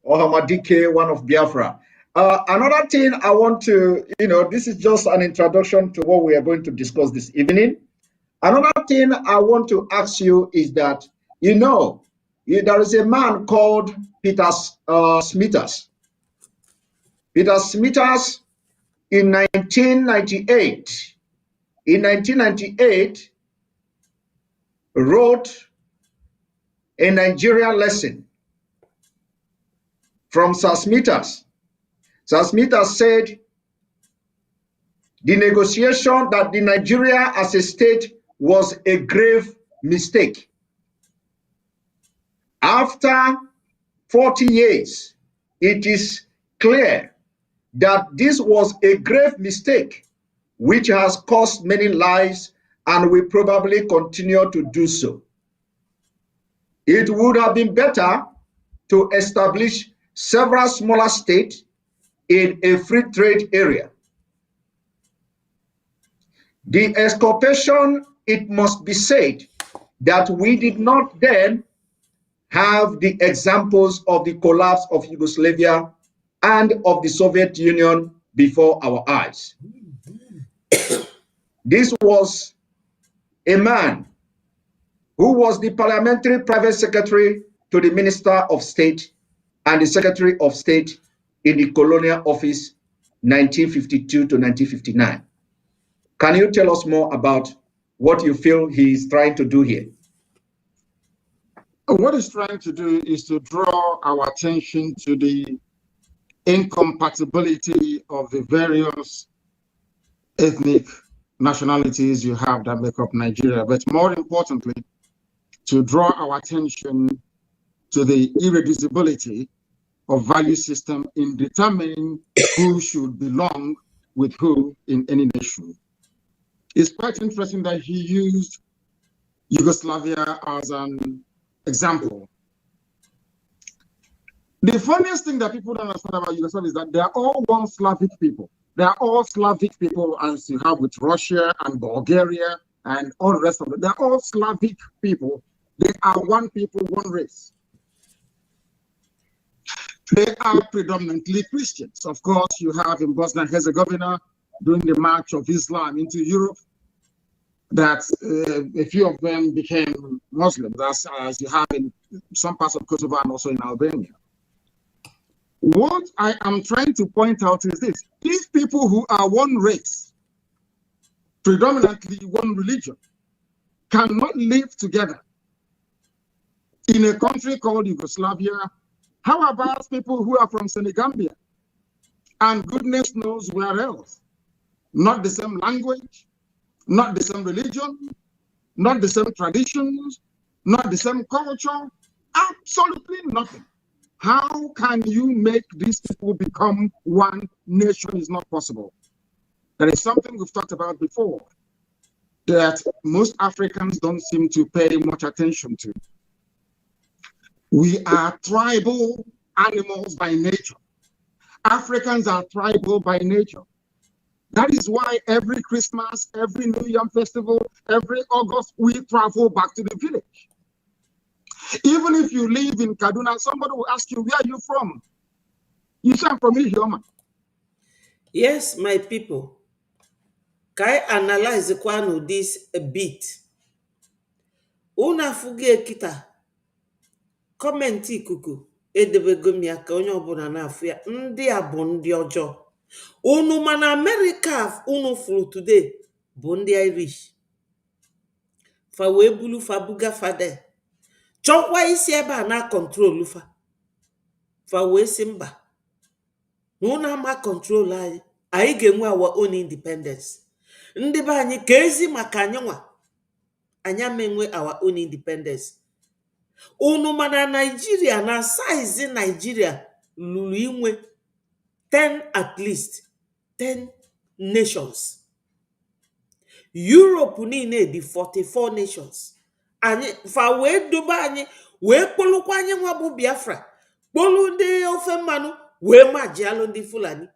F: Ohamadike, one of Biafra. Another thing I want to, this is just an introduction to what we are going to discuss this evening. Another thing I want to ask you is that, there is a man called Peter Smithers. Peter Smithers in 1998, wrote a Nigeria lesson from Sir Smithers. Sir Smithers said the negotiation that the Nigeria as a state was a grave mistake. After 40 years, it is clear that this was a grave mistake which has cost many lives and will probably continue to do so. It would have been better to establish several smaller states in a free trade area. The exculpation, it must be said, that we did not then have the examples of the collapse of Yugoslavia and of the Soviet Union before our eyes. This was a man who was the parliamentary private secretary to the Minister of State and the Secretary of State in the colonial office 1952 to 1959. Can you tell us more about what you feel he is trying to do here?
G: What he's trying to do is to draw our attention to the incompatibility of the various ethnic nationalities you have that make up Nigeria, but more importantly, to draw our attention to the irreducibility of value system in determining who should belong with who in any nation. It's quite interesting that he used Yugoslavia as an example. The funniest thing that people don't understand about Yugoslavia is that they are all one Slavic people. They are all Slavic people, as you have with Russia and Bulgaria and all the rest of it. They're all Slavic people. They are one people, one race. They are predominantly Christians. Of course, you have in Bosnia and Herzegovina during the march of Islam into Europe, that a few of them became Muslims, as you have in some parts of Kosovo and also in Albania. What I am trying to point out is this: these people who are one race, predominantly one religion, cannot live together in a country called Yugoslavia. How about people who are from Senegambia and goodness knows where else? Not the same language, not the same religion, not the same traditions, not the same culture, absolutely nothing. How can you make these people become one nation? Is not possible. That is something we've talked about before, that most Africans don't seem to pay much attention to. We are tribal animals by nature. Africans are tribal by nature. That is why every Christmas, every New Year festival, every August, we travel back to the village. Even if you live in Kaduna, somebody will ask you, where are you from? You say, I'm from Ihioma.
A: Yes, my people. Can I analyze this a bit? Una fuge kita. Comment ikuku. Edebego m ya ka onye ọbụla na-afụ ya. Ndị a bụ ndị ọjọọ. Unu mana America unu furu today bụ ndị Irish. Fa wee bulu fa buga fade. Chọkwa isi ebe a na control fa. Fa wee si mba. Na unu ama control anyị. Anyị ga-enwe our own independence. Ndị be anyị ka ezi maka anyị nwa. Anyị amenwe our own independence. Unu mana Nigeria na size Nigeria lulu inwe 10 at least 10 nations. Europe niile dị 44 nations. Anyị fa wee doba anyị wee kpolukwa anyị nwa bụ Biafra. Kpolu ndị ofe mmanụ wee majialụ ndị Fulani.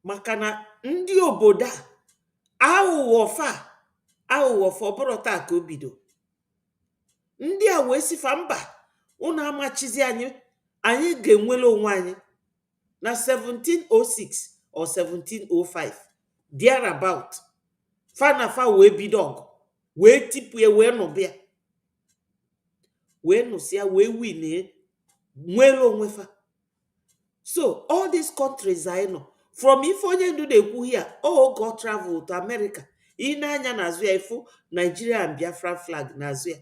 A: Maka na ndị obodo a aghụghọ fa ọbụrụ taa ka o bido. Ndị a wee sifa mba unu amachizi anyị ga-enwele onwe anyị na 1706 or 1705 thereabout. Fa wee bido ọgụ wee tipue wee nụbịa wee nụsịa wee win nwere onwe fa. So all these countries I know from ife onye ndu na-ekwu here, God travel to America. Ị na-anya n'azụ ya ifu Nigeria and Biafra flag n'azụ ya.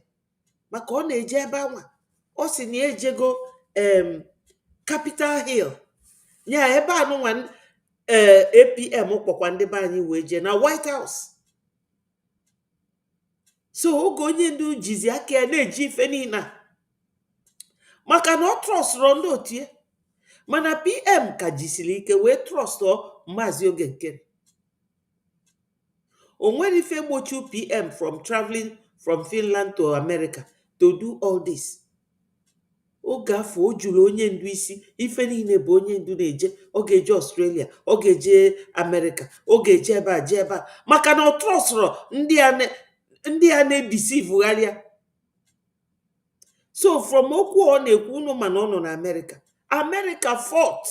A: Maka ọ na-eje ebe anwa. Ọ si na ejego Capitol Hill. Nya ebe anụnwa APM kpọkwa ndị be anyị wee je na White House. So oge onye ndu jizi aka ya na-eji ife niile. Maka na ọ trọstụrụ ndị otie. Mana PM ka jisiri ike wee trọstụ Maazị Oge Nkeri. O nwere ife gbochu PM from traveling from Finland to America to do all this. Oge afọ o juru onye ndu isi ife niile bụ onye ndu na-eje. Ọ ga-eje Australia, ọ ga-eje America, ọ ga-eje ebe a je ebe a. Maka na ọ trọstụrụ ndị a na-edeceive gharịa. So from okwu ọ na-ekwu unu mana ọ nọ na America. America fought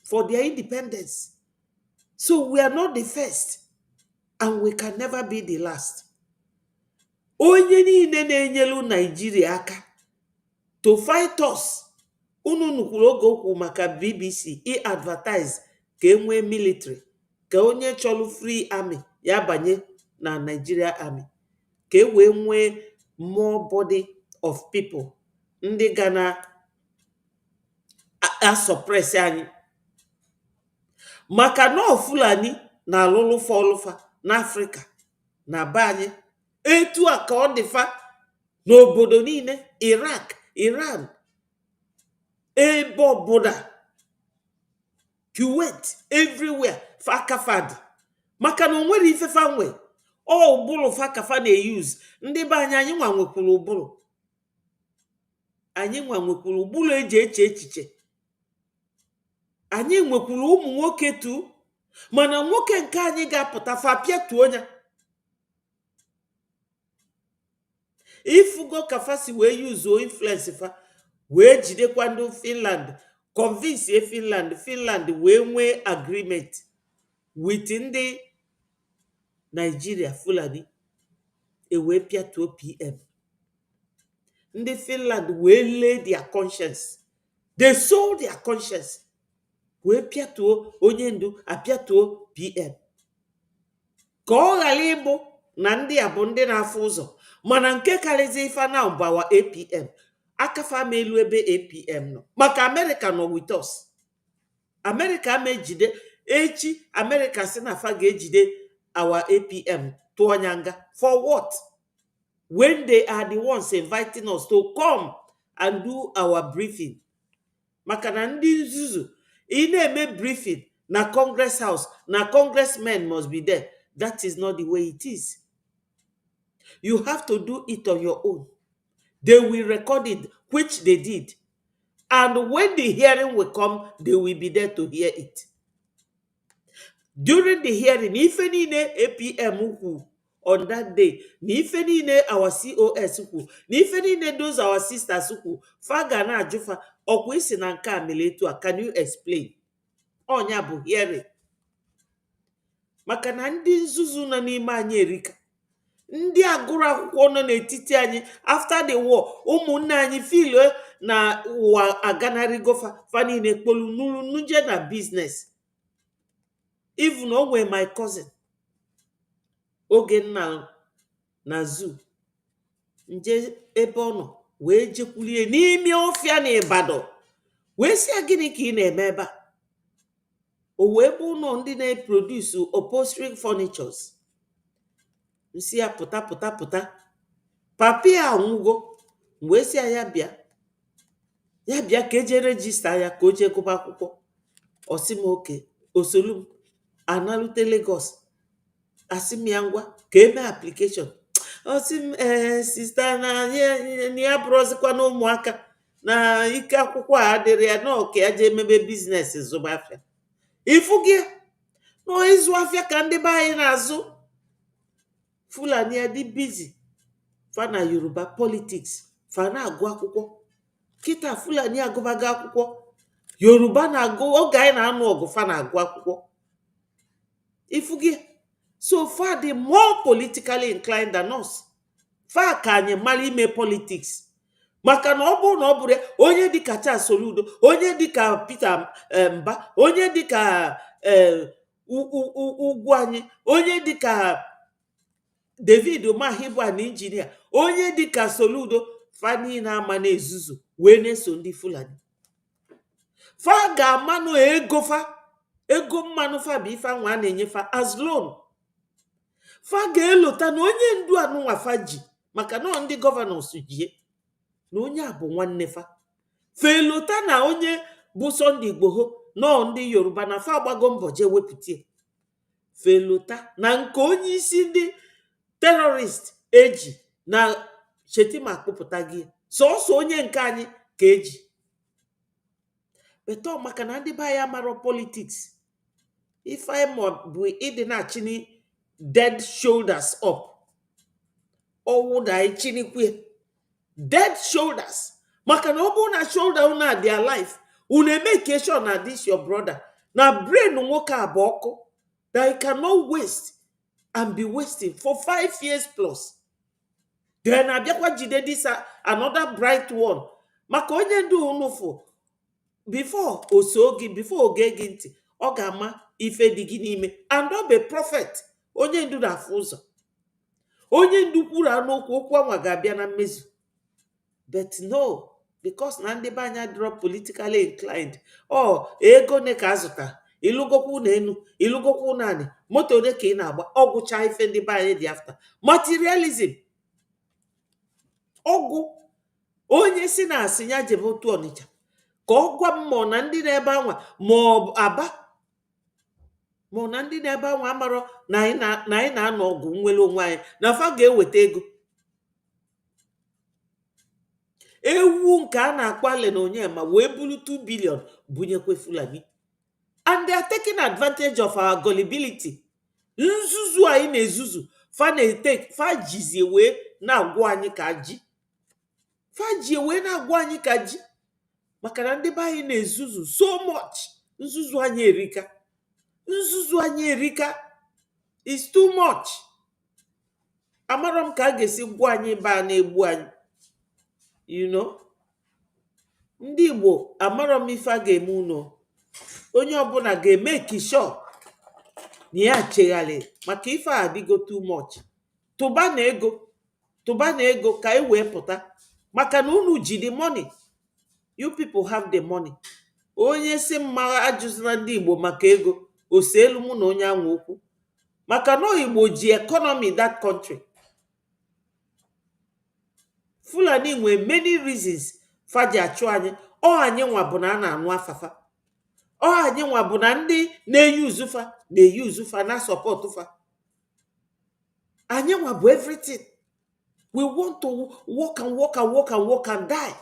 A: for their independence. So we are not the first and we can never be the last. Onye niile na-enyelu Nigeria aka to fight us. Unu nukwuru oge okwu maka BBC advertise ka enwee military, ka onye chọrọ free army ya banye na Nigeria army, ka e wee nwee more body of people ndị ga na suppress anyị. Maka na Fulani na alụlụfa ọlụfa n'Africa na be anyị, etu a ka ọ dịfa n'obodo niile, Iraq, Iran, ebe ọbụla, Kuwait, everywhere, fakafad. Maka na onwere ifefa nwe, ọ ụbụrụ fakafa na-use. Ndị be anyị nwa nwekwuru ụbụrụ. Anyị nwa nwekwuru ụbụrụ eji eche echiche. Anyị nwekwuru ụmụ nwoke tu, mana nwoke nke anyị ga-apụta fa pịatuo ya. Ifugo kafasi wee use o influence fa wee jidekwa ndị Finland, convince Finland wee nwee agreement with ndị Nigeria Fulani, e wee pịatuo PM. Ndị Finland wee lay their conscience, they sold their conscience, wee pịatuo onye ndu, apịatuo PM. Ka ọ ghara ịbụ na ndị a bụ ndị na-afụ ụzọ, mana nke karịzi ife na mbawa APM. Akafa melu ebe APM nọ. Maka America nọ with us. America mejide echi, America si na fa ga-ejide our APM tụọ nyanga. For what? When they are the ones inviting us to come and do our briefing. Maka na ndị nzuzu ị na-eme briefing na Congress House, na congressmen must be there. That is not the way it is. You have to do it on your own. They will record it, which they did. And when the hearing will come, they will be there to hear it. During the hearing, if any APM on that day, if any our COS, if any those our sisters, Fagana Jufa, or Kwisinanka Miletua, can you explain? Onya bu hearing. Maka na ndị nzuzu na n'ime anyị erika. Ndị agụrụ akwụkwọ nọ n'etiti anyị after the war, ụmụnne anyị feel na ụwa aganarigo fa niile kpolu nuje na business. Even onwe my cousin oge na zoo nje ebe ọ nọ wee jekwulie n'ime ọfịa na Ibadan, wee sị gịnị ka ị na-eme ebe a? O wee bụ ụlọ ndị na-produce upholstery furnitures. Nsi ya pụta. Papi ya anwụgo. Wee sị ya bịa ka eje register ya ka o jee gụba akwụkwọ. Ọsị m oke, osolu m analute Lagos. Asị m ya ngwa ka eme application. Ọsị m sister na ya bụrụzikwa na ụmụaka na ike akwụkwọ a adịrị ya na ọka ya jee mebe business zụba afịa. Ifu gị no ịzụ afịa ka ndị be anyị na-azụ. Fulani adị busy fa na Yoruba politics, fa na-agụ akwụkwọ. Kita Fulani agụbaga akwụkwọ, Yoruba na-agụ, oge anyị na-anụ ọgụ fa na-agụ akwụkwọ. Ifu gị, so far the more politically inclined than us. Fa ka anyị mara ime politics. Maka na ọ bụrụ na ọ bụrụ onye dịka Charles Soludo, onye dịka Peter Mba, onye dịka ugwu anyị, onye dịka David Umahi bụ an injinia, onye dịka Soludo, fa niile ama na ezuzu wee na-eso ndị Fulani. Fa ga-amanụ ego mmanụ fa bụ ife anwa a na-enyefa as loan. Fa ga-elota na onye ndu anụnwa fa ji, maka na ndị gọvanọs jie na onye a bụ nwanne fa. Fa elota na onye bụ Sunday Igboho na ndị Yoruba na fa agbago mbọ jee wepụtie. Fa elota na nke onye isi ndị terrorist eji na Shetima akpụpụta gị, sọsọ onye nke anyị ka eji. Beto maka na ndị be anyị amarọ politics. Ife anyị bụ ịdị na-achịni dead shoulders up. Ọwụ da anyị chinikwe dead shoulders. maka na ọ bụrụ na shoulder una their life una make sure na this your brother na brain nwoke abụ ọkụ that he cannot waste and be wasting for 5 years plus. Then abịakwa jide this another bright one maka onye ndu unu fụ before osogi before oge gị ntị ọ ga-ama ife dị gị n'ime and ọ bụ prophet onye ndu na-afụ ụzọ onye ndu kwuru anokwu okwu anwa ga-abịa na mmezu. But no, because na ndị be anya drop politically inclined. Ego ne ka azụta ilugokwu na enu ilugokwu na ani moto ne ka ị na-agba ọgwụcha ife ndị be anyị dị after materialism. Ọgwụ onye si na asị ya jebe otu Ọnịcha ka ọ gwa mmụọ na ndị na-ebe anwa ma Aba ma na ndị na-ebe anwa amarọ na anyị na-anọ ọgwụ nwere onwe anyị na fa ga-eweta ego. Ewu nke a na-akpọ Allen Onyema wee bulu 2 billion bunyekwe Fulani, and they are taking advantage of our gullibility. Nzuzu anyị na-ezuzu fa na-ete fa jizie wee na-agwụ anyị ka ji fa ji wee na-agwụ anyị ka ji maka na ndị be anyị na-ezuzu so much. Nzuzu anyị erika, nzuzu anyị erika is too much. Amara m ka a ga-esi gwụ anyị ba na-egbu anyị. You know, ndị Igbo amara m ife a ga-eme unu. Onye ọbụla ga-eme kisho na ya chegharị maka ife a adịgo too much. Tụba na ego ka e wee pụta maka na unu ji the money. You people have the money. Onye si mma ajụzina ndị Igbo maka ego oseelu mụ na onye anwa okwu maka na Igbo ji economy that country. Fulani nwe many reasons faji achụ anyị. Anyị nwa bụ na a na-anụ afafa. Anyị nwa bụ na ndị na-eyuzufa na support fa. Anyị nwa bụ everything. We want to work and work and work and work and die.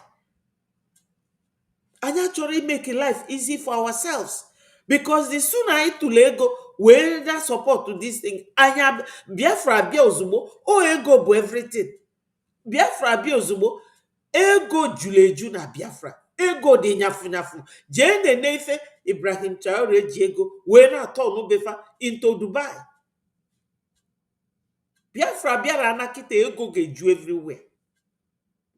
A: Anyị actually make life easy for ourselves because the sooner anyị tụle ego wee na support to this thing. Anya Biafra bịa ozugbo ego bụ everything. Biafra bịa ozugbo ego juru eju na Biafra. Ego dị nyafu jee na-ene ife Ibrahim Traore ji ego wee na-atọ n'ubefa into Dubai. Biafra bịara anakịta ego ga-eju everywhere.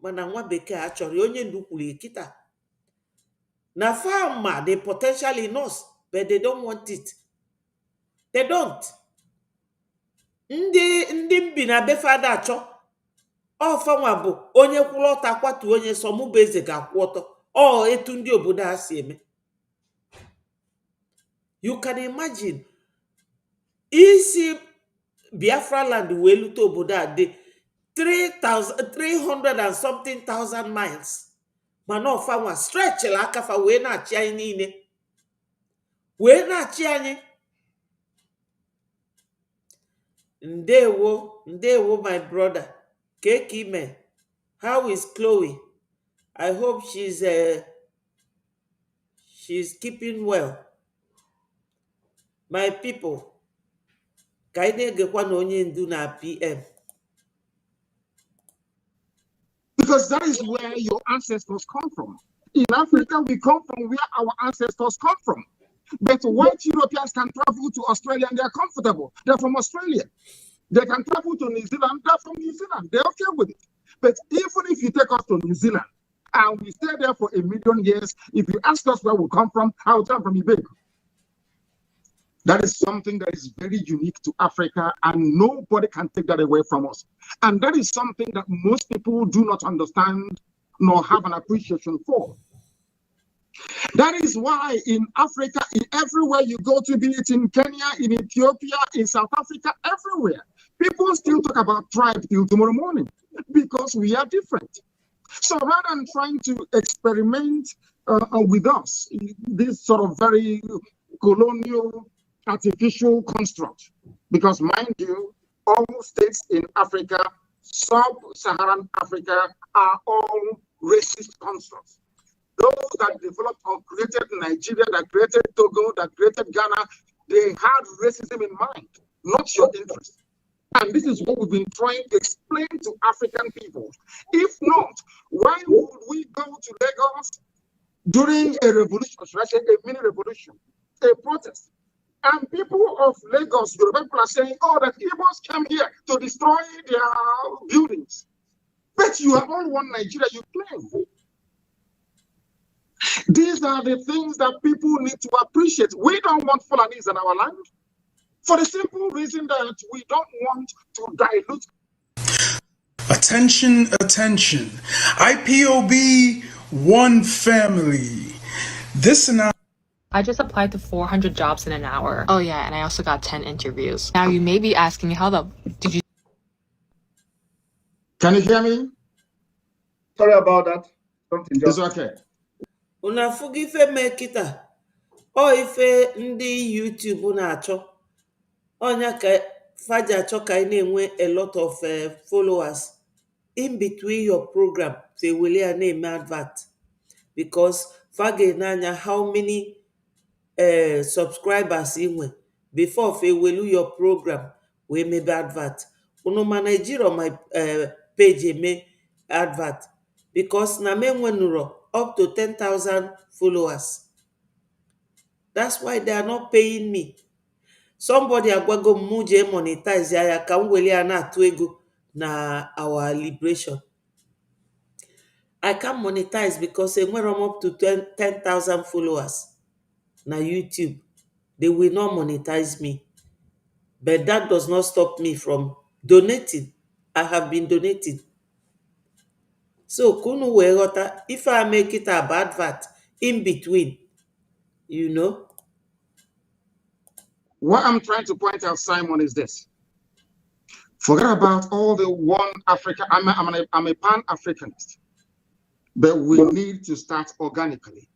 A: Mana nwa bekee achọrọ onye ndu kwuru kita na farmer the potential in us but they don't want it. They don't. Ndị mbi na befada achọ ọfanwa bụ onye kwụrụ ọta kwatu onye sọmụbụ eze ga-akwụ ọtọ. Etu ndị obodo a si eme. You can imagine isi Biafra land wee lute obodo a dị 300 and something thousand miles. Mana ọfanwa stretchla akafa wee na-achị anyị niile. Wee na-achị anyị. Ndewo my brother. Kekime, how is Chloe? I hope she's keeping well. My people, ka anyị na-egekwa na onye ndu na PM.
G: Because that is where your ancestors come from. In Africa, we come from where our ancestors come from. But white Europeans can travel to Australia and they're comfortable. They're from Australia. They can travel to New Zealand. They're from New Zealand. They're okay with it. But even if you take us to New Zealand and we stay there for 1 million years, if you ask us where we come from, I will come from Ibek. That is something that is very unique to Africa, and nobody can take that away from us. And that is something that most people do not understand nor have an appreciation for. That is why in Africa, in everywhere you go to, be it in Kenya, in Ethiopia, in South Africa, everywhere, people still talk about tribe till tomorrow morning because we are different. So rather than trying to experiment with us, this sort of very colonial, artificial construct, because mind you, all states in Africa, sub-Saharan Africa, are all racist constructs. Those that developed or created Nigeria, that created Togo, that created Ghana, they had racism in mind, not your interest. And this is what we've been trying to explain to African people. If not, why would we go to Lagos during a revolution, or should I say a mini revolution, a protest? And people of Lagos, Yoruba people are saying, oh, that Igbos came here to destroy their buildings. But you are all one Nigeria, you claim. These are the things that people need to appreciate. We don't want Fulanis in our land for the simple reason that we don't want to dilute.
I: Attention, attention. IPOB, one family. This and
J: I just applied to 400 jobs in an hour. Oh yeah, and I also got 10 interviews. Now you may be asking, how the did you...
G: Can you hear me?
F: Sorry about that. Something
G: It's
F: just...
G: okay.
A: Una fugife me kita. O ife ndị YouTube na-achọ. Onya ka faja achọ ka ị na-enwe a lot of followers in between your program. They will name advert. Because fage nanya how many subscribers inwe before fe welu your program we maybe advert. Uno manage on my page me advert because na me nwenuro up to 10,000 followers. That's why they are not paying me. Somebody agwago muje monetize ya ka mweli ana atu ego na our liberation. I can't monetize because I'm up to 10,000 followers na YouTube. They will not monetize me. But that does not stop me from donating. I have been donating. So, kunu weghota, if I make it a bad advert in between, you know.
G: What I'm trying to point out, Simon, is this. Forget about all the one Africa. I'm a Pan-Africanist. But we need to start organically.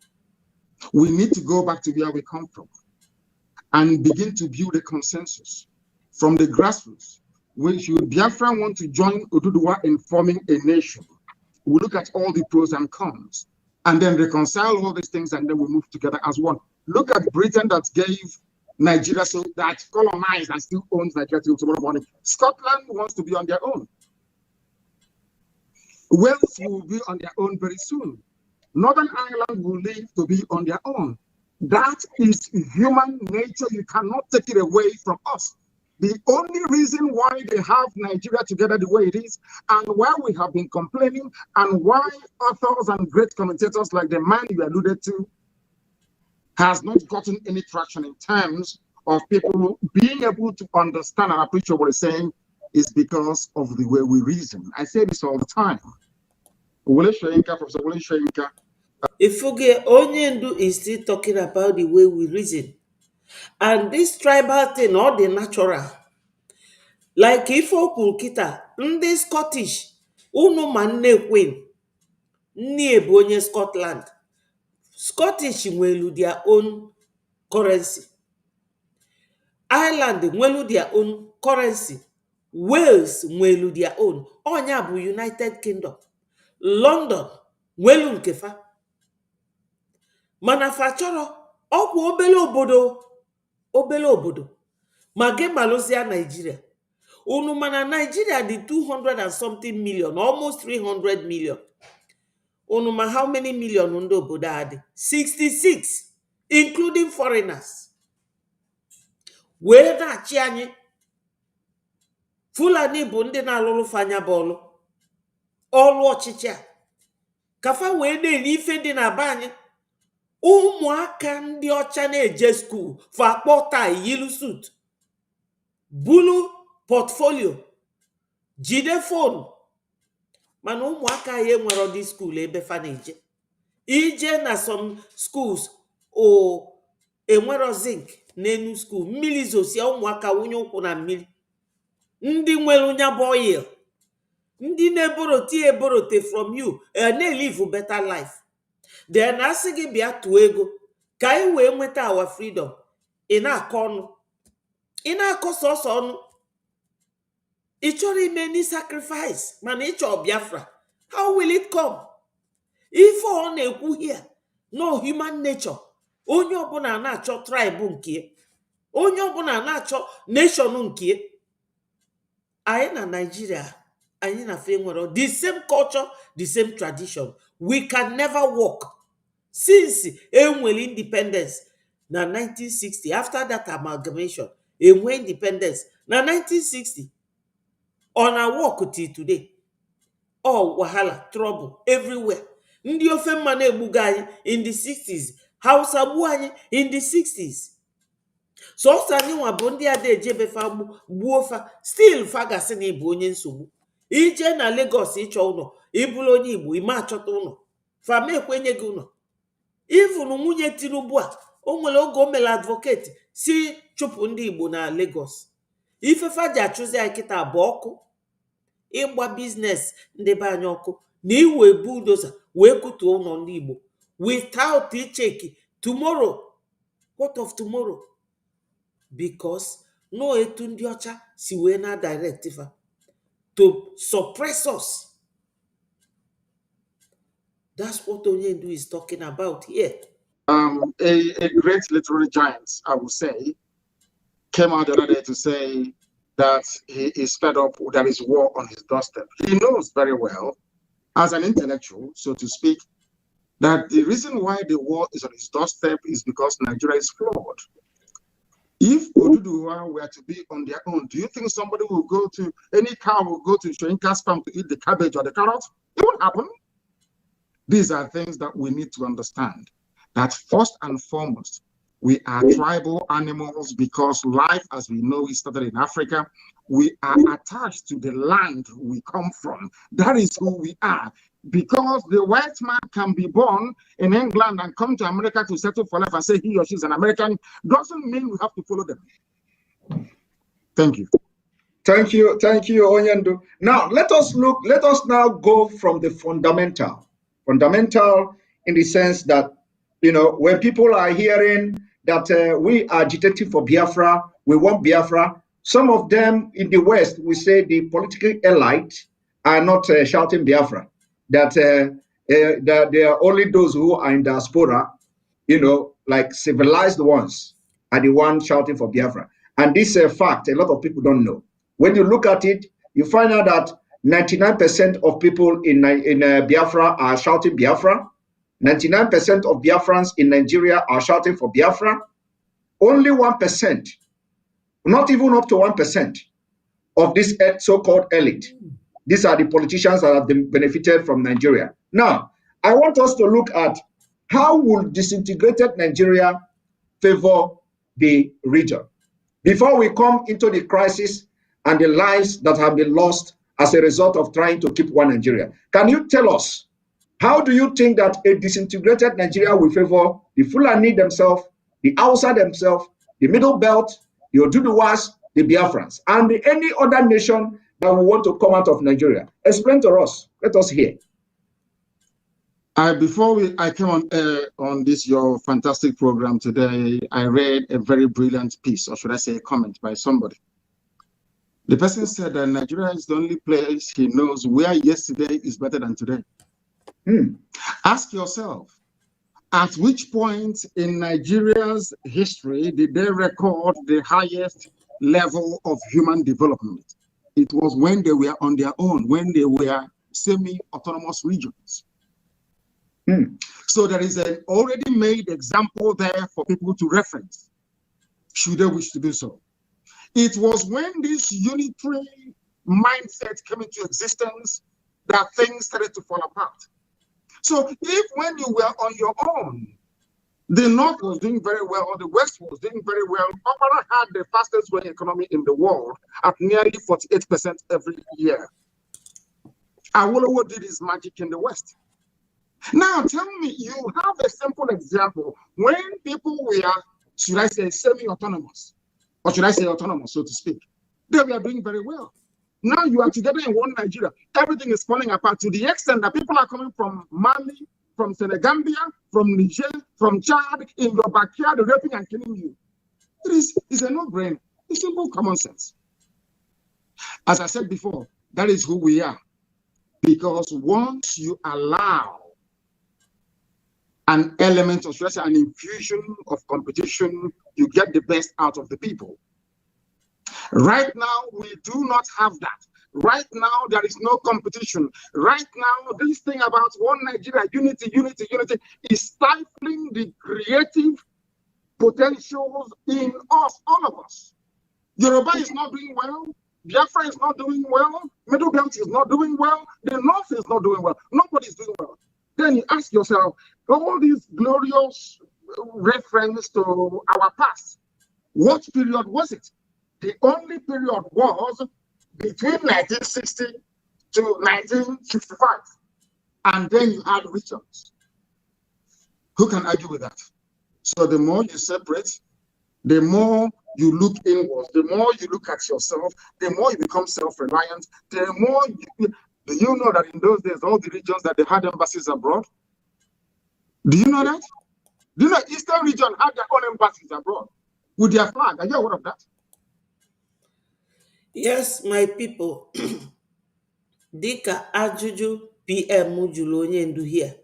G: We need to go back to where we come from and begin to build a consensus from the grassroots. When should Biafra want to join Oduduwa in forming a nation? We look at all the pros and cons and then reconcile all these things and then we move together as one. Look at Britain that gave Nigeria, so that colonized and still owns Nigeria till tomorrow morning. Scotland wants to be on their own. Wales will be on their own very soon. Northern Ireland will live to be on their own. That is human nature. You cannot take it away from us. The only reason why they have Nigeria together the way it is, and why we have been complaining, and why authors and great commentators like the man you alluded to has not gotten any traction in terms of people being able to understand and appreciate what he's saying, is because of the way we reason. I say this all the time. Professor Wole Soyinka.
A: Ifuge Onyendu is still talking about the way we reason. And this tribal thing, all the natural. Like if Okukita, ndị Scottish, unu manne queen, nni ebonye Scotland. Scottish nwelu their own currency. Ireland nwelu their own currency. Wales nwelu their own. Onya bụ United Kingdom. London nwelu nkefa. Mana fachọrọ ọkwa obele obodo. Ma ge malụzia Nigeria. Unu mana Nigeria di 200 and something million, almost 300 million. Unu ma how many million ndị obodo adị? 66, including foreigners. Wee na-achị anyị. Fulani bụ ndị na-alụlụ fanya bọọlụ. Ọlụ ọchịchị a. Kafa wee na-eli ife dị na be anyị. Ụmụaka ndị ọcha na-eje school fa akpọ tai yilu suit. Bulu portfolio. Jide phone. Mana ụmụaka ya enwero dị school ebe fa na-eje. Ije na some schools o enwero zinc n'enu school. Mmiri zosia ụmụaka wunye ụkwụ na mmiri. Ndị nwere nya bụ oil. Ndị na-eborote from you na-live better life. Then asị gị bịa tụọ ego ka anyị wee nweta our freedom. Ị na-akọ ọnụ. Ị na-akọ sọsọ ọnụ. Ị chọrọ ime any sacrifice mana ị chọọ Biafra. How will it come? Ife ọ na-ekwu here, no human nature. Onye ọbụla na-achọ tribe nke. Onye ọbụla na-achọ nation nke. anyị na Nigeria, anyị na fe nwere the same culture, the same tradition. We can never work since enwere independence na 1960. After that amalgamation, enwe independence na 1960. On our work till today, all wahala, trouble everywhere. Ndị ofe mma na-egbuga anyị in the 60s, Hausa gbuo anyị in the 60s. Sọsọ anyị nwa bụ ndị ada ejebe fa gbuo fa, still fa gasị na ịbụ onye nsogbu. Ije na Lagos ịchọ ụlọ, ịbụrụ onye Igbo, ime achọta ụlọ, fa ma ekwenye gị ụlọ. Even nwunye Tinubu a, o nwere oge o mere advocate si chụpụ ndị Igbo na Lagos. Ife fa ji achụzi anyị kịta bụ ọkụ, ịgba biznes ndị be anyị ọkụ, na iwe bulldozer wee kutuo ụlọ ndị Igbo without icheki tomorrow. What of tomorrow? Because no etu ndị ọcha si wee na direct fa to suppress us. That's what Onyendu is talking about here.
G: A great literary giant, I would say, came out the other day to say that he is fed up, there is war on his doorstep. He knows very well, as an intellectual, so to speak, that the reason why the war is on his doorstep is because Nigeria is flawed. If Oduduwa were to be on their own, do you think somebody will go to, any cow will go to Shoinka's farm to eat the cabbage or the carrot? It won't happen. These are things that we need to understand, that first and foremost, we are tribal animals because life as we know it started in Africa. We are attached to the land we come from. That is who we are. Because the white man can be born in England and come to America to settle for life and say he or she is an American, doesn't mean we have to follow them. Thank you.
F: Thank you, Onyendu. Now let us now go from the fundamental in the sense that, you know, when people are hearing that we are agitating for Biafra, we want Biafra, some of them in the West, we say the political elite are not shouting Biafra, that they are only those who are in diaspora, you know, like civilized ones are the ones shouting for Biafra. And this fact, a lot of people don't know. When you look at it, you find out that 99% of people in Biafra are shouting Biafra. 99% of Biafrans in Nigeria are shouting for Biafra. Only 1%, not even up to 1% of this so-called elite. These are the politicians that have been benefited from Nigeria. Now, I want us to look at how will disintegrated Nigeria favor the region before we come into the crisis and the lives that have been lost as a result of trying to keep one Nigeria. Can you tell us, how do you think that a disintegrated Nigeria will favor the Fulani themselves, the Hausa themselves, the Middle Belt, the Oduduwas, the Biafrans, and any other nation that will want to come out of Nigeria? Explain to us. Let us hear.
G: Before I came on this your fantastic program today, I read a very brilliant piece, or should I say a comment by somebody. The person said that Nigeria is the only place he knows where yesterday is better than today. Ask yourself, at which point in Nigeria's history did they record the highest level of human development? It was when they were on their own, when they were semi-autonomous regions. So there is an already made example there for people to reference, should they wish to do so. It was when this unitary mindset came into existence that things started to fall apart. So if when you were on your own, the North was doing very well, or the West was doing very well, Opera had the fastest growing economy in the world at nearly 48% every year. Awolowo did his magic in the West. Now tell me, you have a simple example. When people were, should I say, semi-autonomous, or should I say autonomous, so to speak, they were doing very well. Now you are together in one Nigeria. Everything is falling apart to the extent that people are coming from Mali, from Senegambia, from Niger, from Chad, in your backyard, raping and killing you. It's a no-brainer. It's simple common sense. As I said before, that is who we are. Because once you allow an element of, should I say, an infusion of competition, you get the best out of the people. Right now, we do not have that. Right now, there is no competition. Right now, this thing about one Nigeria, unity is stifling the creative potentials in us, all of us. Yoruba is not doing well. Biafra is not doing well. Middle Belt is not doing well. The North is not doing well. Nobody is doing well. Then you ask yourself, all these glorious reference to our past, what period was it? The only period was between 1960 to 1965. And then you had regions. Who can argue with that? So the more you separate, the more you look inwards, the more you look at yourself, the more you become self-reliant, the more do you know that in those days, all the regions that they had embassies abroad? Do you know that? Do you know Eastern region had their own embassies abroad with their flag? Are you aware of that?
A: Yes, my people. Dika ajụjụ PM jụrụ onye ndu here.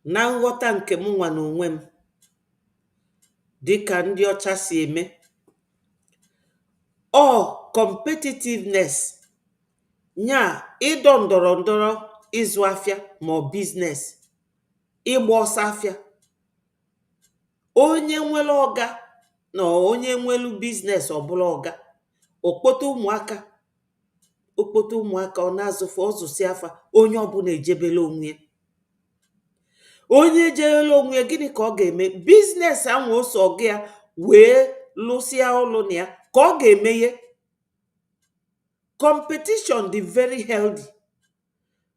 A: Na nghọta nke m nwa n'onwe m, dịka ndị ọcha si eme, competitiveness nya ịdọ ndọrọ ndọrọ ịzụ afịa ma business, ịgba ọsọ afịa. Onye nwere ọga na onye nwelu business ọbụla ọga, okpoto ụmụaka ọ na-azụfụ ọzụsi afa, onye ọbụla ejebele onwe. Onye ejebele onwe gịnị ka ọ ga-eme? Business ahụ ose ọga ya wee lụsịa ụlọ na ya ka ọ ga-emeye. Competition dị very healthy.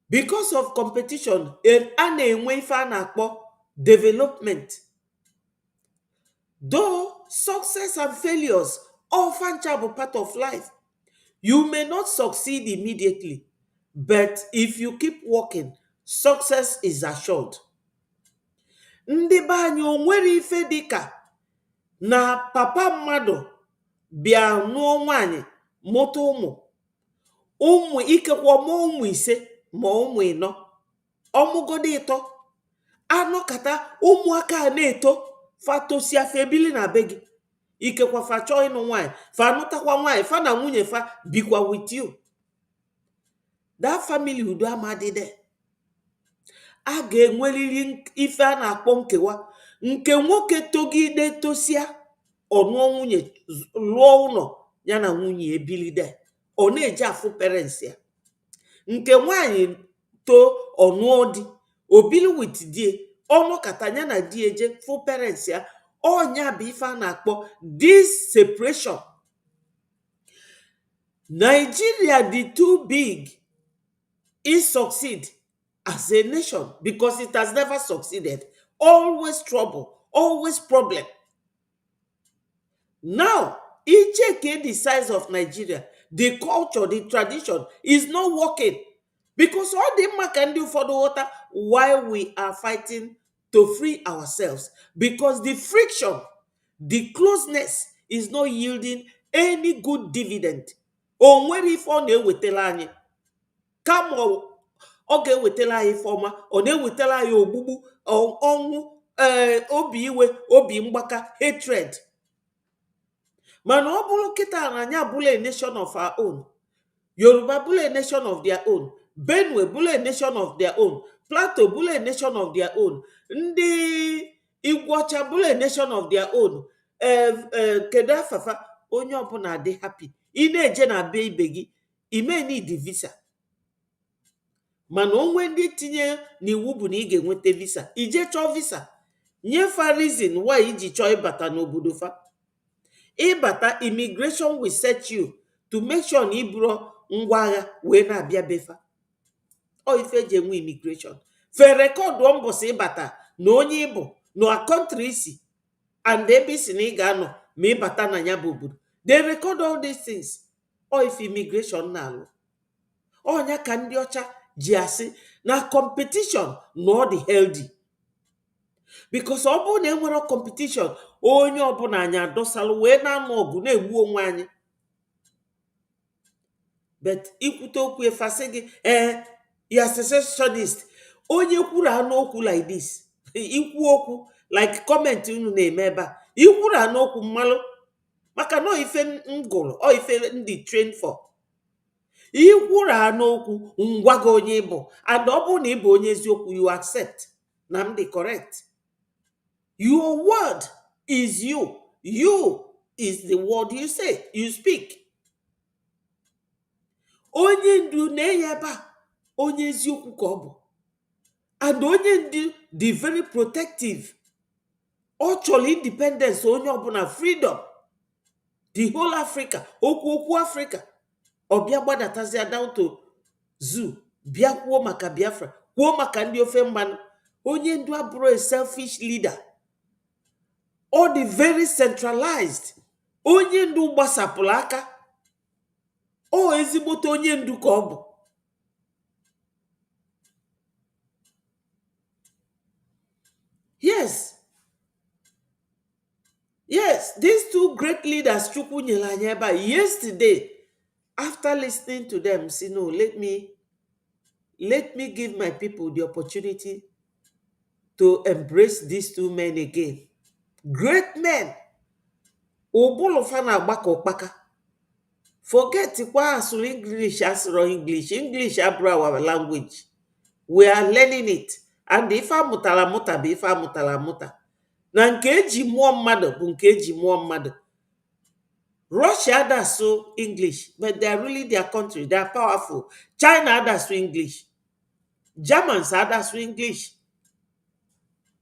A: Because of competition, a na-enwe ife a na-akpọ development. Though success and failures all fancha bụ part of life. You may not succeed immediately, but if you keep working, success is assured. Ndị be anyị o nwere ife dịka na papa mmadụ bịa nụọ nwanyị mụta ụmụ ikekwa ma ụmụ ise ma ụmụ ịnọ, ọmụgodo ịtọ, anọkata ụmụaka a na-eto fatosia febili na be gị, ikekwa fa chọọ ịnụ nwanyị, fa anụtakwa nwanyị, fa na nwunye fa bikwa with you. That family udo amadide. A ga-enwerịrị ife a na-akpọ nkewa. Nke nwoke togide tosia, ọnụọ nwunye, lụọ ụlọ ya na nwunye ebilide, ọ na-eje afụ parents ya. Nke nwanyị to ọnụọ di, obili with die, ọnụkata ya na di eje fụ parents ya. Ọnya bụ ife a na-akpọ this separation. Nigeria dị too big it succeed as a nation because it has never succeeded. Always trouble, always problem. Now, check the size of Nigeria, the culture, the tradition is not working because all the makandi for the water while we are fighting to free ourselves, because the friction, the closeness is not yielding any good dividend. O nwere ife ọ na-ewetela anyị, kama ọ ga-ewetela anyị fọma, ọ na-ewetela anyị ogbugbu, ọnwụ, obi iwe, obi mgbaka, hatred. Mana ọ bụrụ kịta na anyị abụla a nation of our own, Yoruba bụla a nation of their own, Benue bụla a nation of their own, Plateau bụla a nation of their own, ndị Igwocha bụla a nation of their own, kedu afafa, onye ọbụla dị happy. Ị na-eje na be ibe gị, ime need visa. Mana onwe ndị tinye n'iwu bụ na ị ga-enweta visa, ije chọọ visa, nyefa reason why iji chọọ ịbata n'obodo fa. Ịbata, immigration will set you to make sure na iburo ngwa agha wee na-abịa befa. Ọ ife eji enwe immigration. Fe rekọdụ mbọsị ịbata na onye ịbụ na country isi and ebe isi na ị ga-anọ ma ịbata na ya bụ obodo. They record all these things. Ọ ife immigration na-alụ. Ọnya ka ndị ọcha ji asị na competition na ọ dị healthy. Because ọ bụrụ na enwere competition, onye ọbụla anyị adọsalụ wee na-anụ ọgụ na-egbu onwe anyị. But ikwute okwu efasị gị, ya secessionist, onye kwuru anụ okwu like this, ikwu okwu like comment unu na-eme ebe a, ikwuru anụ okwu mmalụ, maka no ife ngụrụ o ife ndị train for. Ikwuru n'okwu ngwa gị onye ịbụ, and ọ bụrụ na ịbụ onye eziokwu, you accept na m dị correct. Your word is you. You is the word you say, you speak. Onye ndu na-enye ebe a onye eziokwu ka ọ bụ, and onye ndu dị very protective. Ọ chọrọ independence onye ọbụla, freedom, the whole Africa, okwu Africa. Ọ bịa gbadatazia down to zoo, bịa kwuo maka Biafra, kwuo maka ndị ofe mmanụ. Onye ndu abụrụ a selfish leader. Ọ dị very centralized. Onye ndu gbasapụrụ aka. Ọ ezigbote onye ndu ka ọ bụ. Yes. Yes, these two great leaders, Chukwu nyere anyị ebe a, yesterday, after listening to them, say, no, let me give my people the opportunity to embrace these two men again. Great men. Obolofa na agbaka okpaka. Forget kwa asụrụ English, asụrụ English. English abụrụ our language. We are learning it. And ife amụtara amụta bụ ife amụtara amụta. Na nke eji mụọ mmadụ bụ nke eji mụọ mmadụ. Russia does so English, but they are really their country. They are powerful. China does so English. Germans does so English.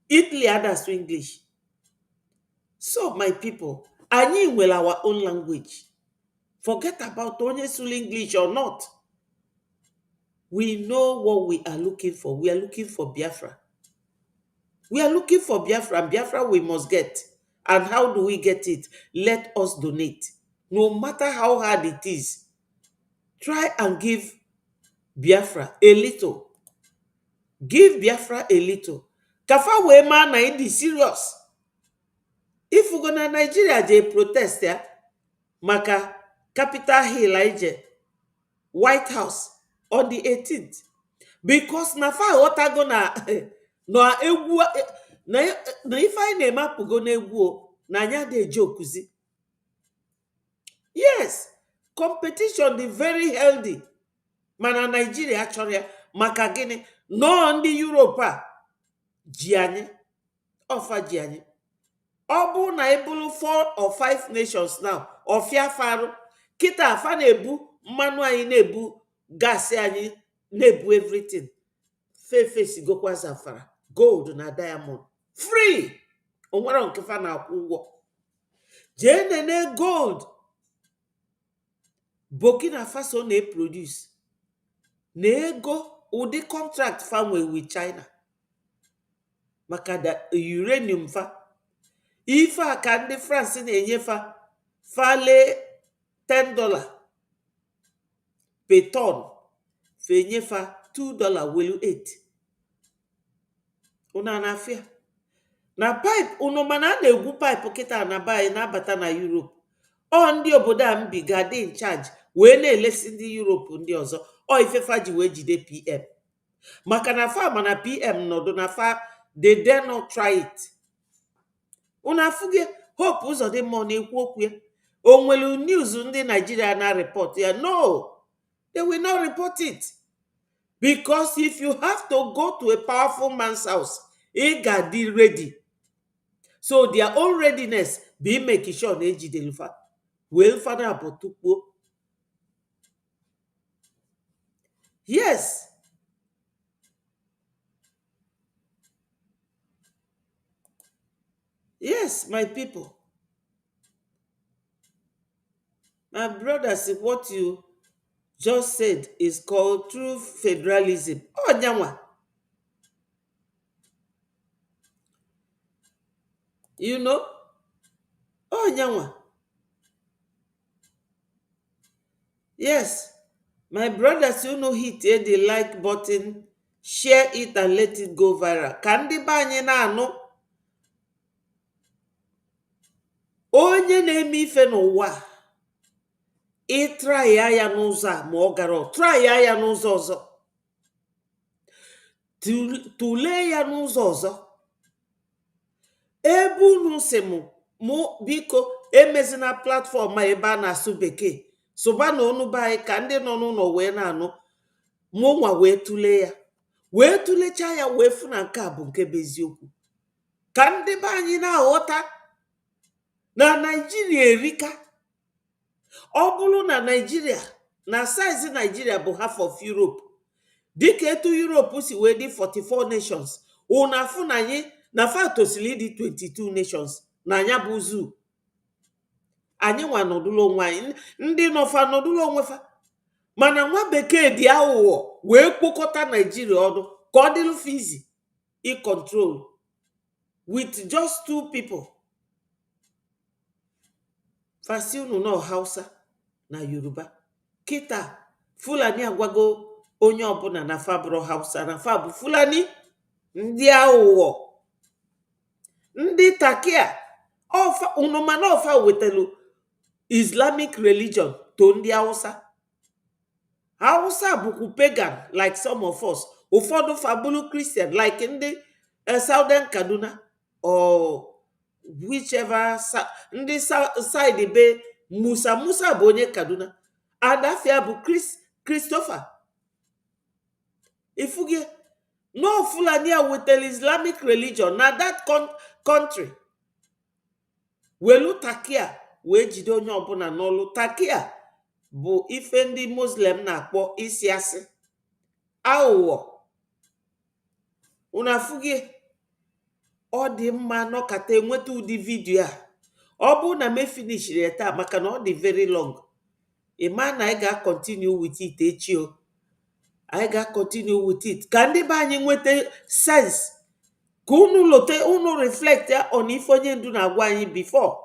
A: Italy does so English. So, my people, anyị will our own language. Forget about onye sụrụ English or not. We know what we are looking for. We are looking for Biafra. We are looking for Biafra, and Biafra we must get. And how do we get it? Let us donate. No matter how hard it is, try and give Biafra a little. Give Biafra a little. Kafa we man na idi serious. If we go na Nigeria, they protest ya. Maka Capitol Hill ije, White House on the 18th. Because na fa otago na na egwu na ife anyị na-emapụgo n'egwu na anya dey jokuzi. Yes, competition is very healthy. Mana Nigeria chọrọ ya maka gịnị? No ndị Europe a ji anyị, ọfa ji anyị. Ọ bụ na ebulu 4 or 5 nations now, ọfịa farụ. Kita afa na-ebu mmanụ anyị, na-ebu gasị anyị, na-ebu everything. Face gokwa zafara, gold na diamond. Free! Onwere nke fa na-akwụ ụgwọ. Jee nene gold Burkina Faso na-produce. Na-ego ụdị contract fanwe with China. Maka da uranium fa. Ife a ka ndị France na-enye fa. Fale $10 per ton. Fe nye fa $2 welu 8. Una na afia. Na pipe, unu mana na-egwu pipe kita na bayi na-abata na Europe. Ọ ndị obodo a mbi ga-adị in charge wee na-elesi ndị Europe ndị ọzọ. Ọ ifefa ji wee jide PM. Maka na fa mana PM nọdụ na fa, they dare not try it. Una fuge Hope Uzodimma na-ekwu okwu ya. O nwere news ndị Nigeria na report ya. No, they will not report it. Because if you have to go to a powerful man's house, he got be ready. So their own readiness be making sure na ejidelufa. Well, father abotukwo. Yes. Yes, my people. My brothers, what you just said is called true federalism. Oh, Nyanwa. You know? Oh, Nyanwa. Yes. My brothers, you know, hit the like button, share it and let it go viral. Kandi banye na ano? Onye na-eme ife n'ụwa. Try ya n'ụzọ a ma ọ gara. Try ya n'ụzọ ọzọ. Tụlee ya n'ụzọ ọzọ. Ebe unu si mụ biko emezina platform ma ebe a na-asụ bekee soba na ọnụ be anyị ka ndị nọ n'ụlọ wee na-anụ mụ nwa wee tụlee ya wee tụlechaa ya wee fụ na nke a bụ nke bụ eziokwu ka ndị be anyị na-aghọta na Naijiria erika. Ọ bụrụ na Naijiria na saizi Naijiria bụ half of Europe dịka etu Europe si wee dị 44 nations ụna afụ na anyị na fa tosili ịdị 22 nations na anya bụ zoo. Anyị nwa nọdụlụ onwe anyị ndị nọfa nọdụlụ onwe fa mana nwa bekee dị aghụghọ wee kpokọta Naijiria ọdụ ka ọ dịlụ fizi control with just 2 people. Fasi unu nọ Hausa na Yoruba kịta Fulani agwago onye ọbụla na fabro Hausa na fa bụ Fulani. Ndị aghụghọ ndị takia ọfa unumana ọfa wetelu Islamic religion to ndị Hausa. Hausa bụkwa pagan like some of us. Ụfọdụ fabulu Christian like ndị Southern Kaduna or whichever ndị side be Musa bụ onye Kaduna. Adafia bụ Christopher. Ifugie no Fulani wetelu Islamic religion na that country. Welu takia wee jide onye ọbụla n'ọlụ. Takia bụ ife ndị Muslim na-akpọ isi asị aghụghọ. Unu afụghị ọ dị mma nọkata enweta ụdị vidio a. Ọ bụ na me finish ya taa maka na ọ dị very long. Ịma na anyị ga-continue with it echi o. Anyị ga-continue with it ka ndị be anyị nweta sense ka unu lote unu reflect on ife onye ndu na-agwa anyị before.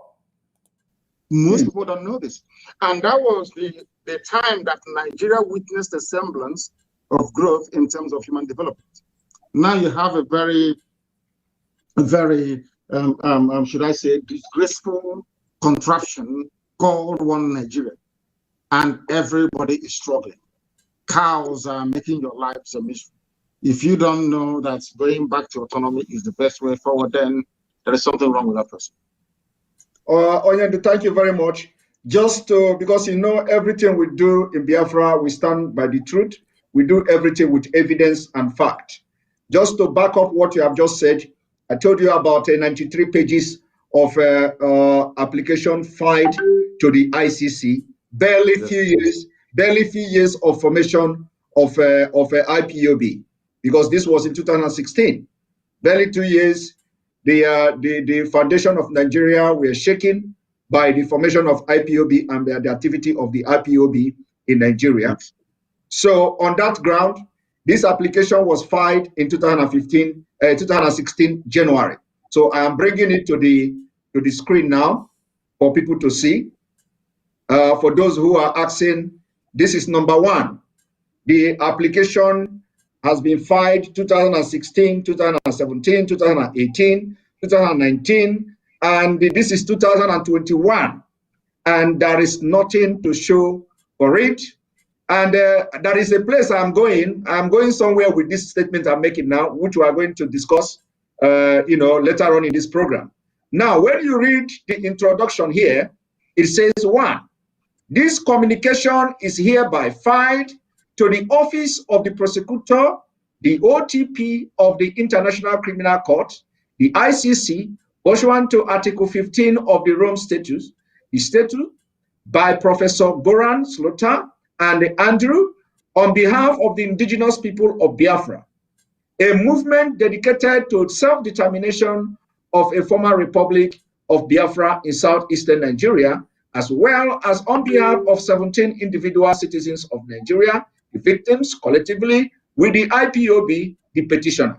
G: Most people don't know this. And that was the time that Nigeria witnessed a semblance of growth in terms of human development. Now you have a very, should I say, disgraceful contraption called One Nigeria. And everybody is struggling. Cows are making your lives a misery. If you don't know that going back to autonomy is the best way forward, then there is something wrong with that person.
F: Onyendu, thank you very much. Just because you know everything we do in Biafra, we stand by the truth. We do everything with evidence and fact. Just to back up what you have just said, I told you about 93 pages of application filed to the ICC. Barely few years of formation of IPOB, because this was in 2016. Barely 2 years. The foundation of Nigeria were shaken by the formation of IPOB and the activity of the IPOB in Nigeria. So on that ground, this application was filed in 2016 January. So I am bringing it to the screen now for people to see. For those who are asking, this is number 1. The application has been filed 2016, 2017, 2018, 2019, and this is 2021. And there is nothing to show for it. And there is a place I'm going. I'm going somewhere with this statement I'm making now, which we are going to discuss later on in this program. Now, when you read the introduction here, it says 1, this communication is hereby filed to the Office of the Prosecutor, the OTP of the International Criminal Court, the ICC, pursuant to Article 15 of the Rome Statute, the statute by Professor Goran Slota and Andrew, on behalf of the indigenous people of Biafra, a movement dedicated to self-determination of a former republic of Biafra in southeastern Nigeria, as well as on behalf of 17 individual citizens of Nigeria, the victims collectively, with the IPOB, the petitioner.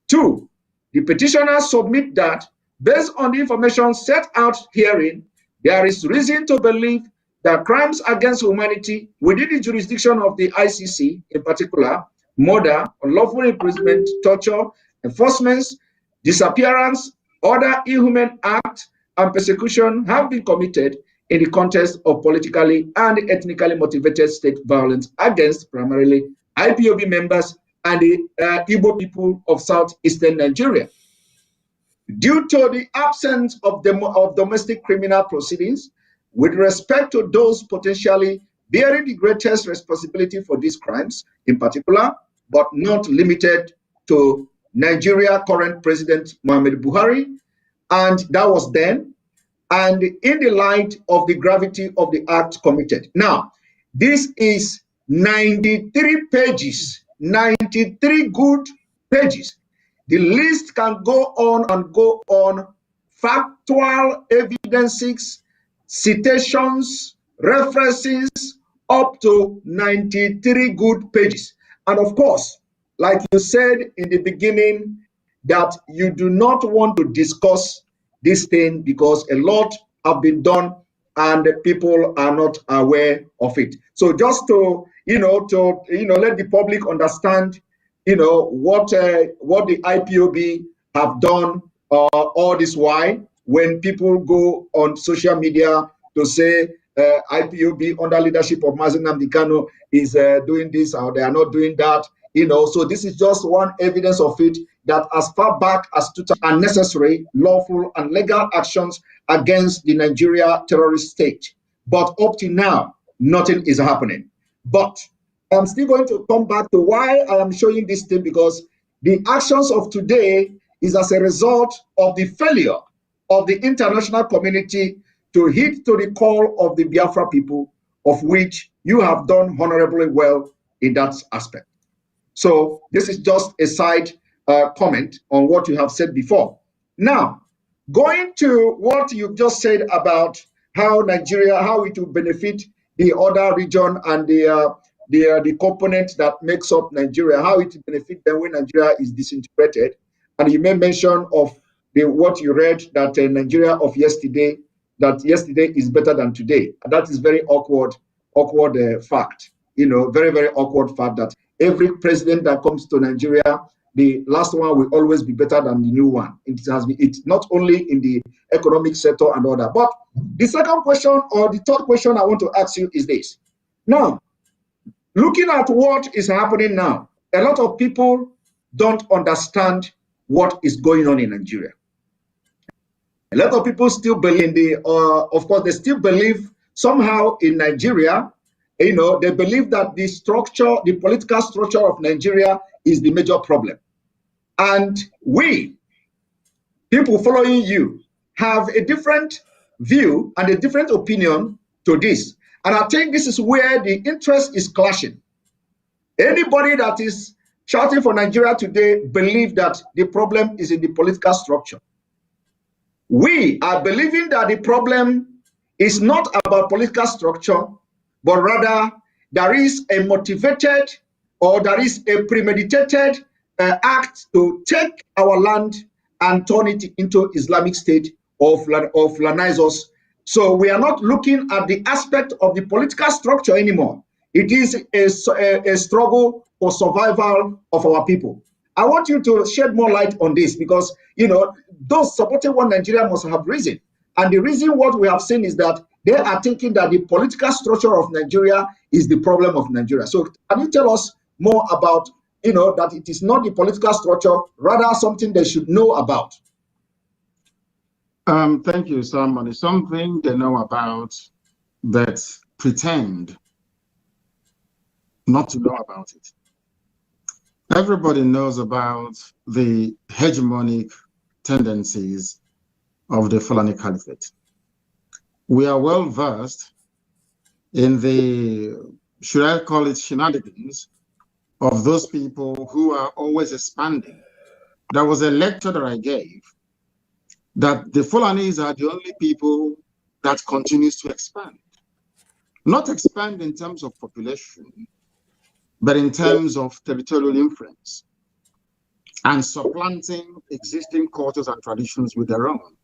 F: 2, the petitioner submit that, based on the information set out herein, there is reason to believe that crimes against humanity within the jurisdiction of the ICC, in particular, murder, unlawful imprisonment, torture, enforcements, disappearance, other inhuman acts, and persecution have been committed in the context of politically and ethnically motivated state violence against primarily IPOB members and the Igbo people of southeastern Nigeria. due to the absence of domestic criminal proceedings with respect to those potentially bearing the greatest responsibility for these crimes in particular, but not limited to Nigeria current President Muhammad Buhari. And that was then, and in the light of the gravity of the act committed. Now, this is 93 pages, 93 good pages. The list can go on and go on. Factual evidences, citations, references, up to 93 good pages. And of course, like you said in the beginning, that you do not want to discuss this thing because a lot have been done and people are not aware of it. So just to let the public understand, what the IPOB have done all this while. When people go on social media to say IPOB under leadership of Mazi Nnamdi Kanu is doing this or they are not doing that, so this is just one evidence of it, that as far back as 2000 unnecessary, lawful, and legal actions against the Nigeria terrorist state. But up to now, nothing is happening. But I'm still going to come back to why I am showing this thing, because the actions of today is as a result of the failure of the international community to heed to the call of the Biafra people, of which you have done honorably well in that aspect. So this is just a side comment on what you have said before. Now, going to what you've just said about how Nigeria, how it will benefit the other region and the component that makes up Nigeria, how it will benefit them when Nigeria is disintegrated. And you made mention of what you read, that Nigeria of yesterday, that yesterday is better than today. And that is very awkward fact. Very, very awkward fact that every president that comes to Nigeria, the last one will always be better than the new one. It's not only in the economic sector and all that. But the second question, or the third question I want to ask you is this. Now, looking at what is happening now, a lot of people don't understand what is going on in Nigeria. A lot of people still believe in of course, they still believe somehow in Nigeria. They believe that the political structure of Nigeria is the major problem. And we, people following you, have a different view and a different opinion to this. And I think this is where the interest is clashing. Anybody that is shouting for Nigeria today believe that the problem is in the political structure. We are believing that the problem is not about political structure, but rather there is a motivated or there is a premeditated act to take our land and turn it into Islamic State or Fulanize us. So we are not looking at the aspect of the political structure anymore. It is a struggle for survival of our people. I want you to shed more light on this, because those supporting one Nigeria must have reason. And the reason what we have seen is that they are thinking that the political structure of Nigeria is the problem of Nigeria. So can you tell us more about, that it is not the political structure, rather something they should know about?
G: Thank you, Simon. It's something they know about that pretend not to know about it. Everybody knows about the hegemonic tendencies of the Fulani Caliphate. We are well versed in the, should I call it, shenanigans of those people who are always expanding. There was a lecture that I gave that the Fulanis are the only people that continues to expand. Not expand in terms of population, but in terms of territorial influence and supplanting existing cultures and traditions with their own.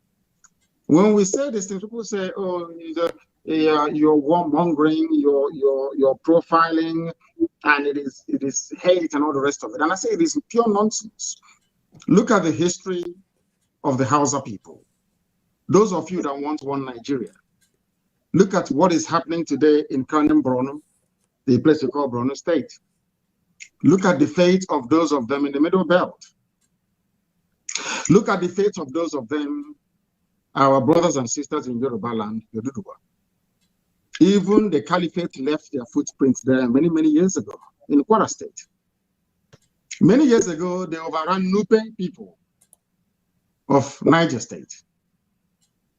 G: When we say this thing, people say, "Oh, you're warmongering, you're profiling, and it is hate and all the rest of it." And I say it is pure nonsense. Look at the history of the Hausa people. Those of you that want one Nigeria, look at what is happening today in Kanem Borno, the place we call Borno State. Look at the fate of those of them in the Middle Belt. Look at the fate of those of them, our brothers and sisters in Yoruba land, Yoruba. Even the caliphate left their footprints there many, many years ago in Kwara State. Many years ago, they overran Nupe people of Niger State.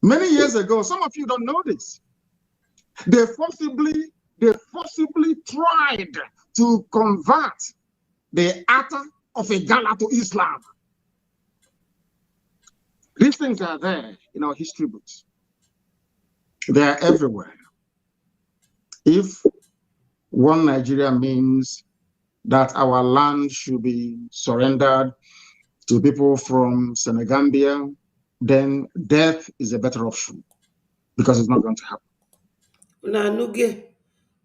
G: Many years ago, some of you don't know this. They forcibly tried to convert the Atta of Igala to Islam. These things are there in our history books. They are everywhere. If one Nigeria means that our land should be surrendered to people from Senegambia, then death is a better option because it's not going to happen.
A: Nanuge,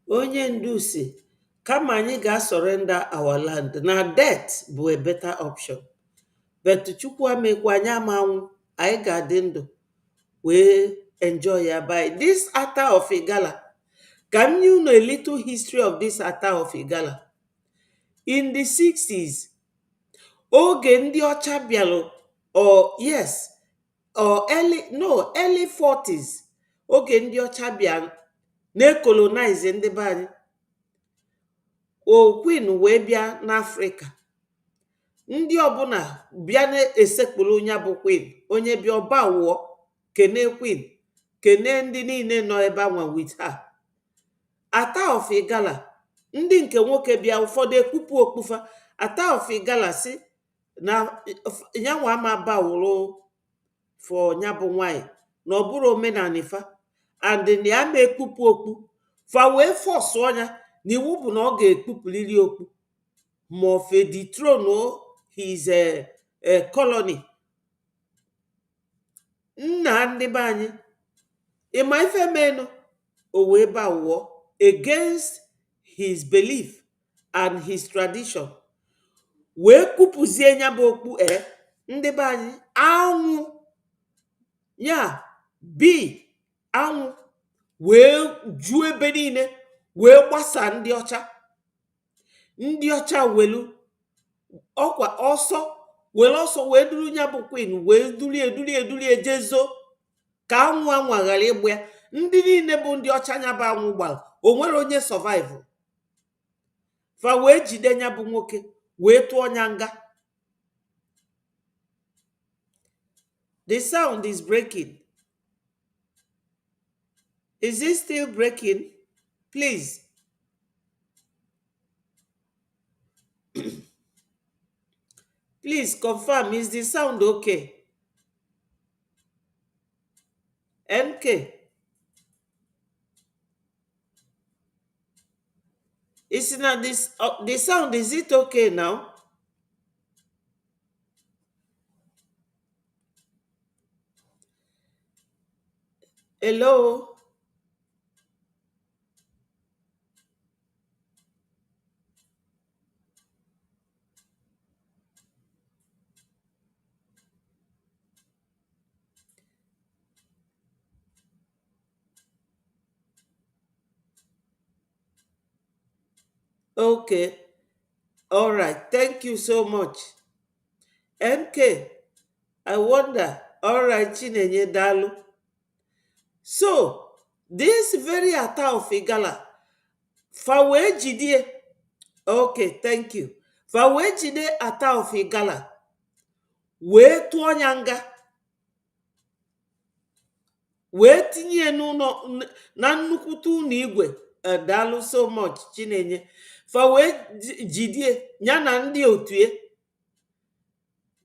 A: onye ndu si, kama anyị ga-surrender our land, na death bụ a better option. But Chukwu amekwa anyị amanwụ, anyị ga-adị ndụ wee enjoy ya by this Atta of Igala. Can you know a little history of this Atta of Igala? In the 60s, oge ndị ọcha bịalụ, or yes, or early 40s, oge ndị ọcha bịa na-colonize ndị be anyị, o Queen wee bịa n'Africa. Ndị ọbụla bịa na-esekpuru onye bụ Queen, onye bịa ọba wụọ, kene Queen, kene ndị niile nọ ebe anwa with her. Atta of Igala, ndị nke nwoke bịa ụfọdụ ekpupu okpufa. Atta of Igala si na nyanwa ama bawụrụ for nyabụ nwanyị na ọ bụrụ omenani fa, and na ya ma ekpupu okpu fa wee force ọnya na iwu bụ na ọ ga-ekpupụrịrị okpu ma of a dethrone his colony. Nna ndị be anyị ịma ife menụ, o wee bawụọ against his belief and his tradition, wee kwupụzie nya bụ okpu. Ndị be anyị anwụ ya bi anwụ wee juo ebe niile, wee gbasa ndị ọcha. Ndị ọcha welu ọkwa ọsọ wee duru nya bụ Queen, wee dulie jezo ka anwụ anwa ghara ịgba ya. Ndị niile bụ ndị ọcha nya bụ anwụ gbara, o nwere onye survive. Fa wee jide nya bụ nwoke wee tụọ nya nga. The sound is breaking. Is it still breaking? Please. Please confirm, is the sound okay? NK. Is not this the sound, is it okay now? Hello? Okay. All right. Thank you so much. NK, I wonder. All right, Chinenye Dalu. So, this very Atta of Igala, Fawe Jide. Okay, thank you. Fawe Jide Atta of Igala. Wee tụọ nya nga. Wee tinye n'ụlọ na nnukwute ụlọ igwe. Dalu so much, Chinenye. Fawe jidie ya na ndị otue.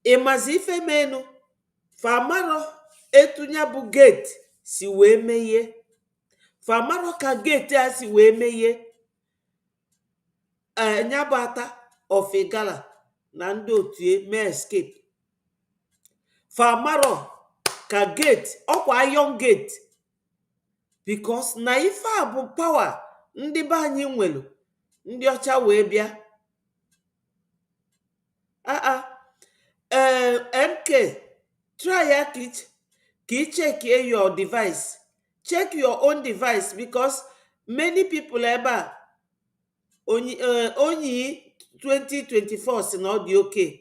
A: Ịmazi ife menu. Famaro etunya bụ gate si wee meye. Famaro ka gate a si wee meye. Nyabụ Atta of Igala na ndị otue mee escape. Famaro ka gate, ọkwa iron gate, because na ife a bụ power ndị be anyị nwelu, ndị ọcha wee bịa. MK, try ya ka you check your device. Check your own device, because many people ebe a only 2024 si na ọ dị okay.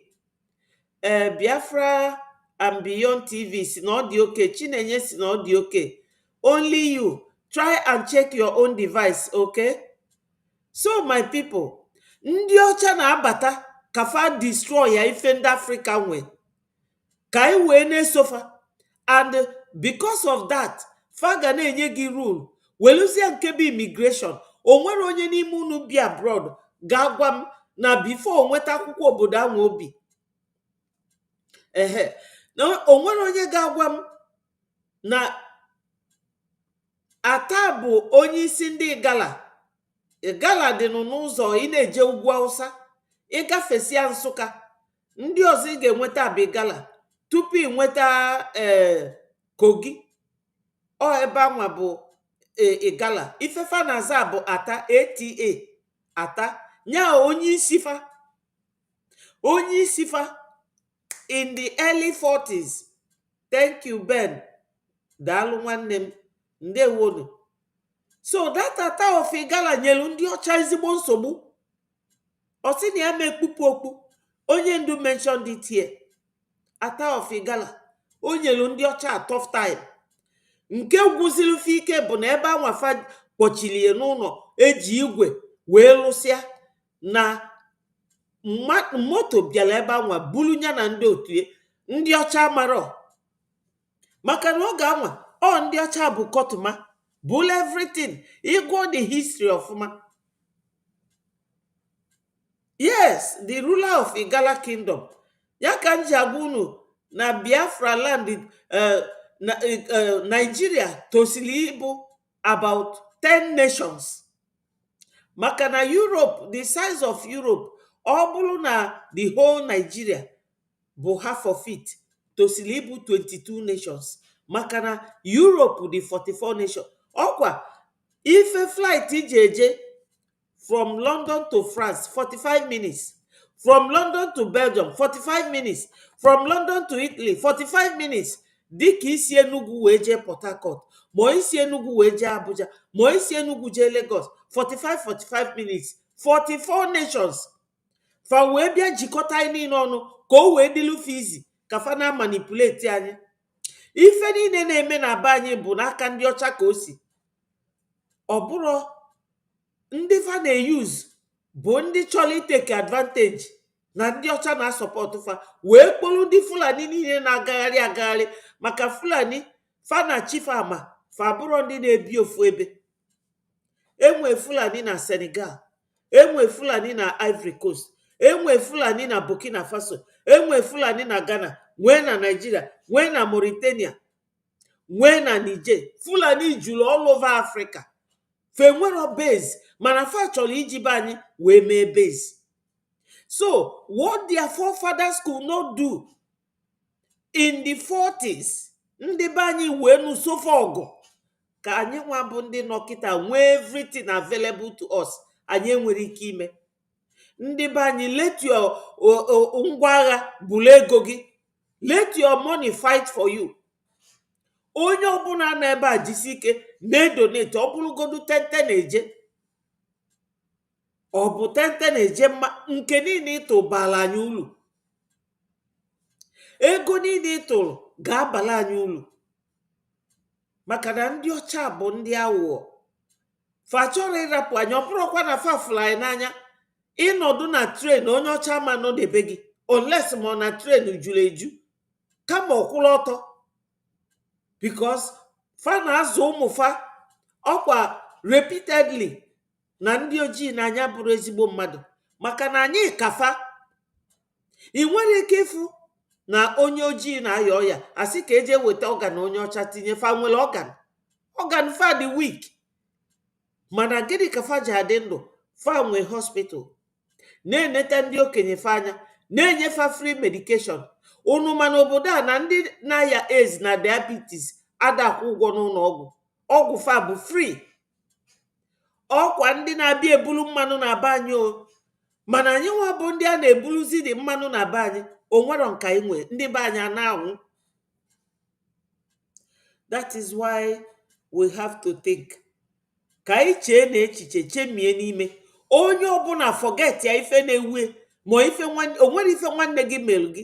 A: Biafra and Beyond TV si na ọ dị okay. Chinenye si na ọ dị okay. Only you. Try and check your own device, okay? So my people, ndị ọcha na-abata kafa destroy ya ife ndị Africa nwe. Ka anyị wee na-esofa. And because of that, fa ga na-enye gị rule. Weluzie nke bụ immigration. O nwere onye n'ime unu bi abroad ga-agwa m na before nweta akwụkwọ obodo ahụ obi. Na o nwere onye ga-agwa m na Ata bụ onye isi ndị Igala. Igala dị n'ụzọ ị na-eje ugwu Hausa, ịgafesia Nsụka, ndị ọzọ ị ga-enweta bụ Igala tupu ị nweta Kogi. Ọ ebe anwa bụ Igala. Ifefa na-aza bụ Ata, ATA, Ata. Nya onye isi fa. Onye isi fa in the early 40s. Thank you, Ben. Daalụ nwanne m. Ndewonu. So that Ata of Igala nyelu ndị ọcha ezigbo nsogbu. Ọ sị na ya ma ekpupu okpu. Onye ndu mentioned it here. Ata of Igala. O nyelu ndị ọcha a tough time. Nke gwụziri fe ike bụ na ebe anwa fa kpọchilie n'ụlọ eji igwe wee lụsịa na moto bịara ebe anwa bulu nya na ndị otu ndị ọcha mara. Maka na oge anwa ndị ọcha bụ kotuma, bull everything. Ịgụọ the history ọfụma. Yes, the ruler of Igala kingdom. Ya ka nji agwa unu na Biafra land, Nigeria tosili ibu about 10 nations. Maka na Europe, the size of Europe, ọ bụrụ na the whole Nigeria bụ half of it, tosili ibu 22 nations. Maka na Europe the 44 nations. Ọkwa ife flight ijeje from London to France 45 minutes, from London to Belgium 45 minutes, from London to Italy 45 minutes. Dịka isi Enugu wee jee Port Harcourt, ma isi Enugu wee jee Abuja, ma isi Enugu jee Lagos 45 minutes. 44 nations. Fa wee bịa jikọta anyị niile ọnụ ka o wee dịlu fizi ka fa na manipulate anyị. Ife niile na-eme na be anyị bụ n'aka ndị ọcha ka o si. Ọ bụrụ ndị fa na-use bụ ndị chọrọ iteke advantage na ndị ọcha na-asọpọtụ fa wee kpọrọ ndị Fulani niile na-agagharị maka Fulani fa na chief ama fa bụrụ ndị na-ebi ofu ebe. Enwe Fulani na Senegal, enwe Fulani na Ivory Coast, enwe Fulani na Burkina Faso, enwe Fulani na Ghana, nwee na Nigeria, nwee na Mauritania, nwee na Niger. Fulani juru all over Africa. Fe nwere base, mana fa chọrọ iji be anyị wee mee base. So, what their forefathers could not do in the 40s, ndị be anyị wee nụsofe ọgụ, ka anyị nwa bụ ndị nọkịta nwee everything available to us, anyị enwere ike ime. Ndị be anyị, let your ngwa agha bulu ego gị, let your money fight for you. Onye ọbụla na ebe a jisi ike na-edonate, ọ bụrụgodu 10 na-eje, ọ bụ 10 na-eje, nke niile ịtụ bala anyị ulu. Ego niile ịtụrụ ga-abala anyị ulu. Maka na ndị ọcha bụ ndị aghụghọ. Fa chọrọ ịrapụ anyị, ọ bụrụkwa na fa fụrụ anyị n'anya. Ịnọdụ na tren, onye ọcha ma nọdebe gị, unless ma ọ na tren juru eju, kama ọkwụrụ ọtọ. Because fa na-azụ ụmụ fa ọkwa repeatedly na ndị ojii na anya bụrụ ezigbo mmadụ. Maka na anyị kafa. Ị nwere ike ịfụ na onye ojii na-aya ọya, asị ka eje weta ọgan onye ọcha tinye. Fa nwere ọgan fa dị weak. Mana gịnị ka fa ji adị ndụ? Fa nwee hospital, na-eneta ndị okenye fa anya, na-enyefa free medication. Unu mana obodo a na ndị na-aya AIDS na diabetes adakwụ ụgwọ n'ụlọ ọgwụ. Ọgwụ fa bụ free. Ọkwa ndị na-abịa ebulu mmanụ na be anyị o. Mana anyị nwa bụ ndị a na-ebuluzi dị mmanụ na be anyị, o nwere nka inwe ndị be anyị na-anwụ. That is why we have to think. Ka anyị chee na echiche chemie n'ime. Onye ọbụla forget ya ife na-ewe, ma ife o nwere ife nwanne gị mere gị.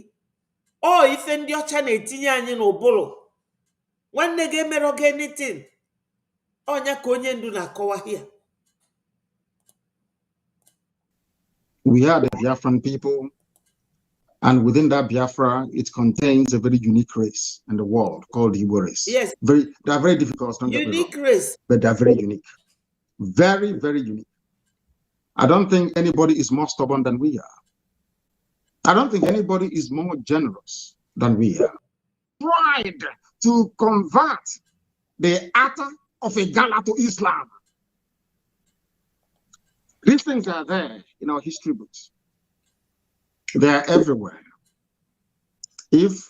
A: Ọ ife ndị ọcha na-etinye anyị n'ụbụrụ. Nwanne gị emere gị anything. Onya ka onye ndu na-akọwa here.
G: We are the Biafran people, and within that Biafra, it contains a very unique race in the world called the Igbo race.
A: Yes.
G: They are very difficult, don't get me
A: Unique
G: wrong,
A: race.
G: but they're very unique. Very, very unique. I don't think anybody is more stubborn than we are. I don't think anybody is more generous than we are. Tried to convert the Atta of a Gala to Islam. These things are there in our history books. They are everywhere. If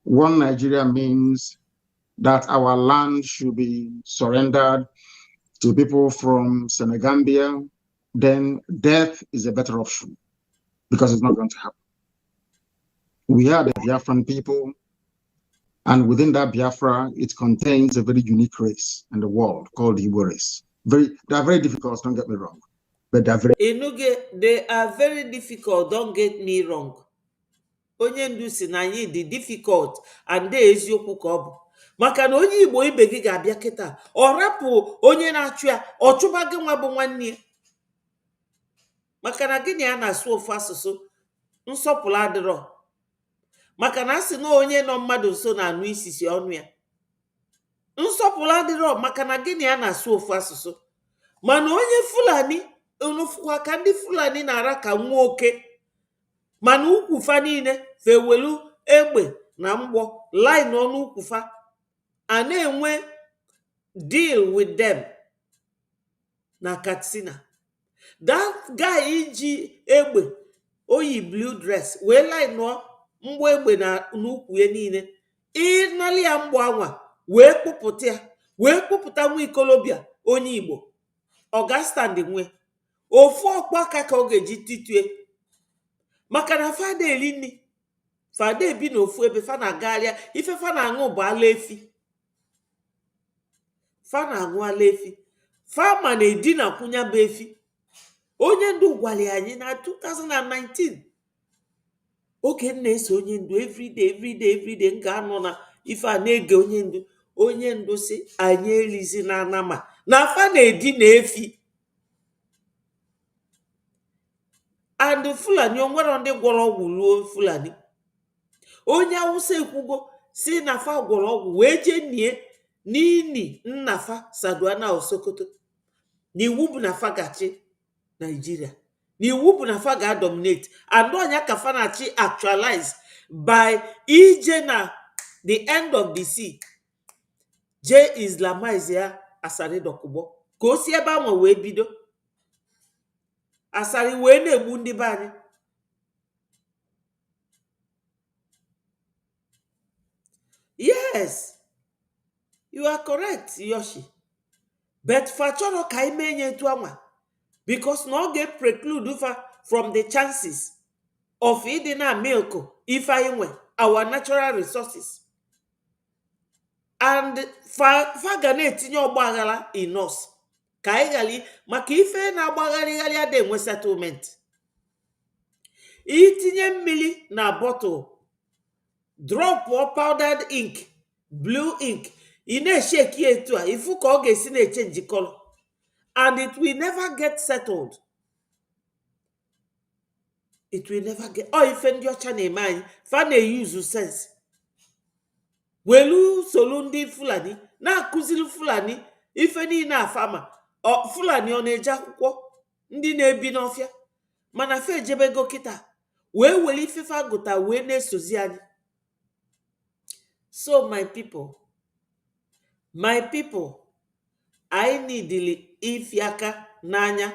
G: one Nigeria means that our land should be surrendered to people from Senegambia, then death is a better option because it's not going to happen. We are the Biafran people, and within that Biafra, it contains a very unique race in the world called the Igbo race. They are very difficult, don't get me wrong, but they are very...
A: They are very difficult, don't get me wrong. Onye ndu si na anyị dị difficult and dey eziokwu ka ọ bụ. Maka na onye Igbo ibe gị ga-abịa kịta, ọ rapụ onye na-achụ ya, ọ chụba gị nwa bụ nwanne ya. Maka na gịnị a na-asụ ofu asụsụ, nsọpụrụ adịrọ. Maka na asị na onye nọ mmadụ nso na-anụ isisi ọnụ ya. Nsọpụrụ adịrọ maka na gịnị a na-asụ ofu asụsụ. Mana onye Fulani, unufukwa ka ndị Fulani na-ara ka nwa oke. Mana ukwufa niile fewelu egbe na mgbọ line ọnụ ukwufa a na-enwe deal with them na Katsina. That guy iji egbe oyi blue dress wee line mgbọ egbe na n'ukwu ya niile. Ịnali ya mgbọ anwa wee kpụpụta ya wee kpụpụta nwa ikolobịa onye Igbo. Ọ ga stand nwe ofu ọkpa aka ka ọ ga-eji titue. Maka na fada eri nri, fada ebi n'ofu ebe, fa na-agagharịa, ife fa na-aṅụ bụ ala efi. Fa na-aṅụ ala efi. Fa ma na-edina kwụnya bụ efi. Onye ndu gwara anyị na 2019. Oge m na-eso onye ndu everyday m ga-anọ na ife a na-ege onye ndu. Onye ndu si anyị elizi na anama na fa na-edina efi. And Fulani onwere ndị gwọrọ ọgwụ ruo Fulani. Onye Awụsa ekwugo si na fa gwọrọ ọgwụ wee jee nie n'ini nnafa Saduana Osokoto. N'iwu bụ na fa gachi Nigeria. N'iwu bụ na fa ga-dominate. And onye ka fa na-achị actualize by ije na the end of the sea. Je Islamize ya Asari Dokubo. Ka o si ebe ahụ wee bido. Asari wee na-egbu ndị be anyị. Yes, you are correct, Yoshi. But fa chọrọ ka ime nye etu anwa because na ọ ga-preclude fa from the chances of ịdị na milk ife anyị nwe our natural resources. And fa ga na-etinye ọgba aghara in us. Ka anyị ghali maka ife na-agbagharịgharị ada enwe settlement. Itinye mmiri na bottle, drop or powdered ink, blue ink, ị na-esheki etu a ifu ka ọ ga-esi na-echange color and it will never get settled. It will never get. Ife ndị ọcha na-eme anyị fa na-use sense. Welu solu ndị Fulani na-akụziri Fulani ife niile afama. Fulani ọ na-eje akwụkwọ ndị na-ebi n'ọfịa mana fe ejebego kịta wee were ifefe agụta wee na-esozi anyị. So my people, anyị nidili ifi aka n'anya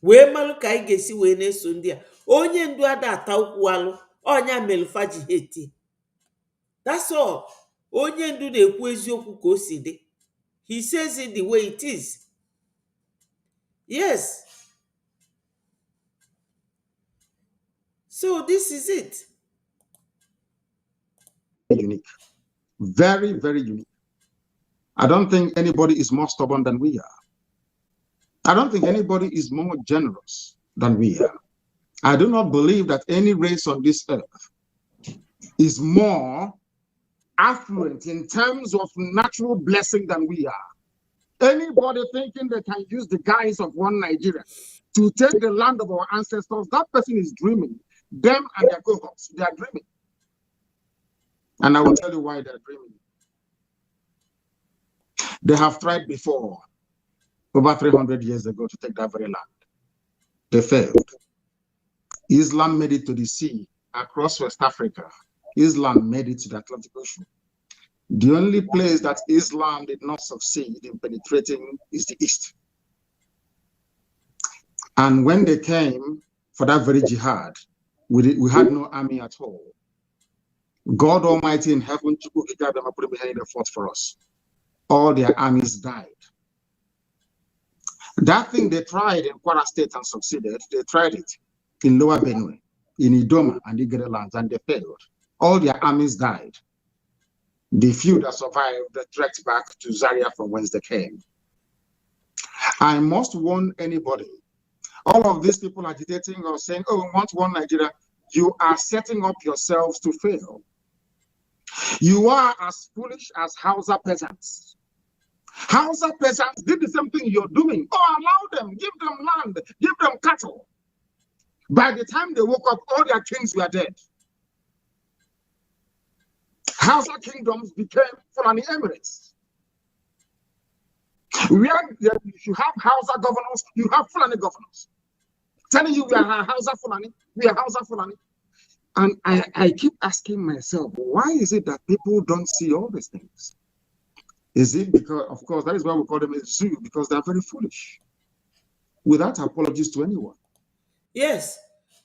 A: wee malụ ka anyị ga-esi wee na-eso ndị a. Onye ndu ada ata ukwu alụ onya melufa ji heti. That's all. Onye ndu na-ekwu eziokwu ka o si dị. He says it the way it is. Yes. So this is it.
G: Unique. Very, very unique. I don't think anybody is more stubborn than we are. I don't think anybody is more generous than we are. I do not believe that any race on this earth is more affluent in terms of natural blessing than we are. Anybody thinking they can use the guise of one Nigeria to take the land of our ancestors, that person is dreaming. Them and their cohorts, they are dreaming. And I will tell you why they're dreaming. They have tried before, over 300 years ago, to take that very land. They failed. Islam made it to the sea across West Africa. Islam made it to the Atlantic Ocean. The only place that Islam did not succeed in penetrating is the East. And when they came for that very jihad, we had no army at all. God Almighty in heaven, they fought for us. All their armies died. That thing they tried in Kwara State and succeeded, they tried it in Lower Benue, in Idoma and Igere lands, and they failed. All their armies died. The few that survived, they trekked back to Zaria from whence they came. I must warn anybody, all of these people agitating or saying, oh, we want one Nigeria, you are setting up yourselves to fail. You are as foolish as Hausa peasants. Hausa peasants did the same thing you're doing. Oh, allow them, give them land, give them cattle. By the time they woke up, all their kings were dead. Hausa kingdoms became Fulani Emirates. You have Hausa governors, you have Fulani governors. Telling you we are Hausa Fulani, we are Hausa Fulani. And I keep asking myself, why is it that people don't see all these things? Is it because, of course, that is why we call them a zoo, because they're very foolish, without apologies to anyone.
A: Yes.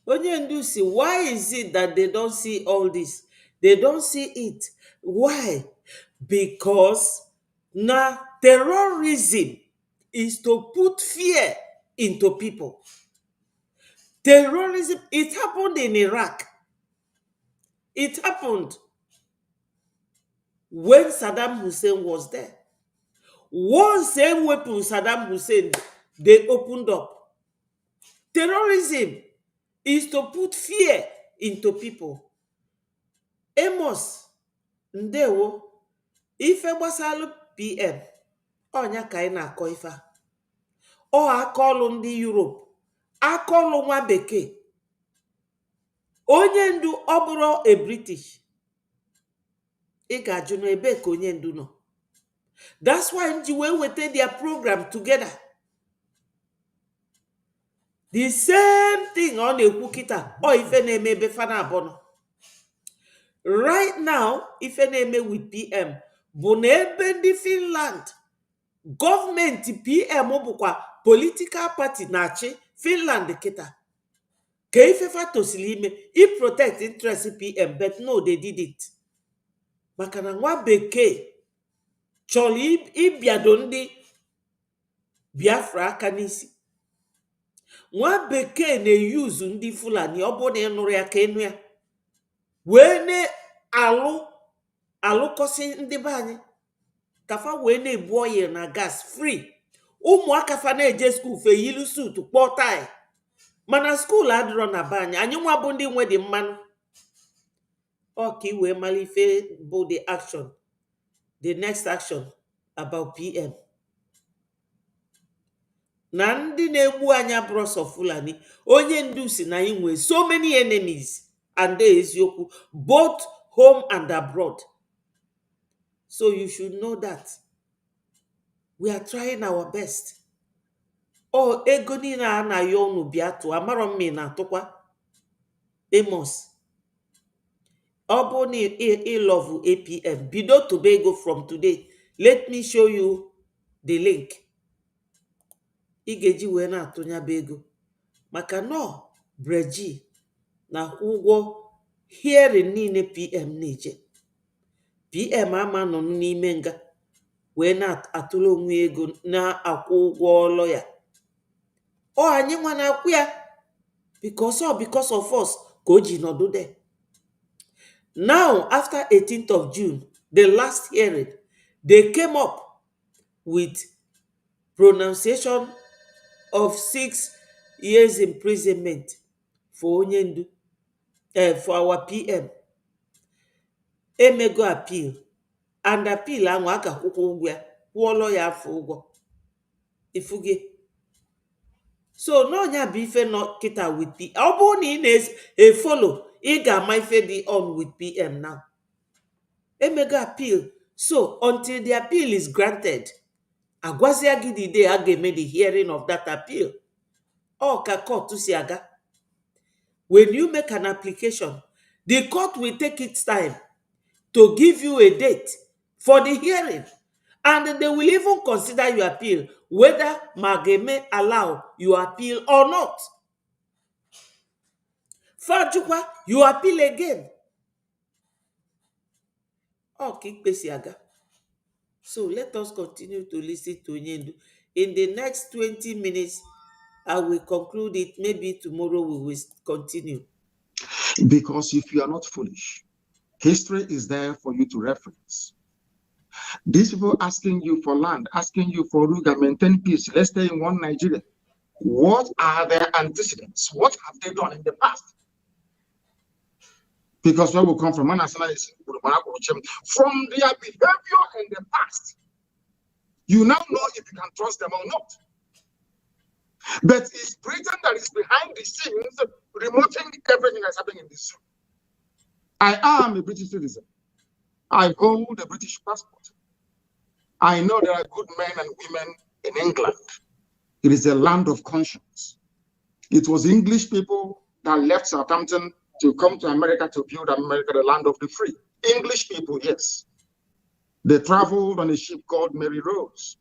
A: Onyendusi, why is it that they don't see all this? They don't see it. Why? Because now terrorism is to put fear into people. Terrorism, it happened in Iraq. It happened when Saddam Hussein was there. One same weapon Saddam Hussein, they opened up. Terrorism is to put fear into people. Amos, ndewo, ife gbasalu PM, onya ka ị na-akọ ife a. Ọ akọlụ ndị Europe, akọlụ nwa bekee. Onye ndu ọ bụrụ a British. Ị ga-ajụ na ebe ka onye ndu nọ. That's why nji wee wete their program together. The same thing ọ na-ekwu kịta, ọ ife na-eme ebe fa na-abọ nọ. Right now, ife na-eme with PM bụ na ebe ndị Finland, gọọmenti PM bụkwa political party na-achị Finland kịta. Ka ife fa tosili ime, I protect interest PM, but no, they did it. Maka na nwa bekee chọrọ ịbịado ndị Biafra aka n'isi. Nwa bekee na-eyuzu ndị Fulani, ọ bụ na ịnụrụ ya ka ịnụ ya, wee na-alụkọsị ndị be anyị kafa wee na-ebu oyi na gas free. Ụmụaka fa na-eje skuul fe yilu suit kpọọ tai, mana skuul adịrọ na be anyị. Anyị nwa bụ ndị nwe dị mmanụ. Ọ ka i wee mara ife bụ the action, the next action about PM. Na ndị na-egbu anya bros of Fulani, onye ndu si na anyị nwee so many enemies, and eziokwu, both home and abroad. So you should know that we are trying our best. Oh, ego niile a na-ayọ unu bịa tụọ, amarọ m na atụkwa. Amos, ọ bụ na ịlọvụ APM, bido tobe ego from today. Let me show you the link. Ị ga-eji wee na-atụnya bụ ego. Maka nọ breji na ụgwọ hearing niile PM na-eje. PM ama nọ n'ime nga wee na-atụrụ onwe ego na-akwụ ụgwọ lawyer. Ọ anyị nwa na-akwụ ya because of us ka o ji nọdụ there. Now, after 18th of June, the last hearing, they came up with pronunciation of 6 years imprisonment for Onyendu, for our PM. emego appeal and appeal ahụ aka kwụkwọ ụgwọ ya kwụọlọ ya afọ ụgwọ ifuge. So n'ọnya bụ ife nọ kịta with PM. Ọ bụrụ na ị na-efolo ị ga-ama ife dị on with PM now. Emego appeal. So until the appeal is granted, agwazia gị the day a ga-eme the hearing of that appeal. Ọ ka court si aga. When you make an application, the court will take its time to give you a date for the hearing. And they will even consider your appeal, whether Mageme allow your appeal or not. Fajukwa, you appeal again. Okay, Pesiaga. So let us continue to listen to Nyendu. In the next 20 minutes, I will conclude it. Maybe tomorrow we will continue.
G: Because if you are not foolish, history is there for you to reference. These people asking you for land, asking you for Ruga, maintain peace, let's stay in one Nigeria. What are their antecedents? What have they done in the past? Because where we come from their behavior in the past, you now know if you can trust them or not. But it's Britain that is behind the scenes, remoting everything that's happening in this zoo. I am a British citizen. I hold a British passport. I know there are good men and women in England. It is a land of conscience. It was English people that left Southampton to come to America to build America, the land of the free. English people, yes. They traveled on a ship called Mary Rose.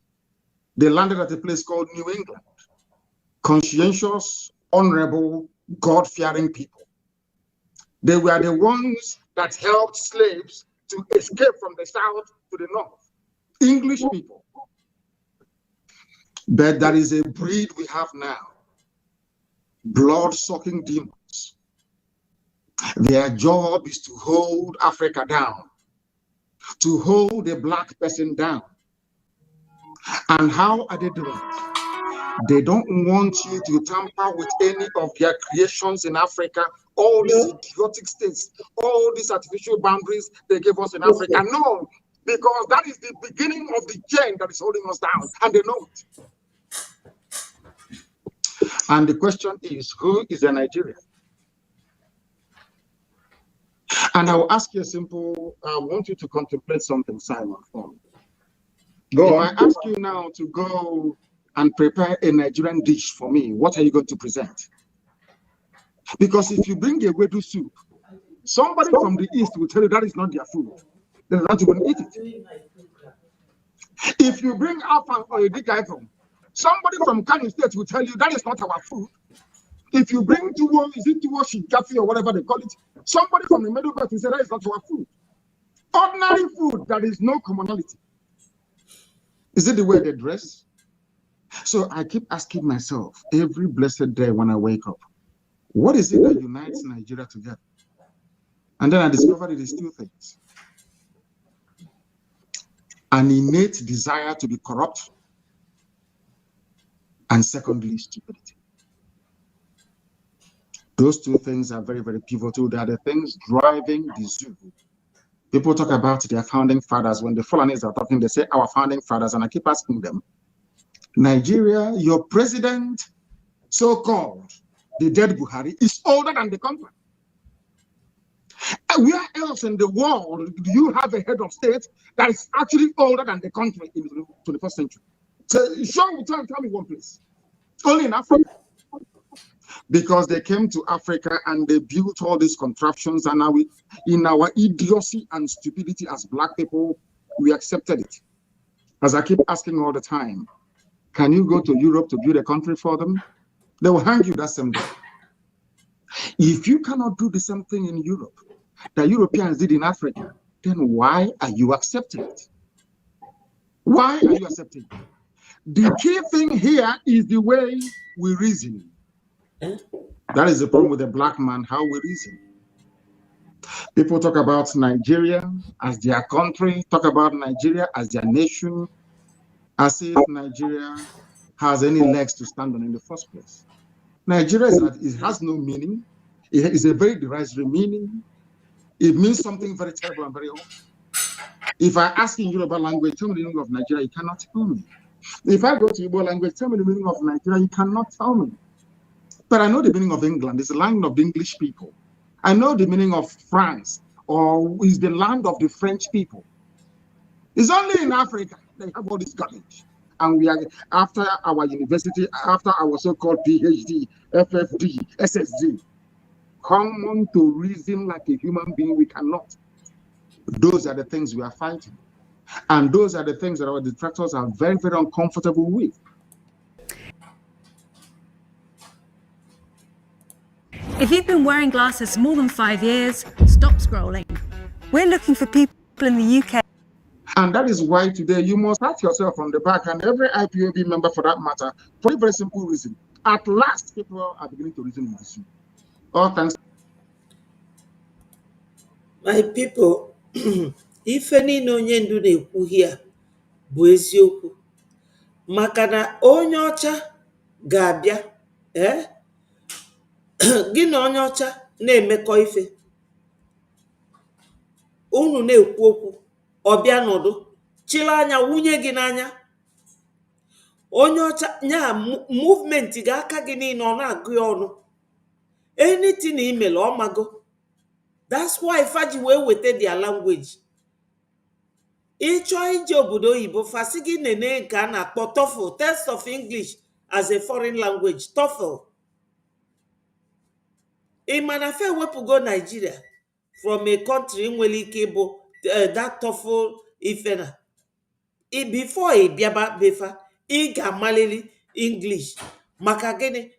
G: They landed at a place called New England. Conscientious, honorable, God-fearing people. They were the ones that helped slaves to escape from the south to the north. English people. But there is a breed we have now. Blood-sucking demons. Their job is to hold Africa down, to hold a black person down. And how are they doing it? They don't want you to tamper with any of their creations in Africa, all these idiotic states, all these artificial boundaries they gave us in Africa. No, because that is the beginning of the chain that is holding us down, and they know it. And the question is, who is a Nigerian? And I will ask you a simple, I want you to contemplate something, Simon, for me. Go on. If I ask you now to go and prepare a Nigerian dish for me, what are you going to present? Because if you bring a wedu soup, somebody from the east will tell you that is not their food. They're not going to eat it. If you bring afang or a dikaikom, somebody from Kano State will tell you that is not our food. If you bring tuwo, is it tuwo shikafi or whatever they call it, somebody from the Middle Belt will say that is not our food. Ordinary food, there is no commonality. Is it the way they dress? So I keep asking myself every blessed day when I wake up, what is it that unites Nigeria together? And then I discovered it is two things. An innate desire to be corrupt, and secondly, stupidity. Those two things are very, very pivotal. They are the things driving the zoo. People talk about their founding fathers. When the Fulanis are talking, they say our founding fathers, and I keep asking them, Nigeria, your president, so-called, the dead Buhari, is older than the country. And where else in the world do you have a head of state that is actually older than the country in the 21st century? So tell me one place. Only in Africa. Because they came to Africa and they built all these contraptions, and now in our idiocy and stupidity as black people, we accepted it. As I keep asking all the time, can you go to Europe to build a country for them? They will hang you that same day. If you cannot do the same thing in Europe that Europeans did in Africa, then why are you accepting it? Why are you accepting it? The key thing here is the way we reason. That is the problem with the black man, how we reason. People talk about Nigeria as their country, talk about Nigeria as their nation, as if Nigeria has any legs to stand on in the first place. Nigeria it has no meaning. It is a very derisory meaning. It means something very terrible and very awful. If I ask in Yoruba language, tell me the meaning of Nigeria, you cannot tell me. If I go to Igbo language, tell me the meaning of Nigeria, you cannot tell me. But I know the meaning of England. It's the land of the English people. I know the meaning of France, or is the land of the French people. It's only in Africa they have all this garbage. And we are, after our university, after our so-called PhD, FFD, SSD, common to reason like a human being, we cannot. Those are the things we are fighting. And those are the things that our detractors are very, very uncomfortable with.
K: If you've been wearing glasses more than 5 years, stop scrolling. We're looking for people in the UK.
G: And that is why today you must ask yourself on the back, and every IPOB member for that matter, for a very simple reason. At last, people are beginning to reason in this way. All thanks.
A: My people, ife niile onye ndu na-ekwu here bụ eziokwu, maka na onye ọcha ga-abịa gị na onye ọcha na-emekọ ife, unu na-ekwu okwu, ọbịa nọdụ chịrị anya wunye gị n'anya, onye ọcha nya movement ga-aka gị niile ọ na-agụ ya ọnụ, anything na imele ọmago. That's why faji wee weta their language. Ịchọ ije obodo oyibo fasi gị nene nke a na-akpọ TOEFL, test of English as a foreign language, TOEFL. Ị ma na fe wepụgo Nigeria from a country nwere ike ịbụ that TOEFL ifena. Before ị bịaba befa, ị ga-amalili English maka gịnị?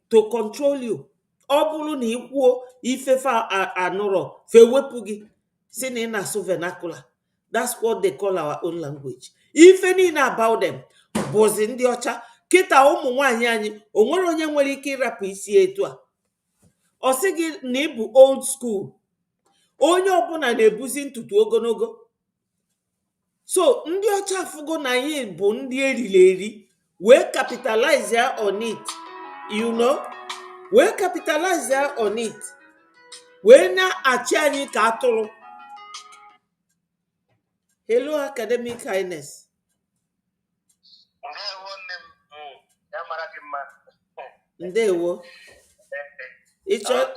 A: To control you. Ọ bụrụ na ị kwuo ifefe anụrọ fe wepụ gị si na ị na-asụ vernacular. That's what they call our own language. Ife niile about them bụzi ndị ọcha. Kịta ụmụ nwaanyị anyị o nwere onye nwere ike ịrapụ isi etu a. Ọ sị gị na ị bụ old school. Onye ọbụla na-ebuzi ntutu ogologo. So ndị ọcha afụgo na anyị bụ ndị eriri eri, wee capitalize on it, you know, wee capitalize on it, wee na-achị anyị ka atụrụ. Hello, academic highness. Ndewo. Ịchọ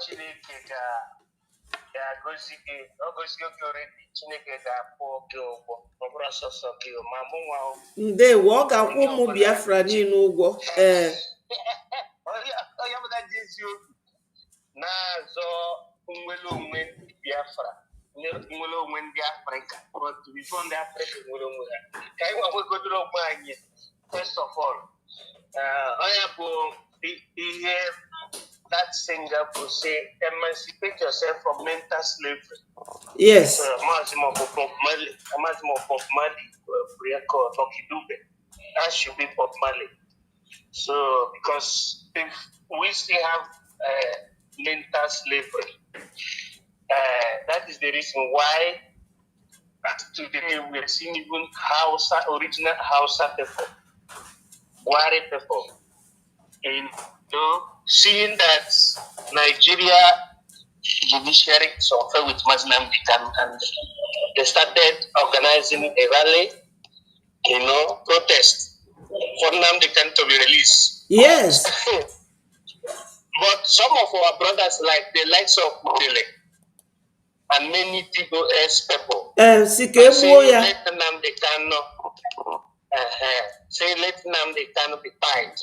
A: ndewo, ọ ga-akwụ ụmụ Biafra niile ụgwọ.
L: Na-azọ nwere onwe Biafra, nwere onwe ndị Afrịka, bifo ndị Afrịka nwere onwe ha, ka anyị nwegodoro onwe anyị. First of all, onye bụ ihe that singer will say, emancipate yourself from mental slavery.
A: Yes.
L: Maximum of Bob Marley, Lucky Dube. That should be Bob Marley. So, because if we still have mental slavery, that is the reason why today we are seeing even original Hausa people, Wari people, and seeing that Nigeria judiciary suffer with Muslim and they started organizing a rally, protest for Nnamdi Kanu to be released.
A: Yes.
L: But some of our brothers, like the likes of Mudele and many people else people, say let Nnamdi Kanu, say let Nnamdi Kanu be tied.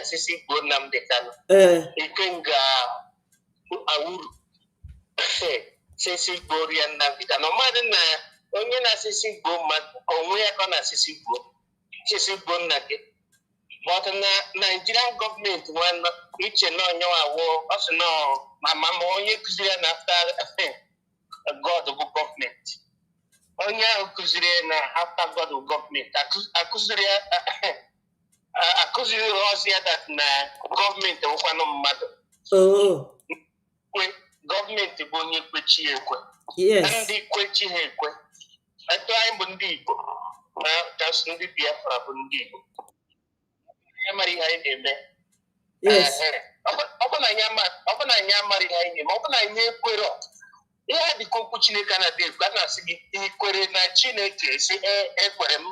L: Sisi go Nnamdi Kanu. Ikenga awuru. Sisi go rian Nnamdi Kanu. Madina onye na sisi go mad onwe ya na sisi go nage. But na Nigerian government when each no nyo awo us no mama onye kuzire na after God of government. Onye kuzire na after God of government. Akuzire that na government wukwana mmadu.
A: Oh.
L: Government bụ onye kwechi ekwe.
A: Yes.
L: Ndị kwechi ha ekwe. Eto anyị bụ ndị Igbo. Na just ndị Biafra bụ ndị Igbo. Amari ihe na-eme.
A: Yes.
L: Ọ bụ na anyị amari ihe anyị na-eme. Ọ bụ na anyị ekwero ihe dị ka okwu Chineke na-adịgwa na-asị gị ikwere na Chineke si ekwere m,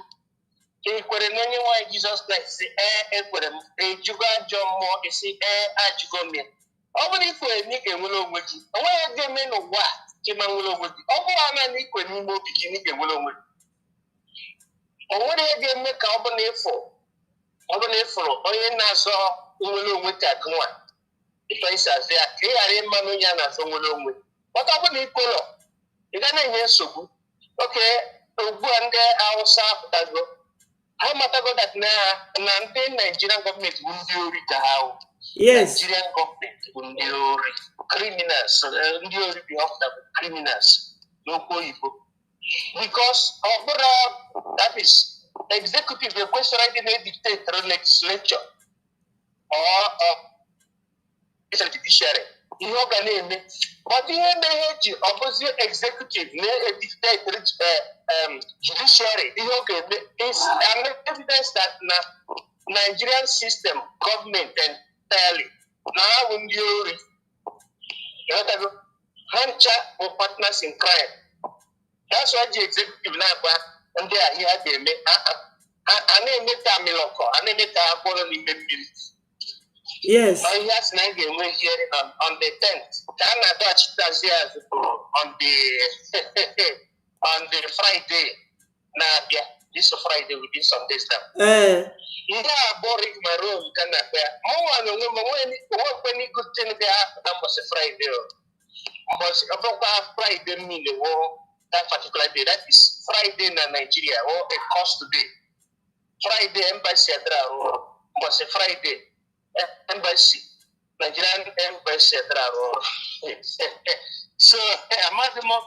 L: ikwere na onye nwanyị Jizọs Kraịst si ekwere m, ejugo ajọ mmụọ isi ajụgo m ya. Ọ bụrụ ikwere na ị ga-enwere onwe gị, o nweghị ga-eme n'ụwa a ka ịma nwere onwe gị. Ọ bụrụ na ikwe n'ime obi gị na ị ga-enwere onwe gị, o nwere ihe ga-eme ka ọ bụ na ịfụrụ onye na-azọ nwere onwe ka gụnwa ịtọ isi azụ ya ka ị ghara ịma na onye a na-azọ nwere onwe. Maka ọ bụ na ikwelọ ị ga na-enye nsogbu. Oke, ugbu a ndị Hausa apụtago, ha matago that na ndị Nigerian gọọmenti bụ ndị ori ka ha hụ. Nigerian gọọmenti bụ ndị ori, criminals, ndị ori bi ọpụta bụ criminals n'okwu oyibo. Because ọ bụrụ that is executive ekwesịrị ịdị na-edictate legislature or judiciary ihe ọ ga na-eme. But ihe mere eji ọ bụzi executive na-edictate judiciary ihe ọ ga-eme is an evidence that na Nigerian system government entirely na ha bụ ndị ori. Ha ncha bụ partners in crime. That's why the executive na-agba ndị a ihe a ga-eme. A na-eme ka amịlọkọ, a na-eme ka akpọrọ n'ime mmiri.
A: Yes.
L: Now he has now we're hearing on the 10th. Ghana Dutch on the Friday. Now, yeah, this Friday will be some days now. Yeah, boring my room. Can I bear more when any good thing there that was a Friday. But about Friday mean the war that particular day. That is Friday in Nigeria or a cost today. Friday embassy was a Friday. Embassy, Nigerian embassy. So, Amadimo,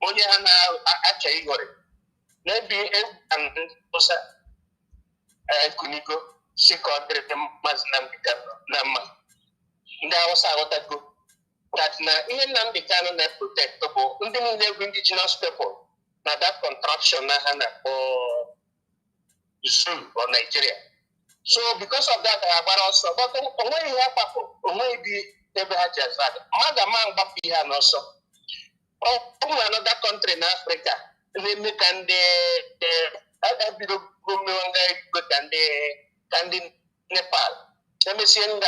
L: Moniana, actually, got it. Maybe and Posa Kunigo, secondary Muslim Nama. There was a go that na even Nambicano net protectable, even indigenous people, now that contraption Nahana or Zoo or Nigeria. So because of that, but also, but when you have people, maybe they have just that. Madam Bapia also. Oh, another country in Africa, they make and they and the Nepal. Let me see either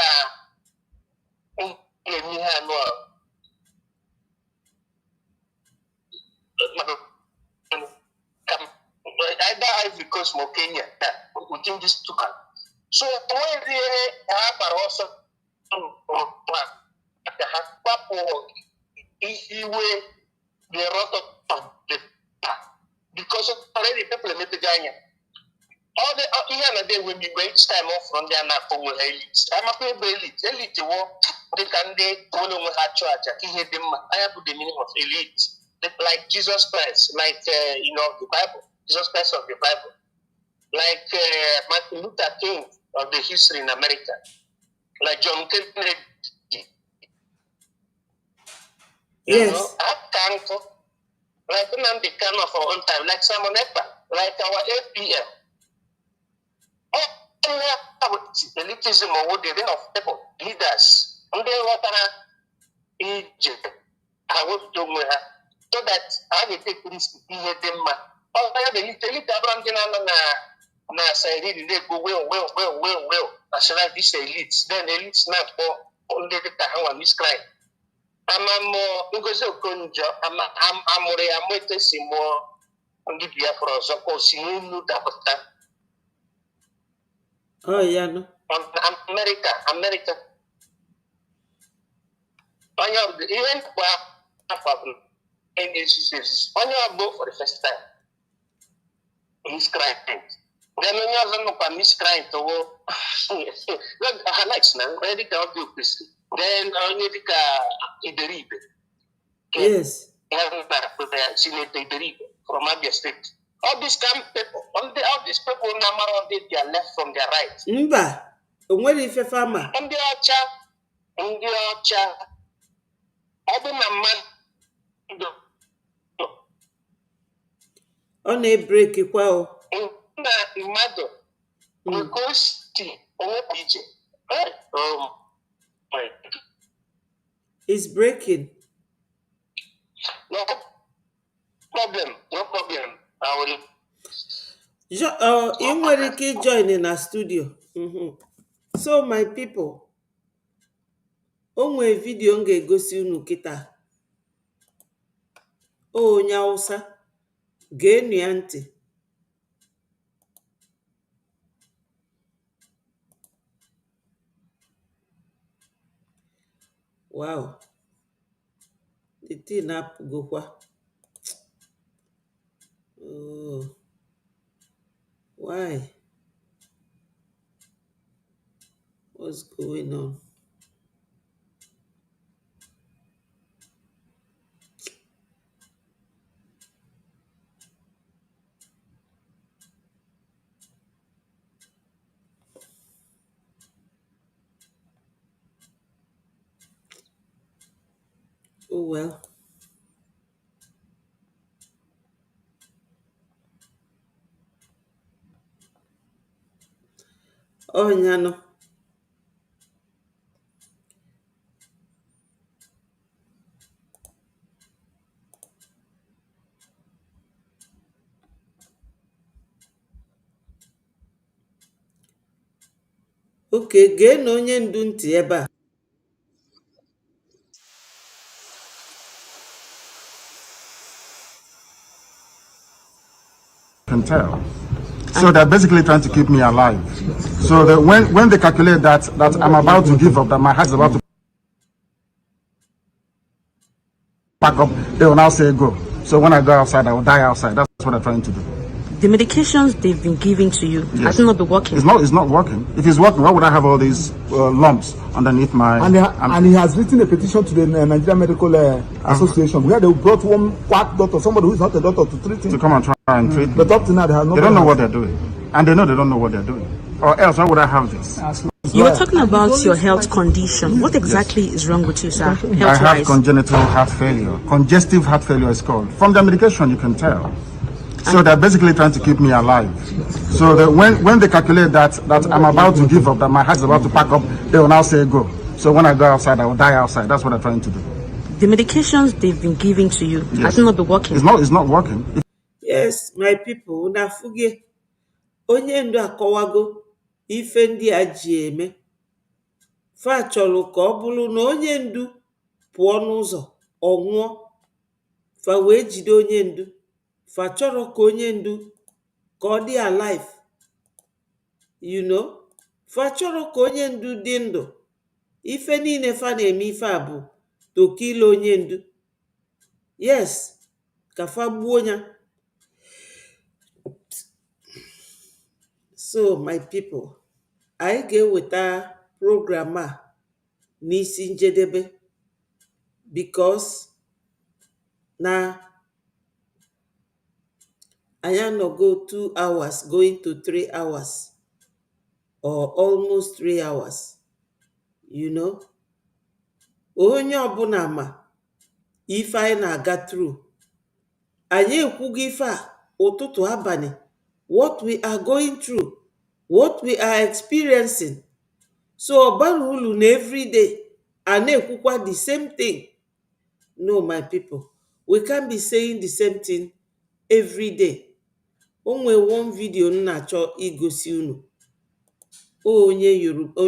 L: Ivory Coast or Kenya, within these two countries. So when they have also the rot of the because already people make the Ghana. All the day when we wait time off from their national elites. I'm a people elite war they can they follow church. I have the meaning of elite. Like Jesus Christ, like the Bible, Jesus Christ of the Bible. Like Martin Luther King of the history in America, like John Kennedy.
A: Yes.
L: I can't like Nnamdi Kanu of our own time, like Simon Ekpa, like our APM. Elitism or what the of people, leaders, and then what Egypt, I will do so that I will take risk in them. Oh, I have a little na say really they go well. As like this elites, then elites not for only the Kahawan is crying. I'm more Ngozo Kunja, I'm waiting some more on the Biafrans, of course, you know that.
A: Oh, yeah, no.
L: On America. On your event, problem. And it's on your boat for the first time. He's crying. Then when you're not miscrying to look, I like now, ready to help you, then only the Ideribe.
A: Yes.
L: From Abia State. All these people, all these people now they are left from their right.
A: Mba, where is the farmer?
L: On the Ocha, open a man.
A: On a break, well.
L: Mado, because PJ. Oh my!
A: It's breaking.
L: No problem. No problem. I will.
A: You nwere ike join in a studio. So my people, o nwee vidio m ga-egosi unu kịta. Onye Hausa, geenụ ya ntị. Wow, the thing apụgokwa. Oh, why? What's going on? Oh well. Oh, nyano. Okay, geenụ onye ndu ntị ebe a.
G: Can tell. So they're basically trying to keep me alive. So that when they calculate that I'm about to give up, that my heart is about to pack up, they will now say go. So when I go outside, I will die outside. That's what they're trying to do.
M: The medications they've been giving to you, has it not been working?
G: It's not working. If it's working, why would I have all these lumps underneath my...
N: And he has written a petition to the Nigerian Medical Association, where they brought one quack doctor, somebody who is not a doctor, to treat him.
G: To come and try and treat me.
N: But up to now, they have not...
G: They don't know what they're doing. And they know they don't know what they're doing. Or else, why would I have this?
M: You were talking about your health condition. What exactly is wrong with you, sir?
G: I have congenital heart failure. Congestive heart failure is called. From the medication, you can tell. So they're basically trying to keep me alive. So that when they calculate that I'm about to give up, that my heart is about to pack up, they will now say go. So when I go outside, I will die outside. That's what they're trying to do.
M: The medications they've been giving to you, has it not been working?
G: It's not working.
A: Yes, my people, una fuge. Onye ndu akọwago ife ndị a ji eme. Fa chọrọ ka ọ bụrụ na onye ndu pụọ n'ụzọ ọ nwụọ. Fa wee jide onye ndu. Fa chọrọ ka onye ndu ka ọ dị alive. You know? Fa chọrọ ka onye ndu dị ndụ. Ife niile fa na-eme ife a bụ to kill onye ndu. Yes, ka fa gbuo ya. So my people, anyị ga-eweta program a n'isi njedebe because na anyị anọgo 2 hours going to 3 hours or almost 3 hours. You know? Onye ọbụla ma ife anyị na-aga through. Anyị ekwugo ife a ụtụtụ abalị. What we are going through, what we are experiencing. So ọbara ulu na every day a na-ekwukwa the same thing. No, my people, we can't be saying the same thing every day. Onwe one video m na-achọ igosi unu. Onye Yoruba,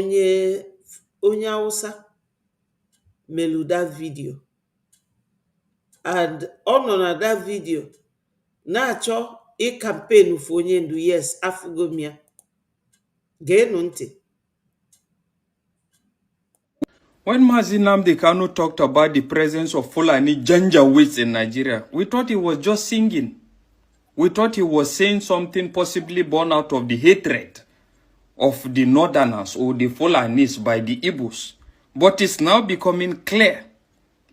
A: onye Hausa melu that video. And ọ nọ na that video na-achọ campaign for onye ndu. Yes, afụgo m ya. Geenụ ntị.
O: When Mazi Nnamdi Kanu talked about the presence of Fulani Janjaweeds in Nigeria, we thought he was just singing. We thought he was saying something possibly born out of the hatred of the Northerners or the Fulanis by the Igbos. But it's now becoming clear,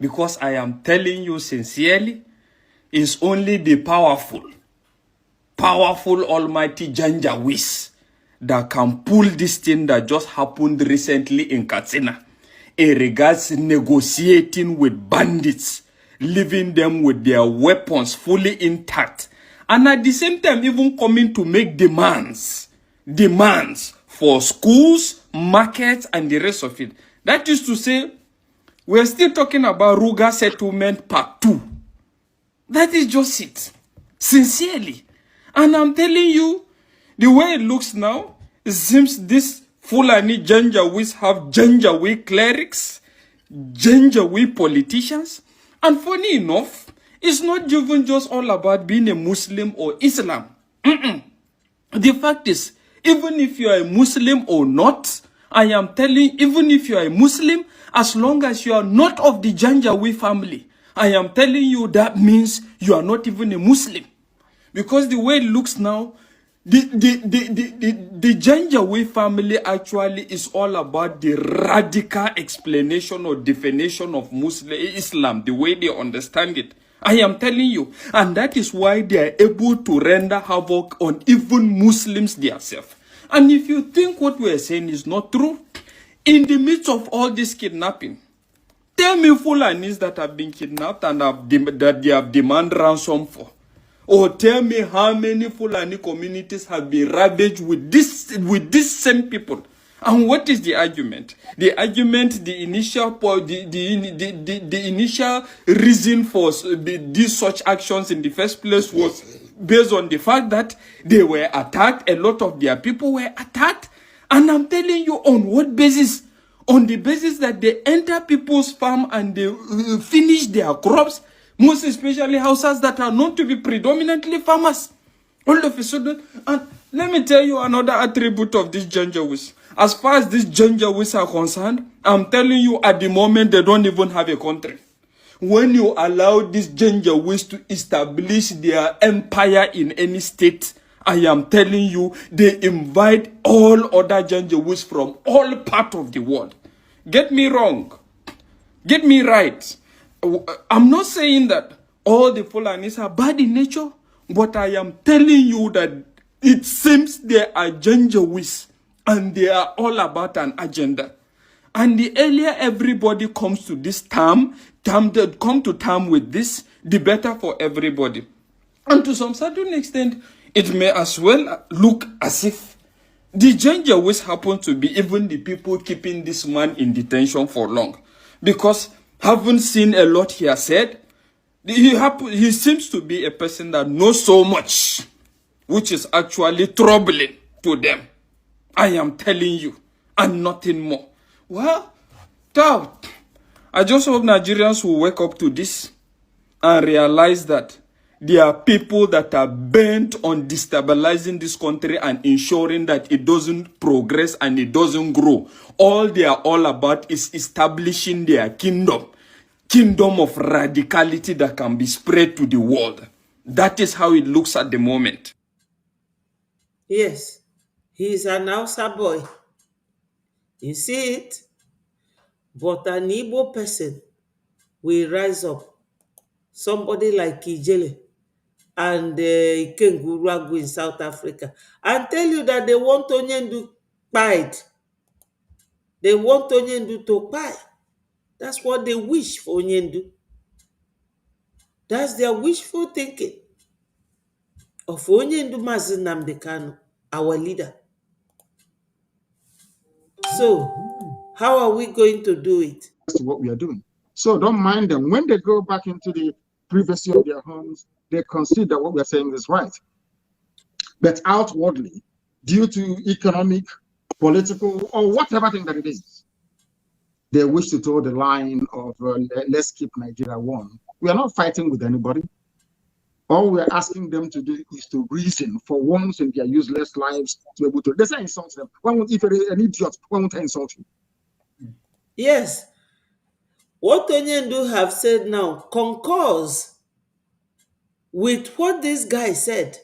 O: because I am telling you sincerely, it's only the powerful almighty Janjaweeds that can pull this thing that just happened recently in Katsina. In regards negotiating with bandits, leaving them with their weapons fully intact, and at the same time even coming to make demands for schools, markets, and the rest of it. That is to say, we're still talking about Ruga Settlement Part 2. That is just it. Sincerely. And I'm telling you, the way it looks now, it seems this Fulani Janjaweeds have Janjaweed clerics, Janjaweed politicians. And funny enough, it's not even just all about being a Muslim or Islam. The fact is, even if you are a Muslim or not, I am telling, even if you are a Muslim, as long as you are not of the Janjaweed family, I am telling you that means you are not even a Muslim. Because the way it looks now, the Janjaweed family actually is all about the radical explanation or definition of Muslim Islam, the way they understand it. I am telling you. And that is why they are able to render havoc on even Muslims themselves. And if you think what we are saying is not true, in the midst of all this kidnapping, tell me Fulanis that have been kidnapped and that they have demanded ransom for. Or tell me how many Fulani communities have been ravaged with these same people. And what is the argument? The argument, the initial reason for these such actions in the first place was based on the fact that they were attacked. A lot of their people were attacked. And I'm telling you, on what basis? On the basis that they enter people's farm and they finish their crops, most especially houses that are known to be predominantly farmers. All of a sudden, and let me tell you another attribute of these Janjaweeds. As far as these Janjaweeds are concerned, I'm telling you at the moment they don't even have a country. When you allow these Janjaweeds to establish their empire in any state, I am telling you, they invite all other Janjaweeds from all parts of the world. Get me wrong. Get me right. I'm not saying that all the Fulanis are bad in nature, but I am telling you that it seems they are Janjaweeds and they are all about an agenda. And the earlier everybody comes to this come to term with this, the better for everybody. And to some certain extent, it may as well look as if the Janjaweeds happen to be even the people keeping this man in detention for long. Because having seen a lot he has said, he seems to be a person that knows so much, which is actually troubling to them. I am telling you, and nothing more. Well, I just hope Nigerians will wake up to this and realize that there are people that are bent on destabilizing this country and ensuring that it doesn't progress and it doesn't grow. All they are all about is establishing their kingdom of radicality that can be spread to the world. That is how it looks at the moment.
A: Yes, he is an Hausa boy. You see it? But an Igbo person will rise up. Somebody like Ijele and Ikenguruagu in South Africa, and tell you that they want Onyendu pied. They want Onyendu to pie. That's what they wish for Onyendu. That's their wishful thinking of Onyendu Mazi Nnamdi Kanu, our leader. So, how are we going to do it?
G: That's what we are doing. So don't mind them. When they go back into the privacy of their homes, they consider what we are saying is right. But outwardly, due to economic, political, or whatever thing that it is, they wish to toe the line of let's keep Nigeria warm. We are not fighting with anybody. All we are asking them to do is to reason for once in their useless lives to be able to. They say insult them. If you're an idiot, why won't I insult you?
A: Yes. What Onyendu have said now concurs with what this guy said.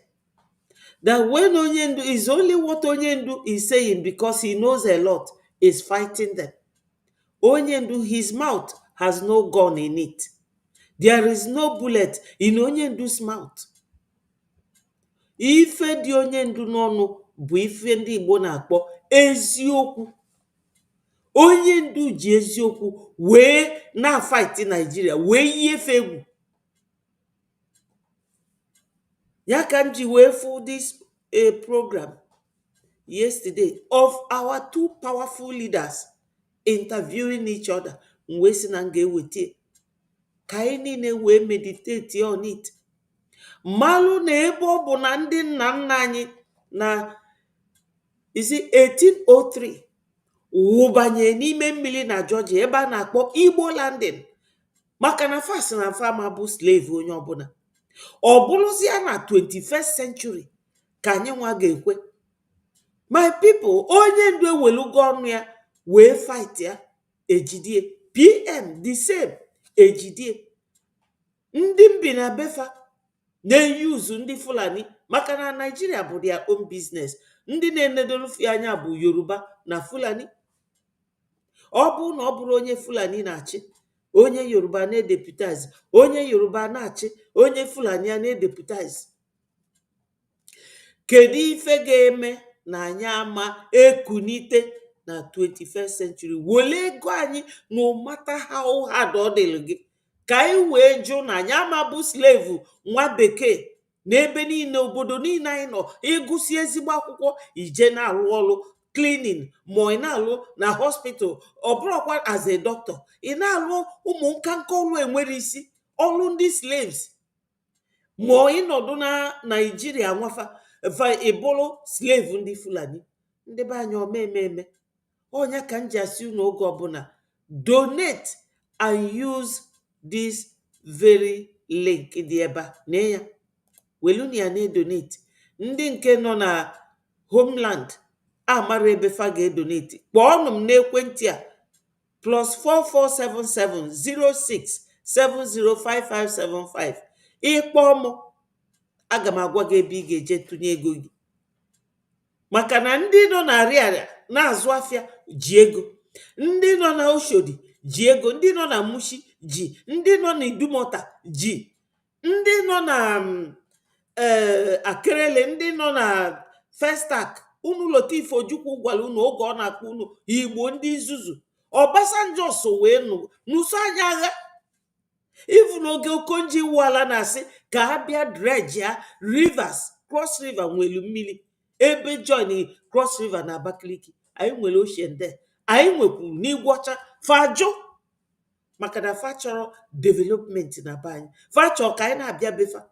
A: That when Onyendu is only what Onyendu is saying because he knows a lot is fighting them. Onyendu, his mouth has no gun in it. There is no bullet in Onyendu's mouth. Ife di Onyendu n'ọnụ bụ ife ndị Igbo na-akpọ eziokwu. Onyendu ji eziokwu wee na-fight Nigeria, wee yiefe egwu. Ya ka m ji wee fụ this program yesterday of our two powerful leaders interviewing each other. Mwe si na nga ewete ka anyị niile wee meditate on it malụ na ebe ọ bụ na ndị nna nna anyị na isi 1803 wụbanye n'ime mmiri na Georgia ebe a na-akpọ Igbo landing, maka na fast na fama bụ slave onye ọbụla. Ọ bụrụzia na 21st century ka anyị nwa ga-ekwe. My people, onye ndu ewelugo ọnụ ya wee fight ya, ejidie. PM the same, ejidie. Ndị mbi na befa na-eyuzu ndị Fulani maka na Nigeria bụ their own business. Ndị na-enedolufi anya bụ Yoruba na Fulani. Ọ bụ na ọ bụrụ onye Fulani na-achị, onye Yoruba na-edeputize, onye Yoruba na-achị, onye Fulani ya na-edeputize. Kedu ife ga-eme na anyị ama ekunite na 21st century? Wole ego anyị no matter how hard ọ dịlụ gị, ka anyị wee jụ na anyị ama bụ slave nwa bekee n'ebe niile, obodo niile anyị nọ. Ịgụsi ezigbo akwụkwọ, ije na-alụ ọrụ cleaning, ma ị na-alụ na hospital, ọ bụrụkwa as a doctor, ị na-alụ ụmụ nkanka ọrụ enwere isi, ọrụ ndị slaves. Ma ị nọdụ na Nigeria nwafa ịbụrụ slave ndị Fulani. Ndị be anyị omememe. Onya ka m ji asị unu oge ọbụla, donate and use this very link dị ebe a na ya welunu ya na-edonate. Ndị nke nọ na homeland amara ebe fa ga-edonate, kpọọnụ m n'ekwentị a +447706705575. ịkpọọ m, aga m agwa gị ebe ị ga-eje tụnye ego gị. Maka na ndị nọ na Ariaria na-azụ afịa ji ego, ndị nọ na Oshodi ji ego, ndị nọ na Mushi ji, ndị nọ na Idumota ji, ndị nọ na Akerele, ndị nọ na Festac. Unu Lotif Ojukwu gwara unu oge ọ na-akpọ unu Igbo ndị nzuzu. Obasanjo so wee nụso anya agha. Ifu n'oge Okonji Iweala na-asị ka ha bịa dredge ya Rivers, Cross River nwelu mmiri ebe join Cross River na Abakaliki. Anyị nwere ocean there. Anyị nwekwuru n'Igwocha fajụ, maka na fa chọrọ development na be anyị. Fa chọrọ ka anyị na-abịa befa,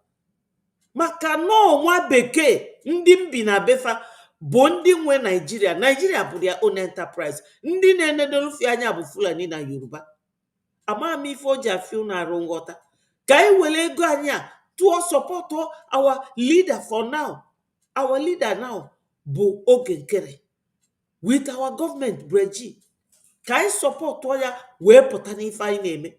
A: maka na nwa bekee ndị mbi na befa bụ ndị nwe Nigeria. Nigeria bụ their own enterprise. Ndị na-enedolufi anya bụ Fulani na Yoruba. Ama m ife o ji afị unu arụ nghọta. Ka anyị were ego anyị a tụọ support our leader for now. Our leader now bụ Oge Nkere with our government Breji. Ka anyị support ya wee pụta n'ife anyị na-eme.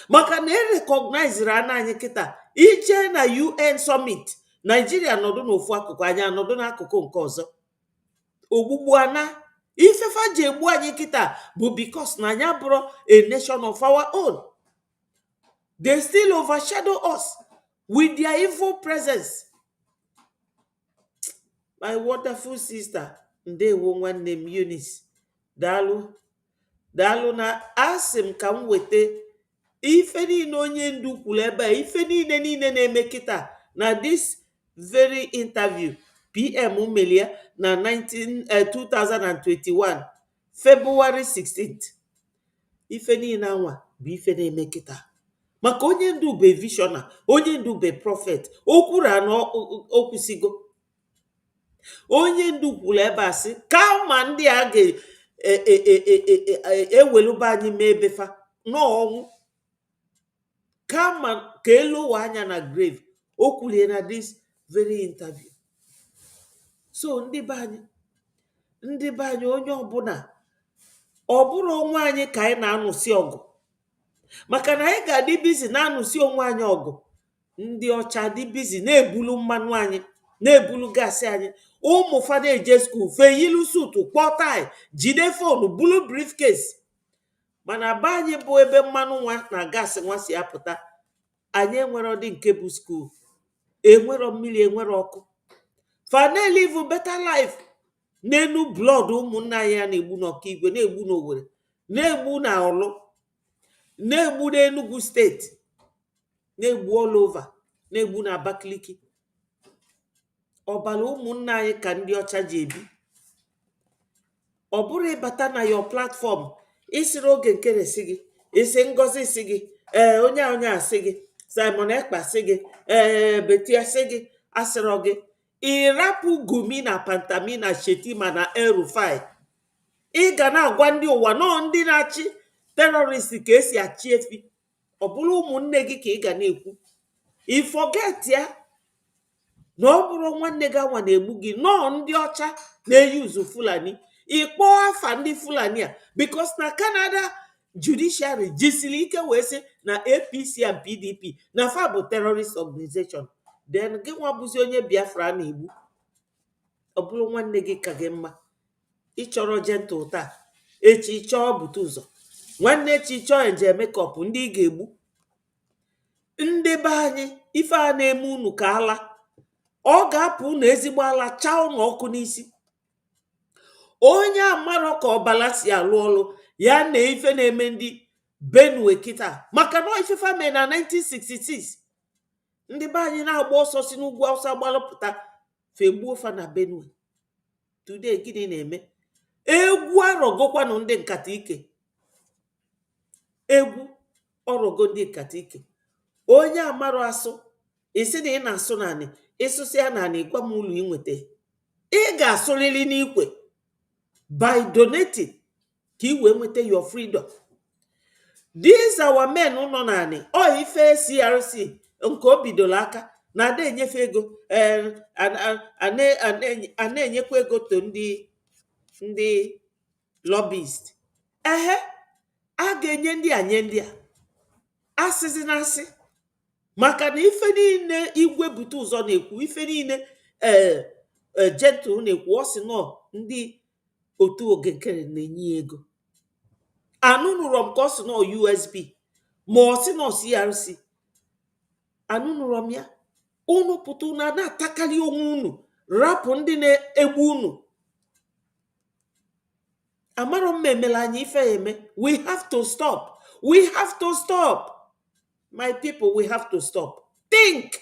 A: Maka na recognize ana anyị kịta ije na UN summit, Nigeria nọdụ n'ofu akụkụ, anyị anọdụ n'akụkụ nke ọzọ. Ogbugbu ana ifefa ji egbu anyị kịta bụ because na anyị abụrụ a nation of our own. They still overshadow us with their evil presence. My wonderful sister, ndewo nwanne m Eunice, daalụ na asị m ka m wete ife niile onye ndu kwuru ebe a, ife niile na-eme kịta na this very interview PM melia na 2021 February 16th. Ife niile anwa bụ ife na-eme kịta. Maka onye ndu be visioner, onye ndu be prophet, o kwuru na o kwusigo. Onye ndu kwuru ebe a sị kama ndị a ga-eweluba anyị mee befa n'ọnwụ, kama ka elowe anya na grave. O kwulie na this very interview. So ndị be anyị onye ọbụla, ọ bụrụ onwe anyị ka anyị na-anụsi ọgụ. Maka na anyị ga-adị bizi na-anụsi onwe anyị ọgụ, ndị ọcha dị bizi na-ebulu mmanụ anyị, na-ebulu gasị anyị. Ụmụ fada eje skuul feyilu sutu, kpọọ tai, jide fonu, bulu briefcase. Mana be anyị bụ ebe mmanụ nwa na gasị nwa si apụta, anyị enwero dị nke bụ skuul, enwero mmiri, enwero ọkụ. Fa live better life n'enu blood ụmụnna anyị ya na-egbu n'Ọkigwe, na-egbu n'Owerri, na-egbu na Orlu, na-egbu n'Enugu steeti, na-egbu all over, na-egbu na Abakaliki. Ọbara ụmụnna anyị ka ndị ọcha ji ebi. Ọ bụrụ ịbata na your platform isiri Oge Nkere si gị, isi Ngozi si gị, onye asị gị, Simon Ekpa sị gị Betia sị gị asịrọ gị ịrapụ Gumi na Pantami na Shetima na El-Rufai. Ị ga na-agwa ndị ụwa nọ ndị na-achị terrorist ka esi achị efi. Ọ bụrụ ụmụnne gị ka ị ga na-ekwu. I forget ya na ọ bụrụ nwanne gị anwa na-egbu gị nọọ ndị ọcha na-eyuzu Fulani. Ịkpọọ afa ndị Fulani a because na Canada judiciary jisiri ike wee sị na APC and PDP na fa bụ terrorist organization. Then gị nwa bụzi onye Biafra na-egbu. Ọ bụrụ nwanne gị ka gị mma. Ị chọrọ gentle taa, echi chọọ bute ụzọ. Nwanne echi chọọ nje makeup ndị ị ga-egbu. Ndị be anyị ife a na-eme unu ka ala. Ọ ga-apụ unu ezigbo ala chaa unu ọkụ n'isi. Onye amarọ ka ọbala si alụ ọlụ ya na ife na-eme ndị Benue kịta maka na ifefe mee na 1966. Ndị be anyị na-agba ọsọ si n'ugwu Awụsa gbalụpụta fegbuo fa na Benue. Today gịnị na-eme? Egwu arọgokwanụ ndị nkata ike. Egwu ọrọgo ndị nkata ike. Onye amarọ asụ isi na ị na-asụ naanị ịsụsị ya naanị gwa m ụlọ inweta. Ị ga-asụrịrị n'ikwe by donating ka ị wee nweta your freedom. These our men nọ naanị ọ ife CRC nke o bidoro aka na ada enyefe ego a na-enyekwa ego to ndị lobbyist. A ga-enye ndị a nye ndị a. Asịzi na asị maka na ife niile igwe bute ụzọ na-ekwu ife niile gentle na-ekwu ọ sị nọ ndị otu ogekere na-enye ego. Anụnụrọ m ka ọ sị nọ USB ma ọ sị nọ CRC. Anụnụrọ m ya. Unu pụta unu na-atakarị onwe unu rapụ ndị na-egbu unu. Amarọ m emela anyị ife eme. We have to stop. We have to stop. My people, we have to stop. Think.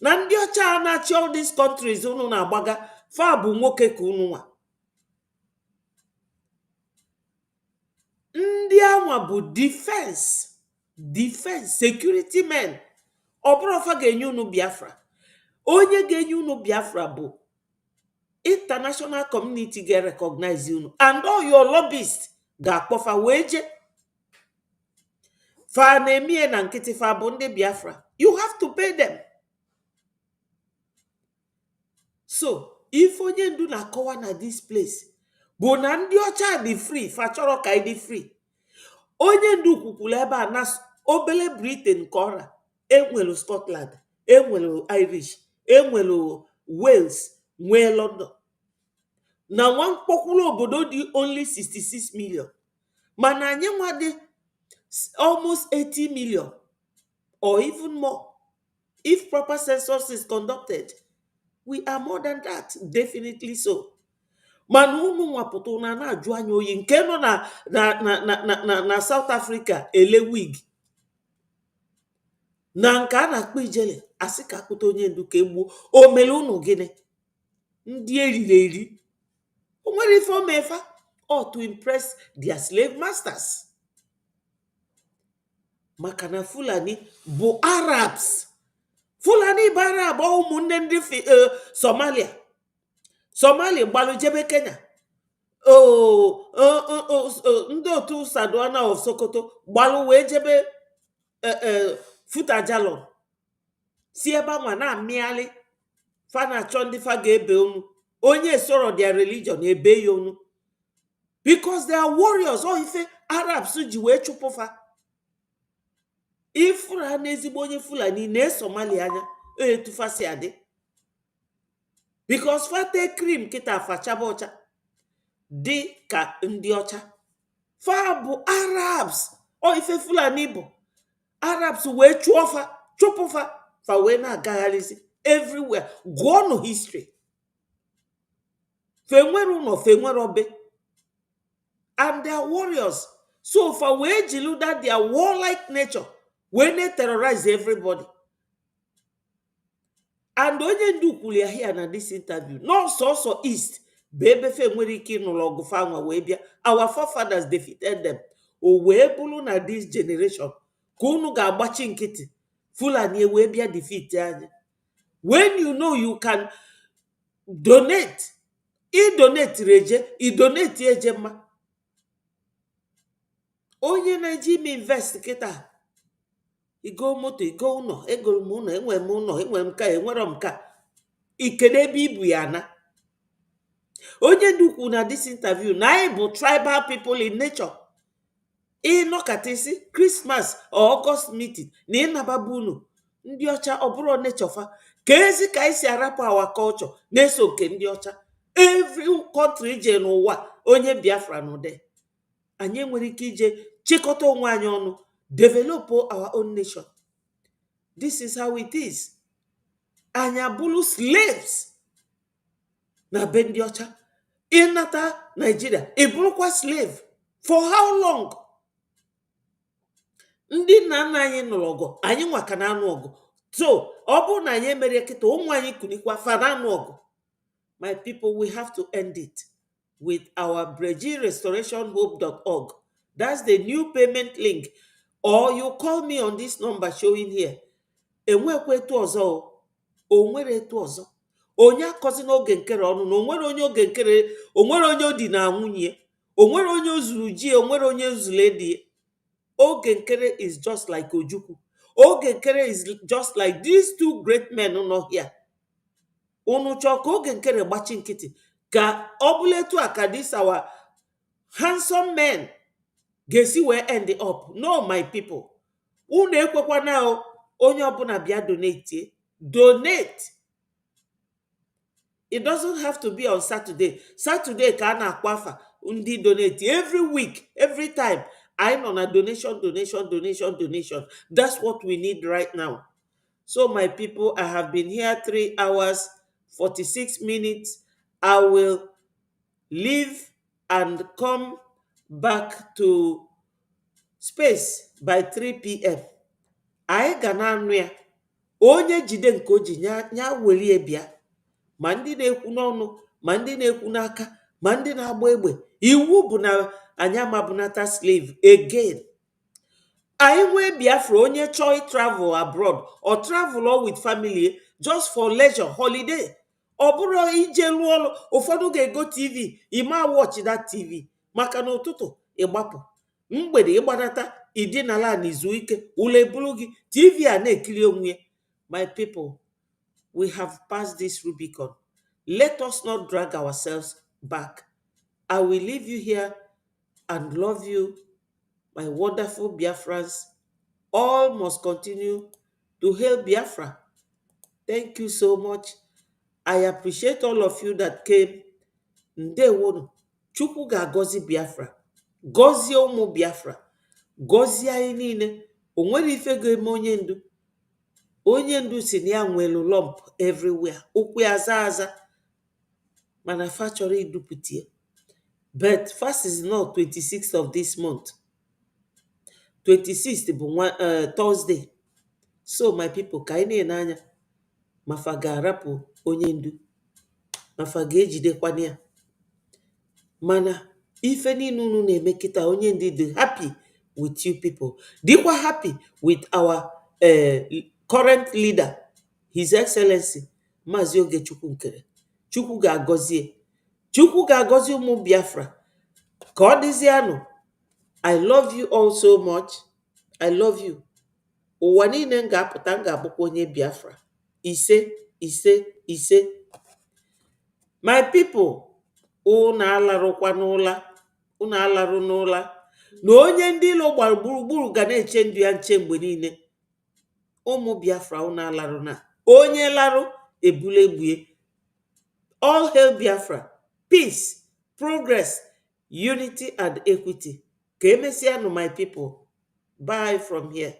A: Na ndị ọcha na-achị all these countries unu na-agbaga fa bụ nwoke ka unu nwa. Ndị anwa bụ defense security men. Ọ bụrụ fa ga-enye unu Biafra. Onye ga-enye unu Biafra bụ international community ga-recognize unu and all your lobbyists ga-akpọfa wee je. Fa na-emie na nkịtị fa bụ ndị Biafra. You have to pay them. So, if onye ndu na-akọwa na this place bụ na ndị ọcha dị free, fa chọrọ ka dị free. Onye ndu kwukwuru ebe a na obele Britain ka ọra. Enwelu Scotland, enwelu Irish, enwelu Wales, nwee London. Na nwa mkpọkwụrụ obodo dị only 66 million. Mana anyị nwa dị almost 80 million or even more. If proper census is conducted, we are more than that, definitely so. Mana unu nwapụta una na-ajụ anya oyi nke nọ na South Africa ele wig. Na nke a na-akpọ ijele asị ka akpụta onye ndu ka egbuo. O mere unu gịnị? Ndị eriri eri. O nwere ife o mefa or to impress their slave masters. Maka na Fulani bụ Arabs. Fulani bụ Arab ụmụnne ndị Somalia. Somalia gbalụ jebe Kenya. Ndị otu Saduana of Sokoto gbalụ wee jebe Futa Jalon. Si ebe nwa na-amịalị fa na-achọ ndị fa ga-ebe unu. Onye soro their religion ebe ya unu. Because they are warriors. O ife Arabs ji wee chụpụ fa. Ifuru ha n'ezigbo onye Fulani na Somalia anya etufasi adị. Because fa te cream kita fachaba ọcha dị ka ndị ọcha. Fa bụ Arabs. O ife Fulani bụ Arabs wee chụọ fa chụpụ fa wee na-agagharịzi everywhere. Gụọ no history. Fe nwere ụlọ fe nwere obe. And they are warriors. So fa wee jilu that their warlike nature when they terrorize everybody. And onye ndu kwuru ya here na this interview, no so east, bebe fe nwere ike n'ụlọ ọgụ fa nwa wee bịa. Our forefathers defeated them. O wee bụrụ na this generation ka unu ga-agbachi nkịtị Fulani wee bịa defeat anyị. When you know you can donate, donate reje, donate eje mma. Onye na-eji ime invest kịta, igo moto, igo ụlọ, egoro m ụlọ, enwere m ụlọ, enwere m ka, enwere m ka, ikene ebe ibu ya na. Onye dukwu na this interview na anyị bụ tribal people in nature. Ịnọkata isi Christmas or August meeting na ịnababu unu ndị ọcha ọ bụrụ nature fa. Ka ezi ka anyị si arapụ our culture na-eso nke ndị ọcha. Every country je n'ụwa onye Biafra nọ there. Anyị nwere ike ije chịkọta onwe anyị ọnụ, develop our own nation. This is how it is. Anyị abụrụ slaves na be ndị ọcha. Ịnata Nigeria, ị bụrụkwa slave. For how long? Ndị nna nna anyị nụrụ ọgụ, anyị nwa ka na-anụ ọgụ. So ọ bụrụ na anyị emere kịta, ụmụ anyị kunikwa fa na-anụ ọgụ. My people, we have to end it with our BrejiRestorationHope.org. That's the new payment link. Or you call me on this number showing here. Enwekwe etu ọzọ, onwere etu ọzọ. Onye akọzi n'oge nkere ọnụ na onwere onye oge nkere, onwere onye odi na nwunye, onwere onye ozuru ji, onwere onye ozuru edi. Oge nkere is just like Ojukwu. Oge nkere is just like these two great men nọ here. Unu chọọ ka oge nkere gbachi nkịtị ka ọ bụla etu a ka this our handsome men ga-esi wee end up. No, my people. Unu ekwekwa na onye ọbụla bịa donate. Donate. It doesn't have to be on Saturday. Saturday ka a na-akwa afa ndị donate. Every week, every time. I'm on a donation. That's what we need right now. So my people, I have been here 3 hours, 46 minutes. I will leave and come back to space by 3 p.m. Anyị ga na-anụ ya. Onye jide nke oji nya welie bịa. Ma ndị na-ekwu n'ọnụ, ma ndị na-ekwu n'aka, ma ndị na-agba egbe. Iwu bụ na anyị amabunata slave again. I nwee Biafra onye chọọ travel abroad or travel all with family just for leisure, holiday. Ọ bụrụ ije lụọ ọrụ, ụfọdụ ga-ego TV, ịma watch that TV. Maka na ụtụtụ ịgbapụ, mgbede ịgbanata, ịdịnala n'izu ike, ụlọ eburu gị, TV a na-ekiri onwe. My people, we have passed this Rubicon. Let us not drag ourselves back. I will leave you here and love you, my wonderful Biafrans. All must continue to hail Biafra. Thank you so much. I appreciate all of you that came. Ndewonu. Chukwu ga-agọzi Biafra. Gọzie ụmụ Biafra. Gọzie anyị niile. O nwere ife ga-eme onye ndu. Onye ndu si na ya nwelu lump everywhere. Ụkwụ ya aza. Mana fa chọrọ idupụtie. But fast is not 26th of this month. 26th bụ Thursday. So my people, ka anyị na-ene anya mafa ga-arapụ onye ndu, mafa ga-ejidekwana ya. Mana ife niile unu na-eme kịta, onye ndu dị happy with you people. Dịkwa happy with our current leader, His Excellency Maazị Ogechukwu Nkere. Chukwu ga-agọzie. Chukwu ga-agọzi ụmụ Biafra. Ka ọ dịzianụ. I love you all so much. I love you. Ụwa niile m ga-apụta, m ga-abụkwa onye Biafra. Ise. My people, unu alarụkwa n'ụla. Unu alarụ n'ụla. Na onye ndị ilo gbara gburugburu ga na-eche ndụ ya nche mgbe niile. Ụmụ Biafra, unu alarụ na. Onye larụ ebule egbue. All hail Biafra. Peace, progress, unity and equity. Ka emesianụ, my people. Bye from here.